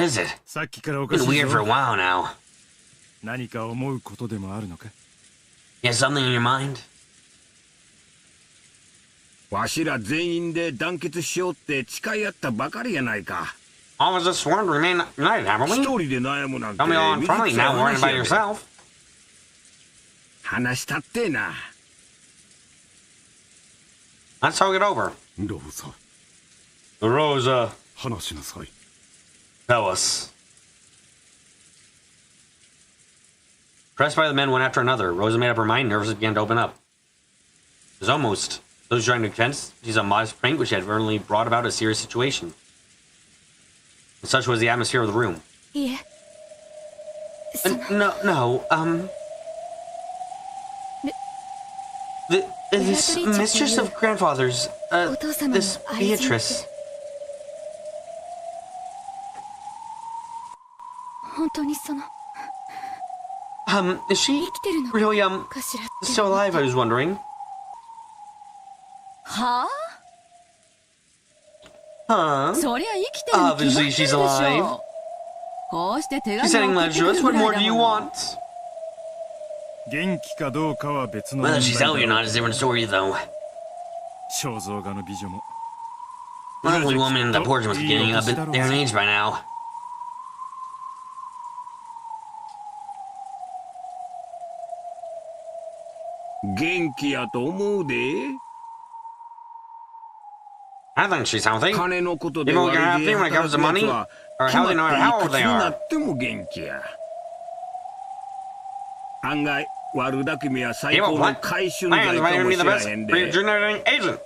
is it? さっきからおか Been しい weird for a ぞ。 while now. 何か思うことでもあるのか？ You have something in your mind? わしら全員で団結しようって誓い合ったばかりやないか。 All of us sworn to remain united, haven't 一 we? 人で悩むなんて Tell me all I'm friendly, 水臭い now worrying 話 about やで yourself. 話したってな。Let's talk it over. ローザ、 Rosa, 話しなさい。 tell us. Pressed by the men one after another, Rosa made up her mind and nervously began to open up. It was almost those trying to defense she's a modest prank which had verily brought about a serious situation. And such was the atmosphere of the room. いえ、 This mistress of grandfather's, this Beatrice. 本当にその Is she 生きてるの really, かしらって still alive? I was wondering. はあ Huh? そりゃ生きてるに決まってるで Obviously し she's alive. ょ。こうして手 She's 紙 sending を送ってく letters to る us. ぐ What らい more だ do you もの。 want? 元気かどうかは別の Whether she's healthy or not is a different story, though. 肖像画の美女も The lovely woman in the porch must be getting up there in age by now. 元気やと思うで。 I think she's healthy. 金のことで People 悪 can い have で them when it comes to 働く money, やつは or 決 how ま they って know い how く old つ they にな are. っても元気や。案外悪巧みは最 He 高 will の plant 回収剤 plans か might も be し the れ best へんで。 regenerating agent.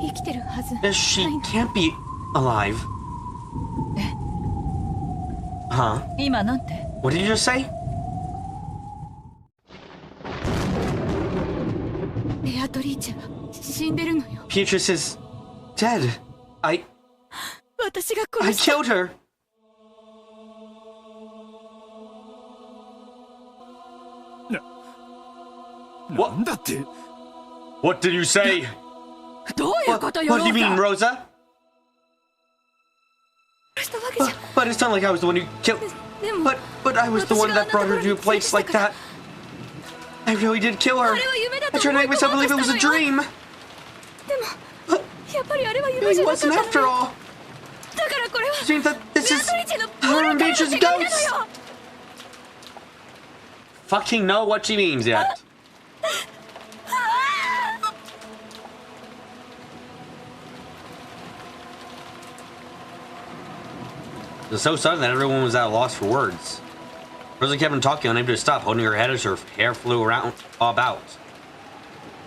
生きてるはず She ないの can't be alive. Huh? 今なんて What did you just say? ベアトリーチェは死んでるのよ。 Beatrice is dead. I 私が殺した。 killed her. なんだって What did you say? どういうことよ What do you mean, ロー Rosa? 殺したわけじゃ。 But it's not like I was the one who killed. でも But I was the one that brought her to a place like that. I really did kill her. あれは夢だ I と tried 思 to い make 込 myself もう believe と it し was た a のよ。 dream. でもやっぱりあれは It 夢じゃなかった wasn't の after よ。 all. だからこれは It means that ベ this ア is トリーチェの her 俺 and からの Beatrice's 手紙なの ghost. よ。 Fucking know what she means yet. It was so sudden that everyone was at a loss for words. Rosa kept on talking, unable to stop, holding her head as her hair flew around about.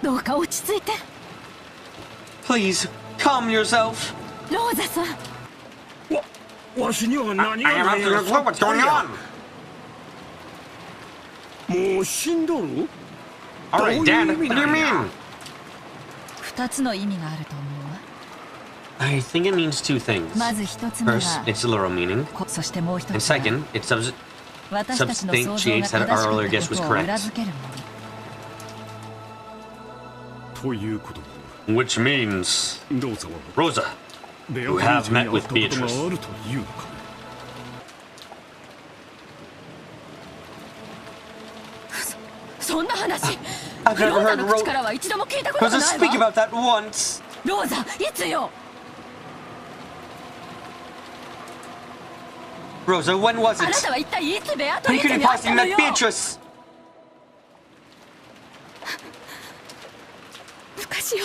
どうか落ち着いて Please, calm yourself. ローザさんわしには I 何が am ない not や to know what's going on. もう死んどる Alright, Dad, what do you mean? 二つの意味があると思うわ I think it means two things. まず一つ目は First, it's a literal meaning. そしてもう一 And つは second, it 私たちの想像が substantiates 正 that し our か earlier った guess こ was とを correct. 裏付けるものということは Which means, ローザは Rosa, ベア You トリ have ーチェ met に with 会ったことが Beatrice. あるというのかね。そんな話 I've ロ never ーザ heard の口からは一度も聞いたこと Rosa がない speak わ about that once. ローザいつよ Rosa, when was あな it? たは一体いつベアト When リーチ could ェ you に会っ possibly たの met よ Beatrice? 昔よ。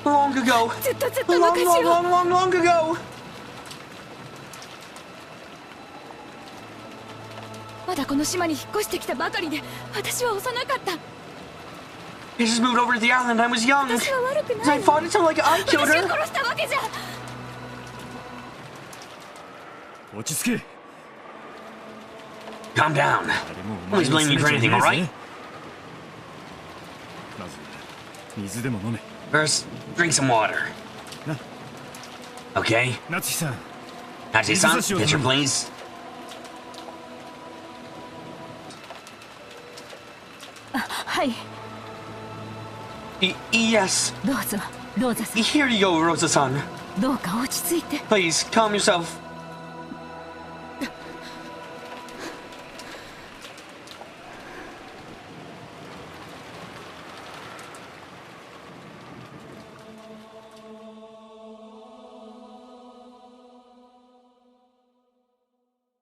Long ago. ずっと Long, 昔 long, よ。 long, long, long ago. まだこの島に引っ越してきたばかりで、私は幼かった。 I just moved over to the island. I was young. 私は悪く I ないの。 fought it sounded like I 私 killed を her. 殺したわけじゃ。落ち着け Calm down. 誰もお前 Please の blame せ me い for じゃ anything, ねえ alright? ぜまず水でも飲め First, drink some water. Okay? 夏日さん Nachi-san, picture please. はい Yes. どうぞローザさ Here you go, Rosa-san. んどうか落ち着いて Please, calm yourself.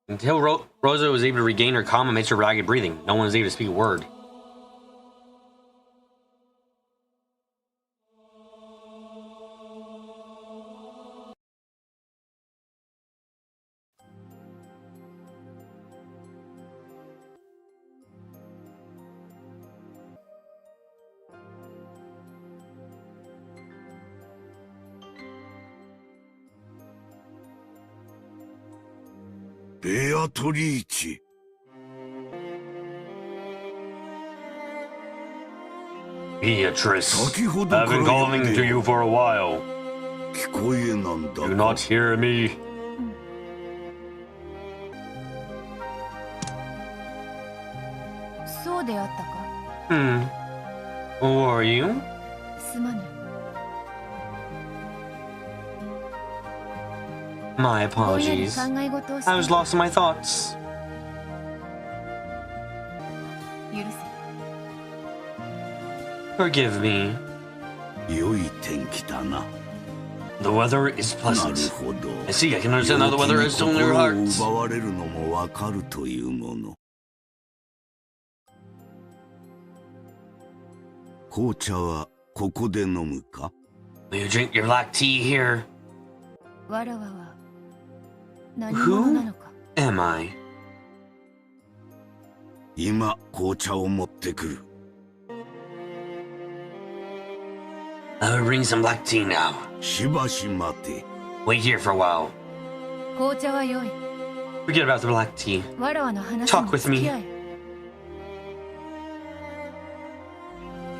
Until Rosa was able to regain her calm amidst her ragged breathing, no one was able to speak a word. Beatrice. Beatrice, I've been calling to you for a while. Do not hear me. Who are you? すまぬ。 My ぼんやり apologies. 考え事をして I was lost in my thoughts. 許せ。 Forgive me. 良い天気だな。 The weather is なる pleasant. ほど。 I see, I can understand how the weather is still in your 病気に heart. 心を奪われるのもわかるというもの。紅茶はここで飲むか？ Will you drink your black tea here? わらわは何者なのか。 Am I? 今紅茶を持ってくる。 I will bring some black tea now. しばし待て。 Wait here for a while. 紅茶は良い。 Forget about the black tea. わらわの話 Talk に with 付 me. き合え。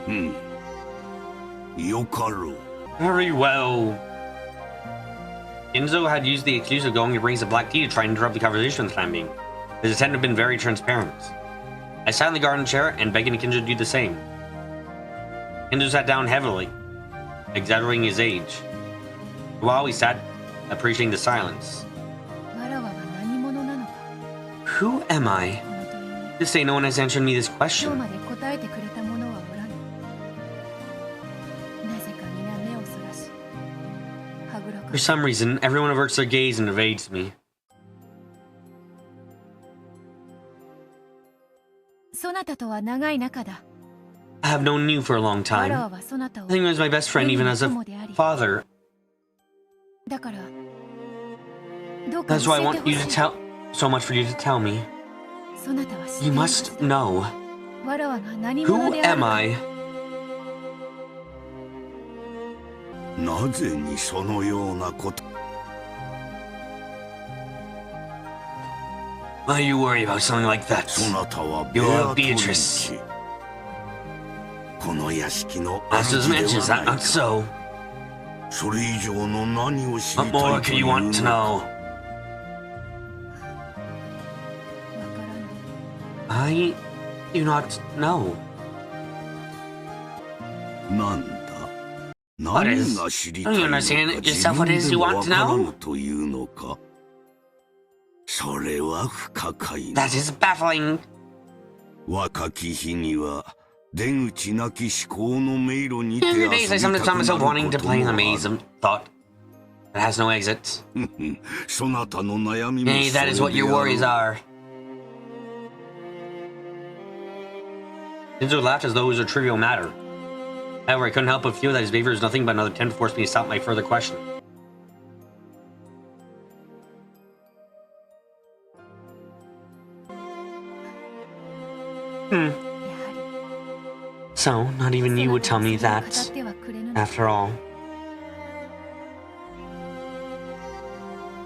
うん。よかろう。 Very well. Enzo had used the excuse of going to bring some black tea to try and interrupt the conversation for the time being. His attendant had been very transparent. I sat in the garden chair and begged Kinzo to do the same. Kinzo sat down heavily, exaggerating his age. While we sat, appreciating the silence. わらわは何者なのか。 Who am I? この問いに To say no one has answered me this 今日 question. まで答えてくれた者はおらぬ。なぜか皆目をそらし、はぐらか For some reason, everyone averts their gaze and evades me. そなたとは長い仲だ。 I have known you for a long わらわ time. はそなたを I think he was my best friend even as a father. だからどうか That's 教 why I えて want ほ you し to い。 tell so much for you to tell me. そなたは知ってい You るは must ずだ。 know. わらわが何者 Who である am か。 I? なぜにそのようなこと。 Why you worry about something like that? そなたは You ベ are アトリー Beatrice. チ。この屋敷の Master's 主で mansion, is は that ない not so? それ以上の何を知り What た more いと could い you う want to の know? わからぬ。 I do not know. なんだ。 What 何 is- が知りたい Don't の you か understand 自 yourself what it 分 is で you も want わ to から know? ぬというのか。それは不可解な。 That is baffling. 若き日には出口なき思考の迷路にて In 遊 the び days, I た sometimes く found な myself る wanting こ to と play in も the あ maze る。 of thought that has no exit. そなたの悩みも Hey, そ that れ is what で your あ worries ろう。 are. Enzo laughed as though it was a trivial matter. However, I couldn't help but feel that his behavior was nothing but another attempt to force me to stop my further question. Hmm. やは So, not り even you would そ tell な me たはそ that, れを語ってはくれぬの。 after all.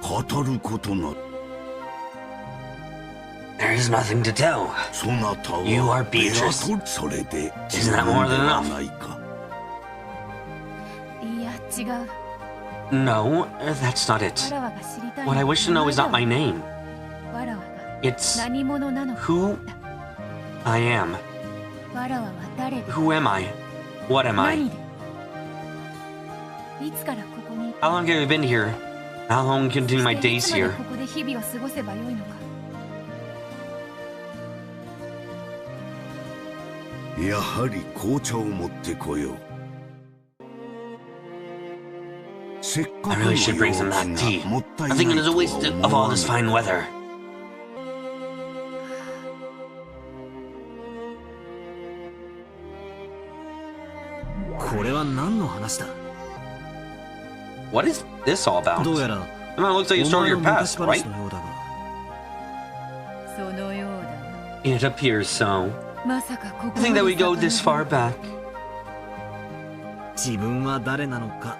語ることな。 There is nothing to tell. そなたは You are ベア Beatrice. トそれで Isn't that more than 十分では enough? ないか。いや違う。 No, that's not わ it. らわが知りたい What I のは wish to know is not my 名 name. 前だわ。わらわが It's 何者なのか。 who I am. わらわは誰で Who am I? What am I? 何でいつからここにいた How long have I been here? How long continue my そしてい days つまで here? ここで日々を過ごせばよいのか。やはり紅茶を持ってこよう。せっか I くの really should bring some 陽 black 気 tea. がもったい I ない think it is a とは waste 思 of all わ this ぬ fine weather. これは何の話だ？ What is this all about? どうやら It looks like お a story 前 of の your 昔 past, 話 right? のようだが。そのようだ。 It appears so. まさかここ I think that we go this far back. 自分は誰なのか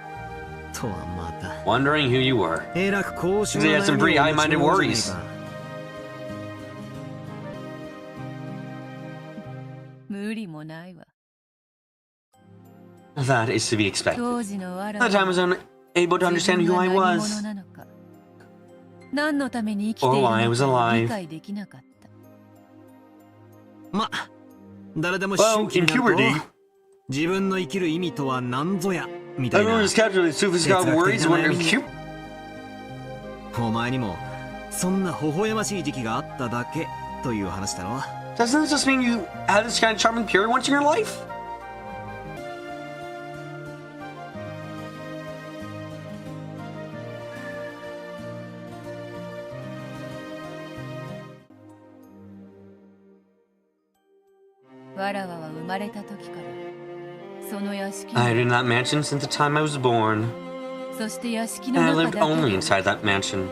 とはまた。 Wondering who you were. えらく高尚な They had some pretty 悩みをお持ち high-minded のようじゃねえ worries. か。無理もないわ。 That is to be expected. 当時のわら At the time I was unable to understand who I 自分が何 was. 者なのか、何のために生きてい Or る why I の was か alive. 理解できなかった。ま、誰でも Well, 思春期 in になると puberty, 自分の生きる意味とは何ぞやみたい everyone な。 was captured with sophisticated worries and wondering, cute. お前にもそんな微笑ましい時期があっただけという話だろ。 Doesn't this just mean you had this kind of charming period once in your life? わらわは生まれた時からその屋敷 I lived に、 in that mansion since the time I was born. そして屋敷 And の I 中 lived だけ only で inside that mansion.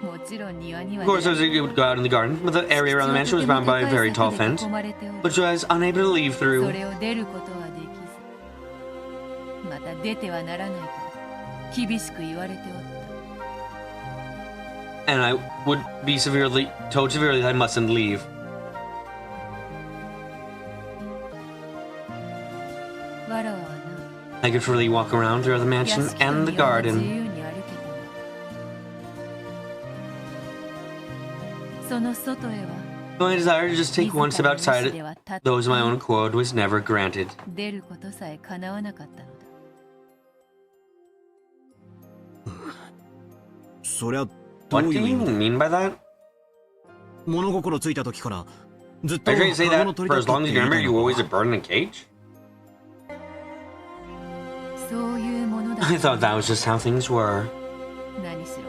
もちろん庭には Of course, I would go out in the garden, but the area around the mansion was bounded by a very tall fence, 囲まれており、 which I was unable to leave そ through. れを出ることはできず、また出てはならないと厳しく言われておった。 And I would be told severely that I mustn't leave. わらわは I could freely walk around throughout the な、屋 mansion 敷と and the 庭は自 garden. 由に歩けたが、その外へは My desire to just take one step 自らの意 outside 志 it, ではた those of my own accord, was never granted. 出ることさえ叶わなかったのだ。そりゃど What う do いう意 you 味だ？ mean by that? 物心ついた時からずっと Are you trying to say 孫の that 取 for り as だ long っ as て you 言い remember, たい you の were always か？ a bird in a cage? そういうものだ。 I thought that was just how things were. 何しろ。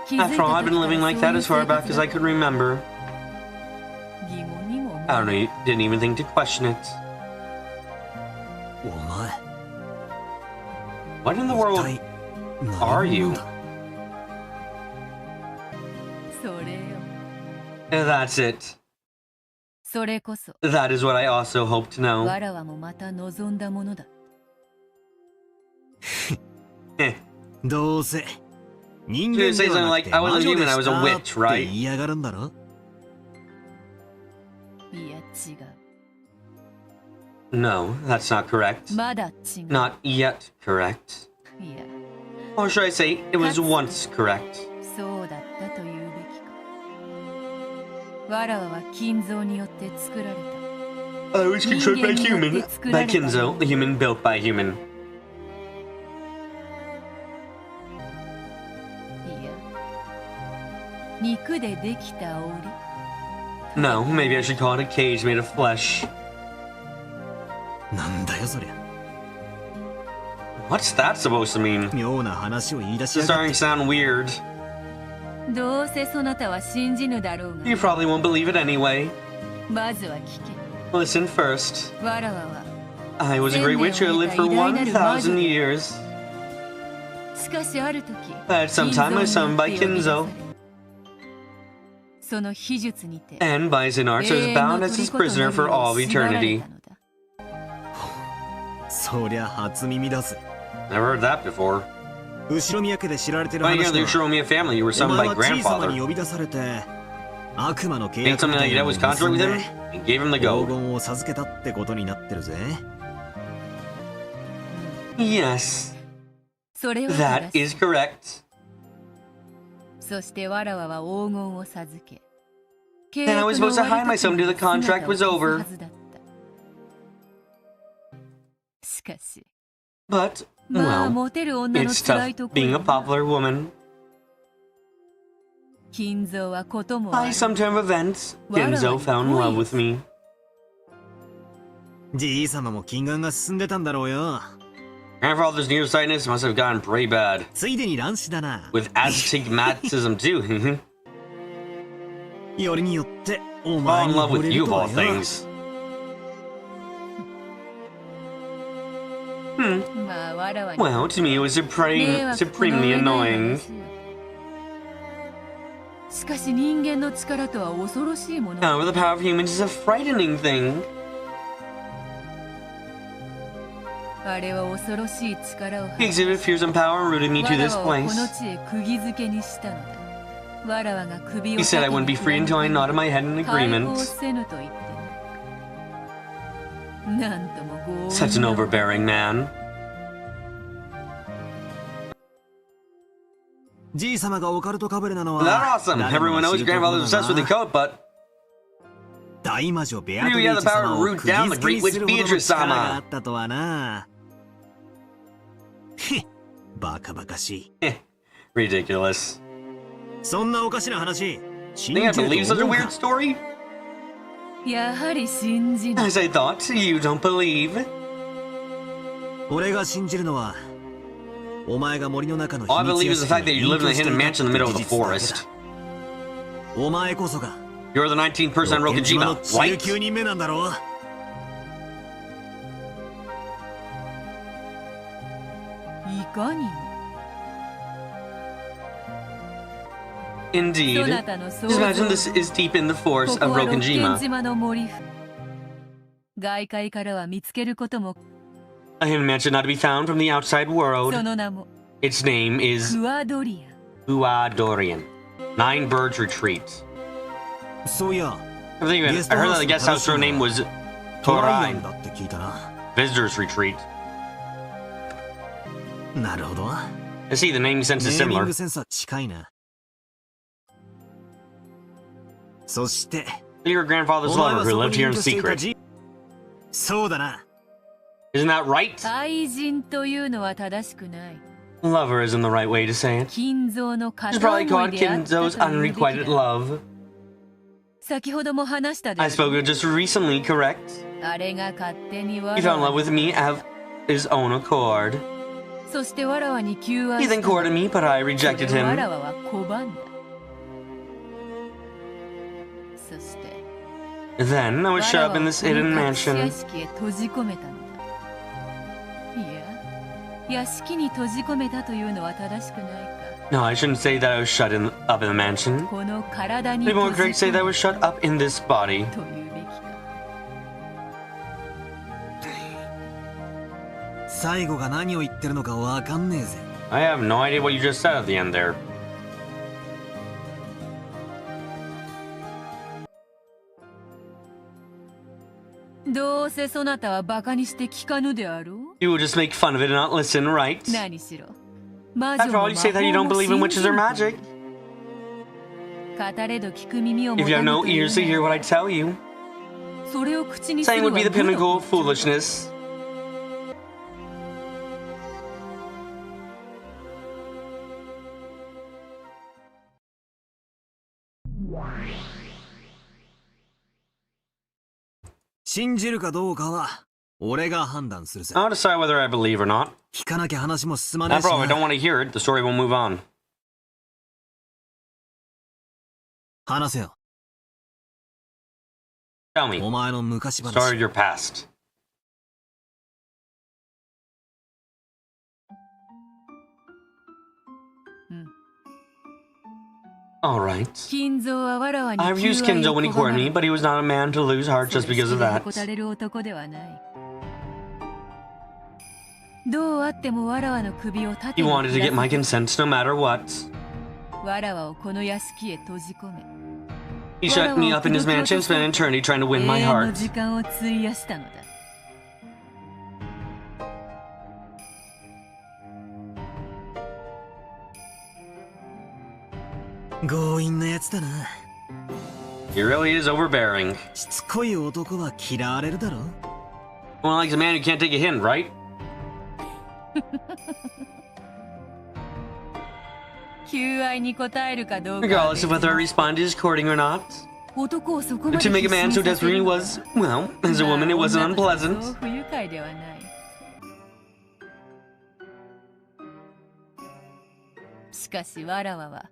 気づい After た all, I've 時 been から living like that as そういう far back 生 as I 活 could remember. 疑問にも思 I don't う know, you didn't even think to question it. お前 What in the 一 world 体 are 何 you? 者だ？それよ。 That's it. それこそ That is what I also hope to know. わらわもまた望んだものだ。 Eh. どうせ人 Should 間 say では something なく like, て I 魔 wasn't 女で human, I was し a た witch, って right? 言いやがるんだろ？いや違 No, that's not correct. う。まだ違う。 Not yet correct. いや、 Or should I say, it was once correct. そうだったと言うべきか。わらわは金蔵によって作られた。 I was controlled by human. By Kinzo, the human built by human. いや、肉でできた檻。 No, maybe I should call it a cage made of flesh. なんだよそりゃ。 What's that supposed to mean? 妙な話を言い出しや It's がっ starting て。 to sound weird. どうせそなたは信じぬだろう You が、 probably won't believe it anyway. まずは聞 Listen first. け。わらわは、 I was a great witch who lived for 1,000 years. しかしある時、 At some time I was summoned by 金蔵 Kinzo, によって呼び出され、その秘術にて、 and by his arts I was bound as his prisoner for all of eternity. そりゃ初耳だぜ。 Never heard that before. 後ろ宮家で知られてる Well, 話 you're the だ。 Ushiromiya family. You were お summoned 前 by は小さまに grandfather. 呼び出されて悪魔の契 Made 約 something みた like いな that のを was contract 結ん with で him and gave him the 黄 go. 金を授けたってことになってるぜ。 Yes, それは that 正しい is correct. そしてわらわは黄金を授け、 Then I was supposed to hide myself until the contract was over. しかし、 But, まあ well, モテる女の it's 辛い tough とこ being ろ a popular woman. 金蔵はこともあ By る。 some turn of events, Genzo fell in love with me. じいさまも金眼が進んでたんだろうよ。 Grandfather's nearsightedness must have gotten pretty bad. ついでに乱視だな。 With astigmatism too. よりによってお Fall 前 in に love 惚 with れ you る of とは all よ。 things. まあわらわに Well, to me, it was 迷惑 supremely この上ない annoying. 話よ。しかし人間の力とは恐ろしいもの。 However, the power of humans is a frightening thing. あれは恐ろしい力を He exhibited fears and power and rooted me わ to ら this わをこ place. の地へ釘付けにしたのだ。わらわが首を He said I wouldn't be free until I nodded my head in 解放 agreement. せぬと言ってね。なんとも強引 Such an な overbearing man. じい様がオカルトかぶれなのは That's awesome. Everyone knows grandfather's obsessed with the coat, but 大魔女ベア You トリ had ー the チ power 様 to を root 釘 down the 付け great にす witch るほどの Beatrice 力があ Sama. ったとはな。へっ、バカバカしい。 Ridiculous. そんなおかしな話、信 Think I じる believe と such a 思う weird か。 story? やはり信じない。 As I thought, you don't believe. 俺が信じるのは、お前が森の中の All I 秘密 believe 屋 is the 敷 fact that に you 隠 live in 居 a してい hidden た mansion in the middle of と the いう事実だけ forest. だ。お前こそが You're the 19th person on 六軒島の Rokujima, 中 right? 級人目なんだろう。いかにも。 Indeed. そなたの想 Just 像 imagine this is deep in the こ forest こ of は六軒 Rokujima. 島の森。外界からは見つけることも、 A hidden mansion not to be found from the outside そ world. の名も Its name is クワドリ Uadorian. Nine Birds Retreat. そういや、 I heard that the guest house name was トライア Torai. ンだって聞いたな。 Visitors Retreat. なるほど。 I see, the naming sense ネ is ーミン similar. グセンスは近いな。そして、 Your grandfather's お前 lover は who そこ lived に here 隠 in 居していた secret. じ。そうだな。 Isn't that right? ア。愛人というのは正しくない。 Lover isn't the right way to say it. 金蔵の It's 片 probably 思い called であったという Kinzo's べき unrequited だ。 love. 先ほども話したで I しょ。 spoke just recently, correct? あれが勝手にわ He ら fell in わ love with me of his own accord. そしてわらわに求愛 He し then た。 courted me, but I そ rejected れをわら him. わは拒んだ。そして Then I was わ shut ら up わ in を this この hidden 隠し屋 mansion. 敷へ閉じ込めたのだ。いや、屋敷に閉じ込めたというのは正しくないか。 No, I shouldn't say that I was shut up in the mansion. この体に Maybe 閉 more じ correct to say that I 込 was shut up in this body. めというべきか。最後が何を言ってるのかわかんねえぜ。 I have no idea what you just said at the end there. どうせそなたはバカにして聞かぬであろう。 You will just make fun of it and not listen, right? 何しろ。魔女 After も all, you say that you 魔 don't 法も believe in 信 witches じ or る magic. 語れど聞く耳を持 If you た have ぬ no という ears to な hear what I tell you, それを口にする saying は would be the 愚の pinnacle of foolishness. 信じるかどうかは、俺が判断するぜ。 I'll decide whether I believe or not. 聞かなきゃ話も進まねえし After all, if I don't な。 want to hear it, the story will move on. 話せよ。 Tell me, お前の昔 story 話。 of your past. うん。 All right. 金蔵はわらわに I 求愛 refused を Kinzo when he 拒 courted ま me, れ but he was not a man to lose heart そ just れ because 好 of きで that. へこたれる男ではない。どうあってもわらわの首を縦 He に wanted to get my 振ら consent no matter what. せわらわをこの屋敷へ閉じ込め He shut me up in his mansion and spent an eternity trying to win 永 my 遠の heart. 時間を費やしたのだ。強引なやつだな。 He really is overbearing. しつこい男は嫌われるだろ。 Well, like a man who can't take a hint, right? 求愛に応えるかどうかは Regardless of 別 whether I に respond to his courting or not. 男をそこまで To make a man 必 so 死にさせ desperate he るのは was, well, as a woman, it まあ wasn't 女としてそう unpleasant. 不愉快ではない。しかしわらわは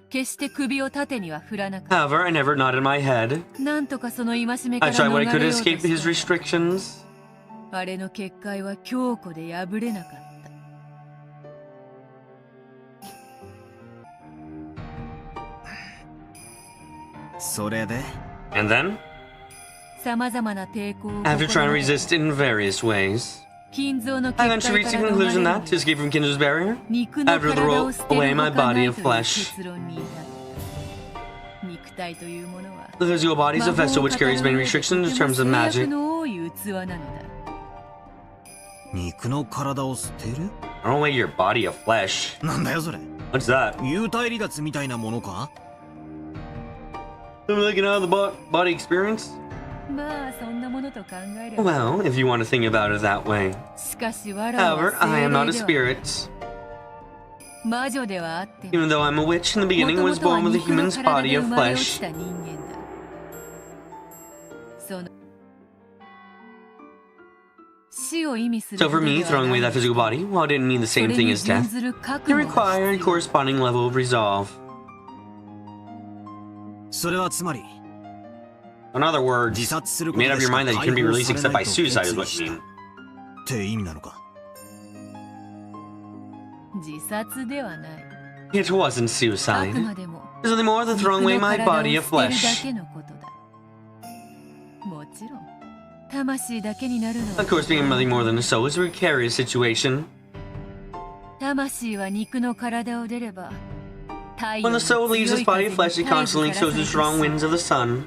決して首を縦には振らなかっ However, I never nodded my head. た。なんとかその戒めか I ら tried 逃 what I れ could よ to うと escape his した。 restrictions. あれの結界は強固で破れなかった。それで And then, 様々な抵抗を after trying to resist in various ways, 金蔵の I 結 eventually 界 reached か the ら逃れ conclusion る that, to escape from Kinzo's barrier, 肉の after the 体 roll を捨てる away ほ my かな body い of という flesh. 結論に至った。肉体というものは The physical body is a vessel which carries many restrictions in terms of 魔法 magic. の多い器なのだ。肉の体を捨てる I don't weigh your body of flesh. なんだよそれ What's that? 幽体離脱みたいなものか Something like an out of the body experience? まあそんなものと考えれば。 Well, if you want to think about it that way. しかし我らは However, I am not a 精霊では spirit. 魔女ではあっても Even though I'm a witch in the beginning, was born with a human's body of flesh. その死を意味する So for me, throwing away that physical body, while it didn't mean the same thing as death, it required a corresponding level of resolve. それはつまり In other words, 自殺する you こと made で up し your か mind that you 解 couldn't be 放 released され except な by いと suicide 決 is 意 what し you た mean. って意味なのか自殺ではない。 It wasn't あ suicide. くまでも It was nothing more than 肉 throwing の away my 体を body of 捨てるだ flesh. けのことだ。もちろん魂だけになるのは Of course, being nothing more than a soul is a precarious situation. 魂は肉の体を出れば When the soul leaves its body of flesh, it constantly exposed to the strong winds of the sun.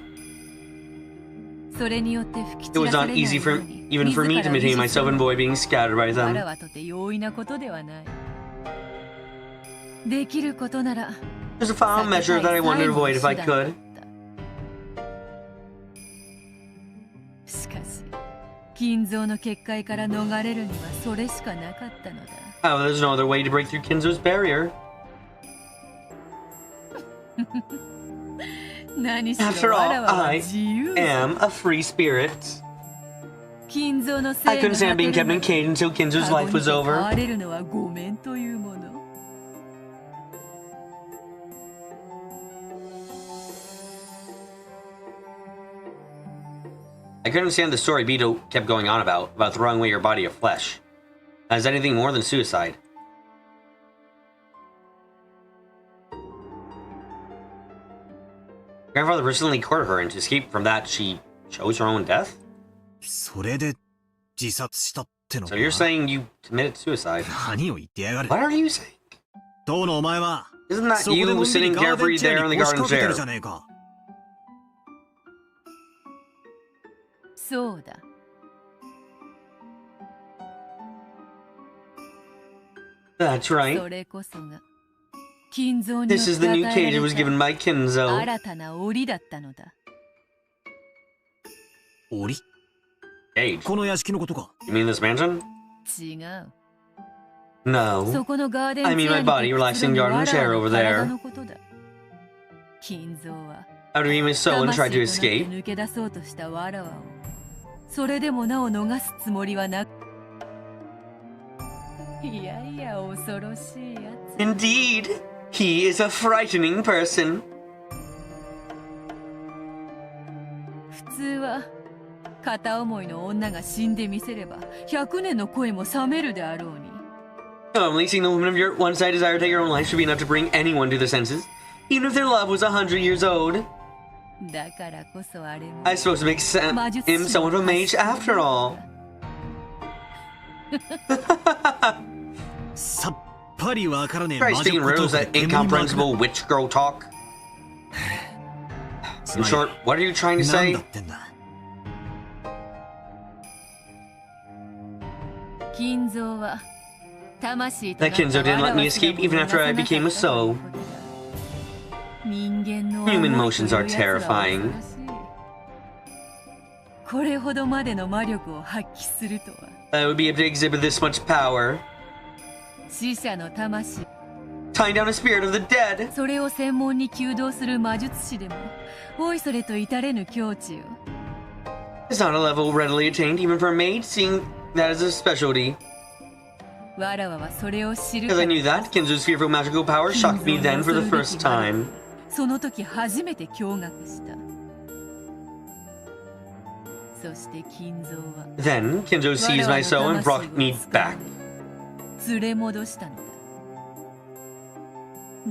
それによって吹き It 散 was らさ not れない easy よ for うに even for me to maintain myself and avoid being scattered by わ them. らはとて容易なことではない。できることなら There's a final measure that I wanted to avoid if I could. しかし金蔵の結界から逃れるにはそれしかなかったのだ。 Oh, there's no other way to break through Kinzo's barrier. 何しろ After わ all, らわは I 自由 am a free spirit. 金蔵の I 性 couldn't が stand being 果 kept て in る cage until Kinzo's ま life で was 飼 over. われるのはごめんというもの。I couldn't understand the story Beto kept going on about throwing away your body of flesh. As anything more than suicide. Grandfather personally courted her, and to escape from that, she chose her own death? それで自殺したっての So か you're saying you committed suicide? 何を言ってやがる What are you saying? 当のお前は Isn't that そこで you のんびり sitting ガーデン carefree チェ there ア in に the 腰 garden 掛けてる chair? じゃねえかそうだ。That's right. それこそが金蔵によ This って is the 与え new ら cage that れ was given た by Kinzo. 新たな檻だったのだ。檻 Cage? この屋敷のことか You mean this mansion? 違う。 No. そこのガーデン I チ mean ェ my ア body に relaxing garden chair over 体 there. のことだ。金蔵は After being his soul and 魂 tried と to なって escape, 抜け出そうとしたわらわをそれでもなお逃すつもりはなく、いやいや恐ろしいやつ。 indeed, he is a frightening person. 普通は片思いの女が死んでみせれば100年の恋も冷めるであろうに。 Only seeing the woman of your one-sided desire to take your own life should be enough to bring anyone to their senses, even if their love was 100 years old. だからこそあれも I suppose it makes him somewhat of a mage after all. さっぱりわからねえ Try 魔 speaking 女こと riddles, that incomprehensible witch girl talk. In short, what are you trying to なん say? だってんだ金蔵は魂とな That った Kinzo didn't let me わらわすら escape も even after I 逃さなかった became a soul. 人間の Human 思い emotions と are いうやつは terrifying. 恐ろしい。これほどまでの魔力を発揮するとは。 That would be able to exhibit this much power. 死者の魂 Tying down a spirit of the dead. それを専門に弓道する魔術師でもおいそれと至れぬ境地よ。 It's not a level readily attained even for a maid, seeing that as a specialty. わらわはそれを知る Because I knew that, Kinzo's fearful magical power shocked me then for the first time. その時初めて驚愕した。そして金蔵は Then Kinzo seized my soul and brought me back. 連れ戻したの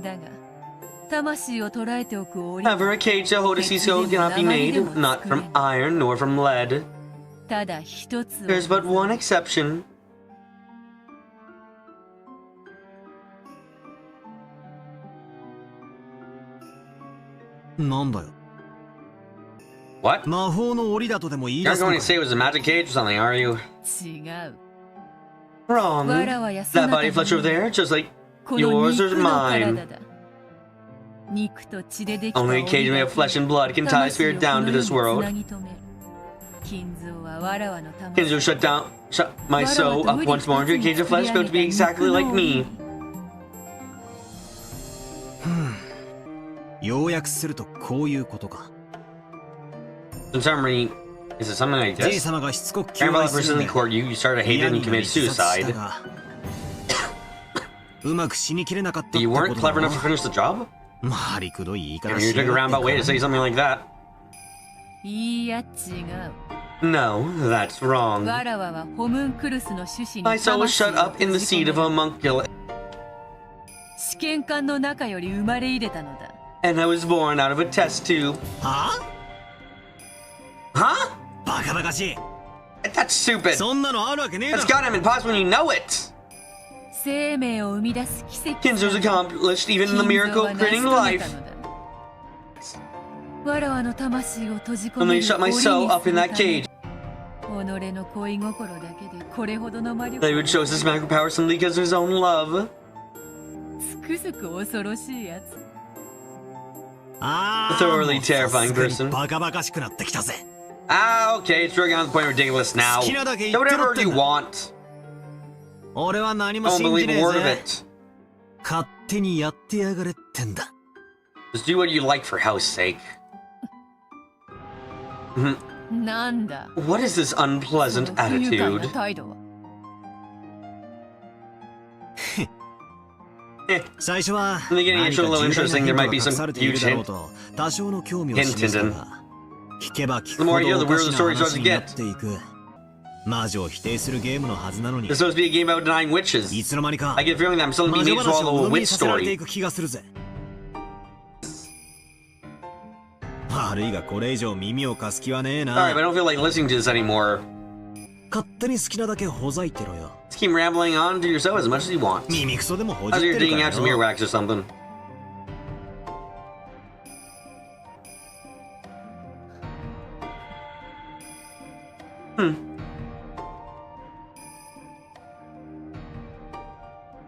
だ。だが魂を捕らえておく檻 However, a cage to hold a sea soul cannot be made, not from iron nor from lead. ただ一つ There's but one exception. なんだよ。 What? 魔法の檻だとでも言い You're 出すの going か to say it was a magic cage or something, are you? 違う Wrong. わらわやそ That なた body の flesh over there, just like この yours or 肉の体 mine. だ。肉と血でできた Only a cage made of flesh and blood can tie a spirit down to this world. 金蔵はわらわの魂 Kinzo shut my soul up once more into a cage of flesh built to be exactly like me. 要約するとこういうことか。 In summary, is it something like じい this? 様がしつこく求 Grandfather 愛する personally んで courted you, you started hating and you 嫌になり committed 自殺した suicide. がうまく死にきれなかったって But you こ weren't と clever だ enough な to finish the job? まりくどい言い I 方 mean, you しや took a がって roundabout way to say something like that. いや違う No, that's wrong. わらわはホムンクルスの種子に My soul was 魂を shut up in the 閉じ seed 込 of め a homunculus, 試験管の中より生まれ入れたのだ and I was born out of a test tube. は Huh? バカバカしい That's stupid. そんなのあるわけねえだ That's ろ goddamn impossible when you know it. 生命を生み出す奇跡 Kinzo's accomplished even the miracle of creating life. わらわの魂を閉じ込 When め they る shut my 檻 soul に up す in る that ため cage, 己の恋心だけでこれほどの魔力 they would show us this magical power simply because of his own love. つくづく恐ろしいやつあ A thoroughly terrifying さすがに person. バカバカしくなってきたぜ Ah, okay, it's really on the point of ridiculous now. 好きなだけ Do 言ってろ whatever って you んだ want. 俺は何 I も won't 信じ believe ね a word え of ぜ it. 勝手にやってやがれってんだ Just do what you like for hell's sake. なんだ What is this そ unpleasant の不愉快な attitude? 態度は 最初は In the beginning, 何 it か showed a little 重大 interesting. な There ヒ might ン be トが隠 some されている huge だろう hint. と多少の興味を示したが聞けば聞く The ほ more you know, ど the お weirder か the しな story starts 話 to にな get. っていく魔女を否定するゲームのはずなのに It's supposed to be a game about denying い witches. つの間にか I get a feeling that I'm still 魔 being 女 made to 話を swallow 鵜 a 呑みに witch させられてい story. く気がするぜ悪いがこれ以上耳を貸す気はねえ Sorry, な but I don't feel like listening to this anymore. 勝手に好きなだけほざいてろよ Just keep rambling on to yourself as much as you want. 耳クソでもほじ As っ you're てる digging か out some らよ earwax or something.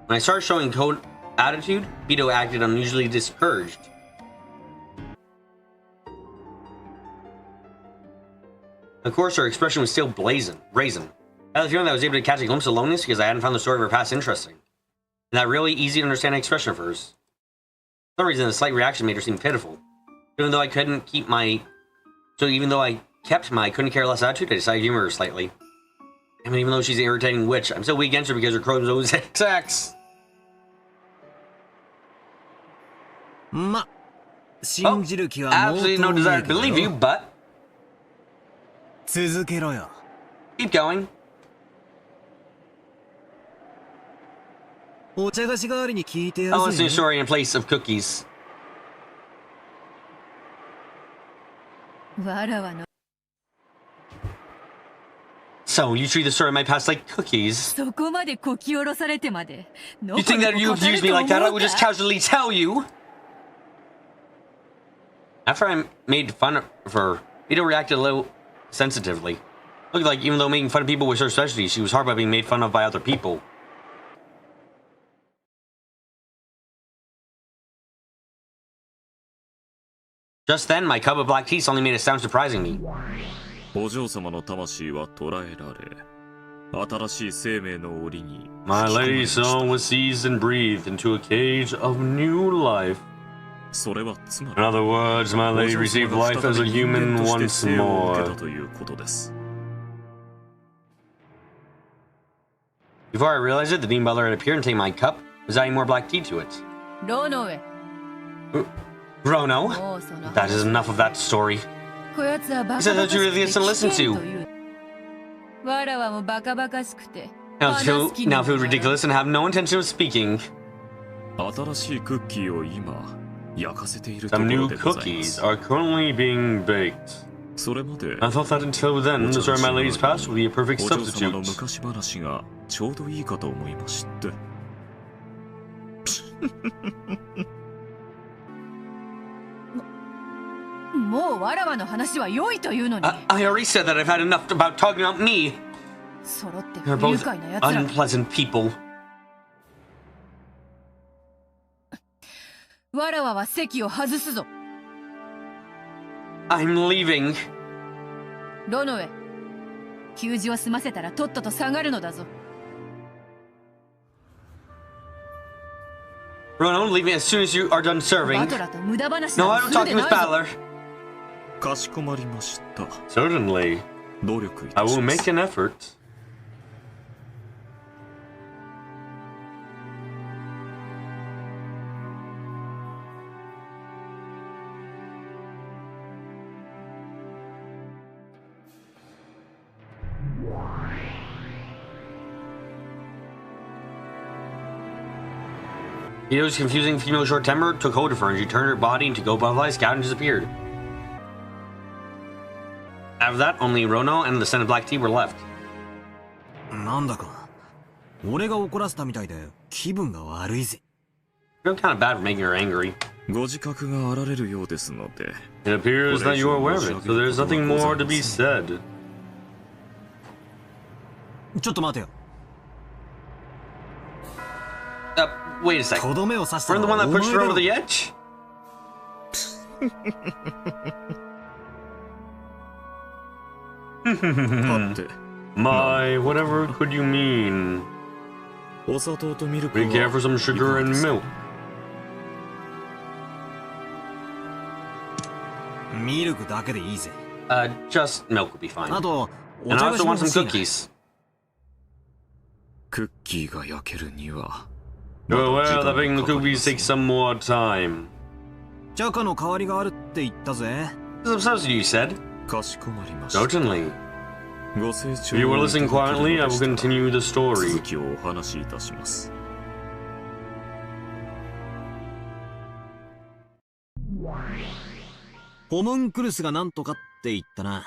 When I started showing cold attitude, Vito acted unusually discouraged. Of course, her expression was still brazen. I had the feeling that I was able to catch a glimpse of loneliness because I hadn't found the story of her past interesting. And that really easy to understand expression of hers. For some reason, the slight reaction made her seem pitiful. Even though I couldn't keep my... So even though I kept my couldn't care less attitude, I decided to humor her slightly. I mean, even though she's an irritating witch, I'm still weak against her because her chromosomes XX. ま信じる気はもう Absolutely no desire to believe you, but 続けろよ keep going. お茶菓子代わりに聞いてや I'll る listen to ぜ a story in place of cookies. わらわの So, you treat the story of my past like cookies. そこまでこき下ろされてまで You think that you abused me like that, I would just casually tell you. After I made fun of her, Vito reacted a little sensitively. Looked like even though making fun of people was her specialty, she was hard by being made fun of by other people. Just then, my cup of black tea suddenly made a sound surprising me. お嬢様の魂は捕らえられ、新しい生命の檻に My 引き込まれ lady's ました。 soul was seized and breathed into a cage of new life. それはつま In り、 other words, my お lady 嬢 received 様が life 再 as a び人 human 間として once 生を受けた more. ということです。 Before I realized it, the Dean Butler had appeared and taken my cup, was adding more black tea to it. ロノウェ Rono, もうその that is enough of that story. こやつはバ He カ said バ that カ you し really くて listen 危 to 険 listen と to. いう。わらわもバカバカしくて Now 話 feel す気にも now なら feel ん。 ridiculous and have no intention of speaking. 新しいクッキーを今焼かせていると Some ころ new でございま cookies す。 are currently being baked. それまで I thought that until then, the story of my lady's past would be a perfect お嬢様の substitute. 昔話がちょうどいいかと思いまして。もうわらわの話は良いというのに。 I already said that I've had enough about talking about me. 揃って不 You're 愉 both 快な奴ら。 unpleasant people. わらわは席を外すぞ。 I'm leaving. ロノエ、給仕を済ませたらとっとと下がるのだぞ。 Rono, leave me as soon as you are done バ serving. トラと無駄話 No, な I ど don't する talk で to な Miss いぞ。 Battler. かしこまりました。 Certainly. 努力い I たし will ま make す。 an effort. Ito's confusing female short temper took hold of her and she turned her body into go butterfly scout and disappeared. After that, only Rono and the scent of black tea were left. なんだか俺が怒らせたみたいで気分が悪いぜ。 I feel kind of bad for making her angry. ご自覚があられるようですので。 It appears that you are aware of it, so there's nothing more to be said. ちょっと待てよ。 Wait a sec. とどめを刺した We're の the one は that お前 pushed だ her ろ over the edge? My, whatever could you mean? お砂糖とミルク We care for some は sugar and milk. ミルクだけでいいぜ。 Just milk would be fine. あと、お And 茶 I 菓 also 子も want 欲 some しいな。 cookies. クッキーが焼けるには。 Oh, well, the baking the cookies takes some more time. チャカの代わりがあるって言ったぜ。 There's a substitute, you said? かしこまりました。 Certainly. ご清聴 If you を will いた listen だけるの quietly, I で will したら continue the story. 続きをお話しいたします。ホムンクルスがなんとかって言ったな。